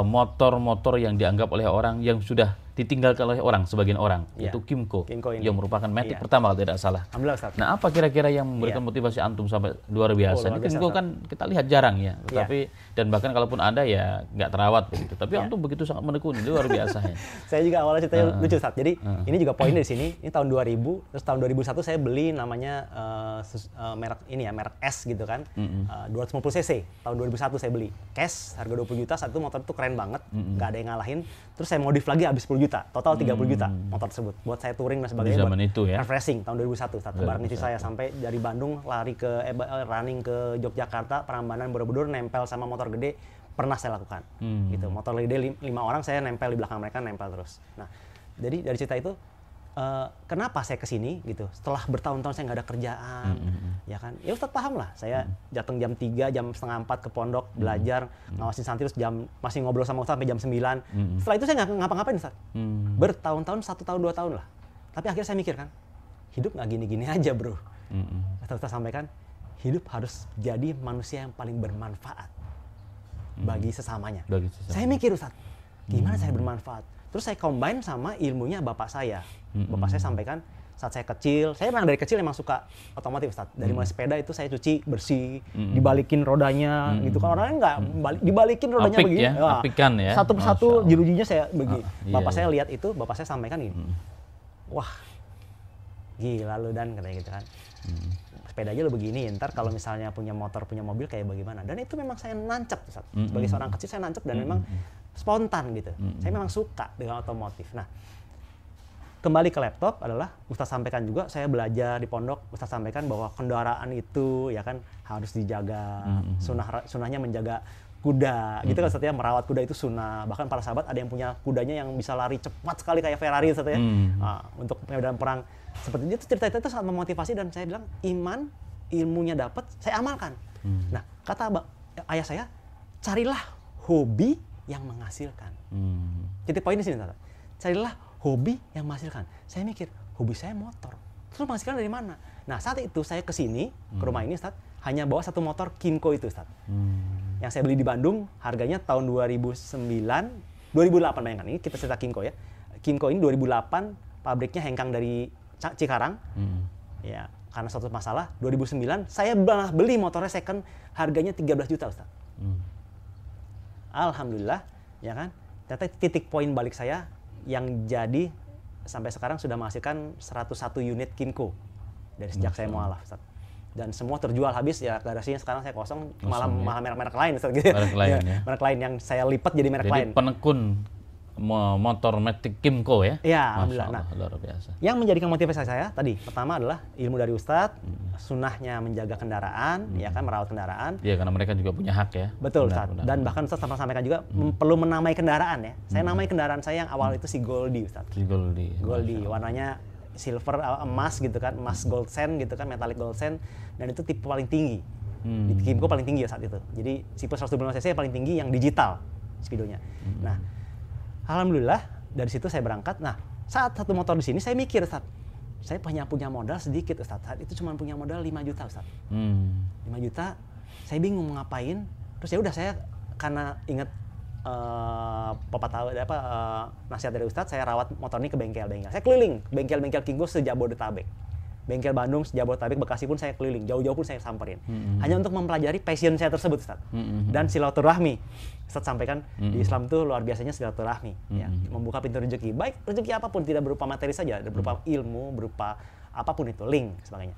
motor-motor yang dianggap oleh orang yang sudah ditinggalkan oleh orang, sebagian orang, Iya. yaitu Kymco Kymco ini. yang merupakan matic Iya. pertama kalau tidak salah. Alhamdulillah, Ustaz. Nah, apa kira-kira yang memberikan Iya. motivasi antum sampai luar biasa? Luar Ini biasa, Kymco Ustaz. kan kita lihat jarang ya, tetapi dan bahkan kalaupun ada ya nggak terawat begitu. Tapi Iya. antum begitu sangat menekuni, luar biasa ya. Saya juga awalnya ceritanya lucu, Ustaz. Jadi ini juga poinnya di sini. Ini tahun 2000, terus tahun 2001 saya beli namanya merek ini ya, merek S gitu kan. 250 cc. Tahun 2001 saya beli. Cash harga 20 juta. Saat itu motor itu keren banget, nggak ada yang ngalahin. Terus saya modif lagi habis 10 juta. Total 30 juta motor tersebut. Buat saya touring dan sebagainya. Di zaman itu ya. Refreshing tahun 2001. Saat bareng istri saya sampai dari Bandung lari ke running ke Yogyakarta, Prambanan, Borobudur, nempel sama motor gede. Pernah saya lakukan, gitu. Motor gede 5 orang saya nempel di belakang mereka, nempel terus. Nah, jadi dari cerita itu, kenapa saya kesini, gitu. Setelah bertahun-tahun saya nggak ada kerjaan, ya kan? Ya Ustadz paham lah. Saya datang jam 3, jam setengah 4 ke pondok belajar, ngawasin santri, terus masih ngobrol sama Ustadz sampai jam 9. Setelah itu saya nggak ngapa-ngapain, Ustadz. Bertahun-tahun, 1 tahun 2 tahun lah. Tapi akhirnya saya mikir kan, hidup nggak gini-gini aja, bro. Ustadz sampaikan, hidup harus jadi manusia yang paling bermanfaat bagi sesamanya. Saya mikir, Ustadz, gimana saya bermanfaat? Terus saya combine sama ilmunya bapak saya. Bapak saya sampaikan, saat saya kecil, saya memang dari kecil emang suka otomotif, Ustadz. Dari mulai sepeda itu saya cuci bersih, dibalikin rodanya, gitu kan. Orangnya nggak dibalikin rodanya Apik begini. ya, apikan ya. Satu persatu Masya Allah. jerujinya saya begini. Bapak iya. saya lihat itu, bapak saya sampaikan gini, wah, gila lu Dan, katanya gitu kan. Sepeda aja lo begini, ntar kalau misalnya punya motor, punya mobil kayak bagaimana. Dan itu memang saya nancep, Ustaz. Sebagai seorang kecil saya nancep dan memang spontan gitu. Saya memang suka dengan otomotif. Nah, kembali ke laptop adalah Ustaz sampaikan juga, saya belajar di pondok, Ustaz sampaikan bahwa kendaraan itu ya kan harus dijaga. Sunnahnya menjaga kuda, gitu kan Ustaz ya, merawat kuda itu sunnah. Bahkan para sahabat ada yang punya kudanya yang bisa lari cepat sekali kayak Ferrari, Ustaz ya. Untuk medan perang seperti itu, cerita itu sangat memotivasi dan saya bilang iman, ilmunya dapat, saya amalkan. Nah, kata ayah saya, carilah hobi yang menghasilkan. Titik poin di sini, Tata. Carilah hobi yang menghasilkan. Saya mikir, hobi saya motor. Terus menghasilkan dari mana? Nah, saat itu saya ke sini, ke rumah ini, Ustaz, hanya bawa satu motor Kymco itu, Ustaz. Yang saya beli di Bandung, harganya tahun 2008, bayangkan. Ini kita cerita Kymco ya. Kymco ini 2008, pabriknya hengkang dari Cikarang. Ya, karena suatu masalah, 2009, saya beli motornya second, harganya 13 juta, Ustaz. Alhamdulillah, ya kan? Ternyata titik poin balik saya yang jadi sampai sekarang sudah menghasilkan 101 unit Kymco dari sejak saya mualaf, Ustaz. Dan semua terjual habis, ya garasinya sekarang saya kosong, malah merek-merek lain, Ustaz, gitu. Merek lain ya. Merek lain yang saya lipat jadi merek lain. Jadi penekun motor matic Kymco ya? Ya, Masya alhamdulillah. Allah, luar biasa. Yang menjadikan motivasi saya tadi, pertama adalah ilmu dari Ustadz, sunnahnya menjaga kendaraan, ya kan, merawat kendaraan. Iya, karena mereka juga punya hak ya. Betul, Ustadz. Dan bahkan Ustadz sama sampaikan juga perlu menamai kendaraan ya. Saya namai kendaraan saya yang awal itu si Goldie, Ustadz. Si Goldie. Goldie, warnanya silver, emas gitu kan, emas gold sand gitu kan, metallic gold sand, dan itu tipe paling tinggi. Di Kimco paling tinggi ya saat itu. Jadi Super 125 cc yang paling tinggi yang digital speedonya. Nah, alhamdulillah dari situ saya berangkat. Nah, saat satu motor di sini saya mikir, Ustaz, saya punya modal sedikit, Ustaz. Saat itu cuma punya modal 5 juta, Ustaz. 5 juta, saya bingung mau ngapain. Terus ya udah saya karena ingat nasihat dari Ustadz, saya rawat motor ini ke bengkel-bengkel. Saya keliling bengkel-bengkel Kimco sejabodetabek. Bengkel Bandung, sejabodetabek, Bekasi pun saya keliling. Jauh-jauh pun saya samperin. Hanya untuk mempelajari passion saya tersebut, Ustadz. Dan silaturahmi. Ustadz sampaikan di Islam itu luar biasanya silaturahmi. Ya, membuka pintu rezeki. Baik rezeki apapun, tidak berupa materi saja, berupa ilmu, berupa apapun itu, link, sebagainya.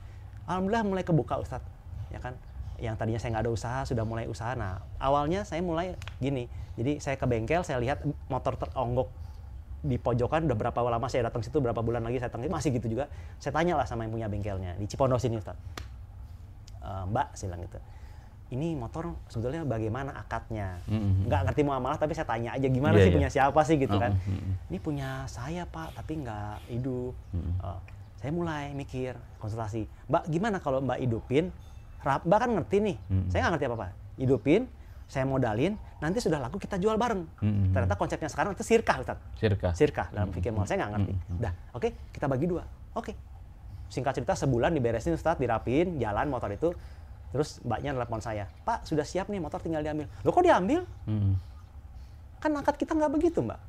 Alhamdulillah mulai kebuka, Ustadz. Ya kan? Yang tadinya saya nggak ada usaha, sudah mulai usaha. Nah, awalnya saya mulai gini. Jadi saya ke bengkel, saya lihat motor teronggok di pojokan, udah berapa lama saya datang situ, berapa bulan lagi saya datang, masih gitu juga. Saya tanya lah sama yang punya bengkelnya, di Cipondo sini, Ustaz. Mbak, saya bilang gitu. Ini motor sebetulnya bagaimana akadnya? Nggak ngerti muamalah, tapi saya tanya aja, gimana sih punya siapa sih gitu kan. Ini punya saya, Pak, tapi nggak hidup. Saya mulai mikir, konsultasi. Mbak, gimana kalau Mbak hidupin? Mbak kan ngerti nih, saya nggak ngerti apa-apa. Hidupin, saya modalin, nanti sudah laku kita jual bareng. Ternyata konsepnya sekarang itu sirkah, Ustaz. Sirkah dalam fikih mal, saya nggak ngerti. Udah, oke, kita bagi 2. Oke. Singkat cerita sebulan diberesin, Ustaz, dirapin, jalan motor itu. Terus mbaknya nelpon saya, Pak, sudah siap nih, motor tinggal diambil. Loh, kok diambil? Kan akad kita nggak begitu, Mbak.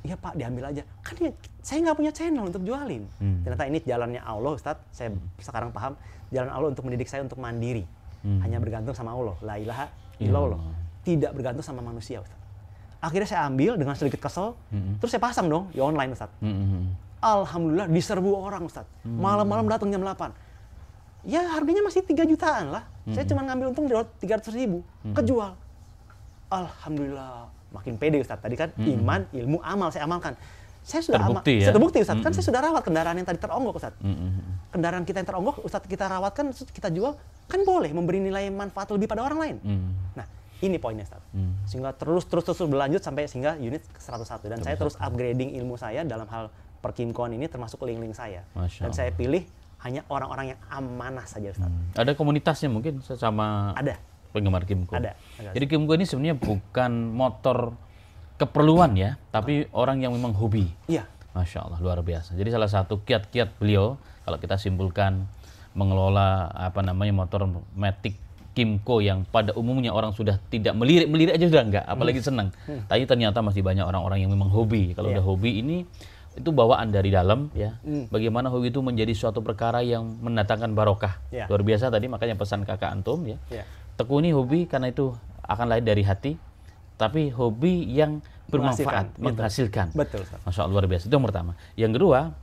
Iya, Pak, diambil aja. Kan ya, saya nggak punya channel untuk jualin. Ternyata ini jalannya Allah, Ustadz. Saya sekarang paham, jalan Allah untuk mendidik saya untuk mandiri. Hanya bergantung sama Allah. La ilaha illallah. Tidak bergantung sama manusia, Ustadz. Akhirnya saya ambil dengan sedikit kesel, terus saya pasang dong di online, Ustadz. Alhamdulillah diserbu orang, Ustadz. Malam-malam datang jam 8. Ya harganya masih 3 jutaan lah. Saya cuma ngambil untung 300.000. Kejual. Alhamdulillah. Makin pede, Ustadz. Tadi kan iman, ilmu, amal saya amalkan. Saya sudah terbukti, ya? Terbukti, Ustadz. Kan saya sudah rawat kendaraan yang tadi teronggok, Ustadz. Kendaraan kita yang teronggok, Ustadz, kita rawatkan, kita jual, kan boleh memberi nilai manfaat lebih pada orang lain. Nah, ini poinnya, Ustadz. Sehingga terus berlanjut sampai sehingga unit ke 101. Dan saya terus upgrading ilmu saya dalam hal perkimkoan ini, termasuk link-link saya. Dan saya pilih hanya orang-orang yang amanah saja, Ustadz. Ada komunitasnya mungkin sama? Ada. Penggemar Kimco. Ada. Jadi Kimco ini sebenarnya bukan motor keperluan ya, tapi orang yang memang hobi. Iya. Masya Allah, luar biasa. Jadi salah satu kiat-kiat beliau, kalau kita simpulkan, mengelola motor Matic Kimco yang pada umumnya orang sudah tidak melirik aja sudah enggak, apalagi senang. Tapi ternyata masih banyak orang-orang yang memang hobi. Kalau udah hobi ini, itu bawaan dari dalam ya. Bagaimana hobi itu menjadi suatu perkara yang mendatangkan barokah. Luar biasa tadi, makanya pesan kakak antum ya. Tekuni hobi karena itu akan lahir dari hati, tapi hobi yang bermanfaat, menghasilkan. Betul. Masya Allah, luar biasa. Itu yang pertama. Yang kedua,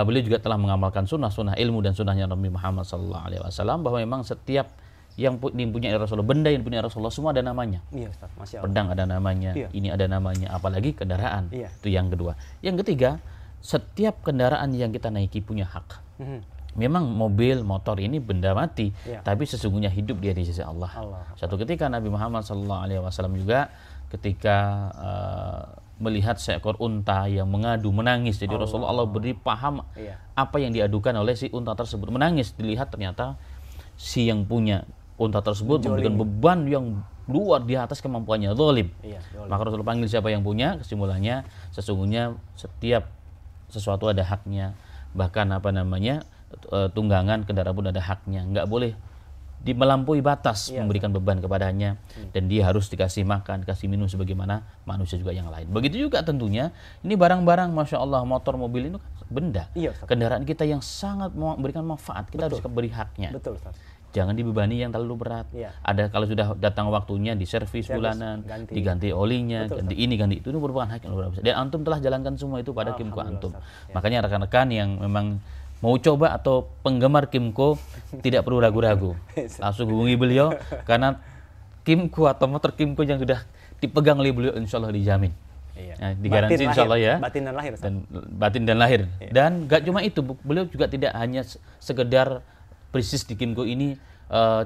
beliau juga telah mengamalkan sunnah ilmu dan sunnahnya Nabi Muhammad SAW, bahwa memang setiap yang punya Rasulullah, benda yang punya Rasulullah semua ada namanya. Iya, Ustaz. Masya Allah. Pedang ada namanya, ini ada namanya, apalagi kendaraan. Itu yang kedua. Yang ketiga, setiap kendaraan yang kita naiki punya hak. Memang mobil, motor ini benda mati, tapi sesungguhnya hidup dia di sisi Allah. Suatu ketika Nabi Muhammad SAW juga ketika melihat seekor unta yang mengadu, menangis. Jadi Rasulullah Allah beri paham apa yang diadukan oleh si unta tersebut. Menangis, dilihat ternyata si yang punya unta tersebut memberikan beban yang luar di atas kemampuannya, zalim. Maka Rasulullah panggil siapa yang punya, kesimpulannya sesungguhnya setiap sesuatu ada haknya. Bahkan tunggangan kendaraan pun ada haknya, nggak boleh melampaui batas memberikan beban kepadanya, dan dia harus dikasih makan, dikasih minum sebagaimana manusia juga yang lain. Begitu juga tentunya ini barang-barang, Masya Allah, motor, mobil ini kan benda, kendaraan kita yang sangat memberikan manfaat, kita harus beri haknya. Betul, Ustaz. Jangan dibebani yang terlalu berat. Ada kalau sudah datang waktunya diservis bulanan, diganti olinya, ganti ini, ganti itu merupakan hak yang luar biasa. Dan antum telah jalankan semua itu pada Kimco antum. Makanya rekan-rekan yang memang mau coba atau penggemar Kimco tidak perlu ragu-ragu, langsung hubungi beliau, karena Kimco atau motor Kimco yang sudah dipegang oleh beliau insya Allah dijamin. Nah, digaransi insya Allah ya. Batin dan lahir. Batin dan lahir. Dan gak cuma itu, beliau juga tidak hanya sekedar bisnis di Kimco ini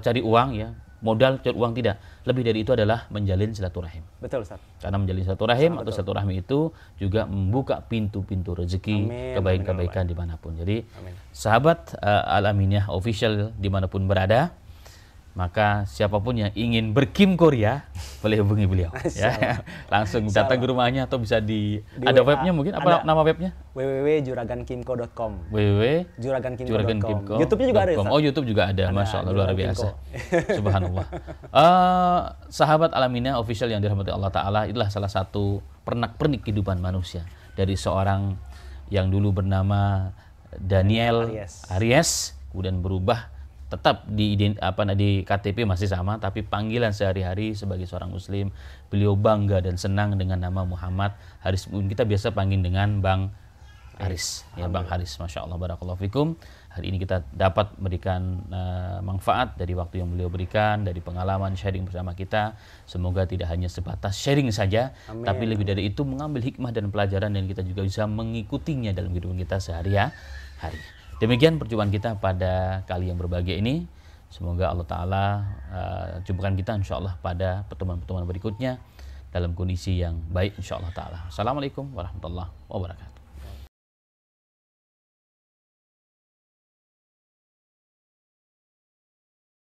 cari uang ya, modal cari uang, tidak. Lebih dari itu adalah menjalin silaturahim. Betul, Ustaz. Karena menjalin silaturahim atau silaturahmi itu juga membuka pintu-pintu rezeki, kebaikan-kebaikan dimanapun. Jadi sahabat Al-Aminiyah Official dimanapun berada, Maka siapapun yang ingin berkim Korea boleh hubungi beliau ya. Langsung datang ke rumahnya atau bisa ada webnya mungkin, apa nama webnya? www.juragankimco.com. www.juragankimco.com. YouTube-nya juga ada. Oh, YouTube juga ada. Masya Allah, luar biasa. Subhanallah. Sahabat Al-Aminah official yang dirahmati Allah Ta'ala, itulah salah satu pernak-pernik kehidupan manusia. Dari seorang yang dulu bernama Daniel Aries, kemudian berubah, tetap di KTP masih sama, tapi panggilan sehari-hari sebagai seorang muslim, beliau bangga dan senang dengan nama Muhammad Haris. Kita biasa panggil dengan Bang Haris, ya Bang Haris. Masya Allah, barakallahu fikum. Hari ini kita dapat memberikan manfaat dari waktu yang beliau berikan, dari pengalaman sharing bersama kita. Semoga tidak hanya sebatas sharing saja, tapi lebih dari itu mengambil hikmah dan pelajaran, dan kita juga bisa mengikutinya dalam kehidupan kita sehari-hari. Demikian perjumpaan kita pada kali yang berbahagia ini. Semoga Allah Ta'ala jumpakan kita insya Allah pada pertemuan-pertemuan berikutnya dalam kondisi yang baik insya Allah Ta'ala. Assalamualaikum warahmatullahi wabarakatuh.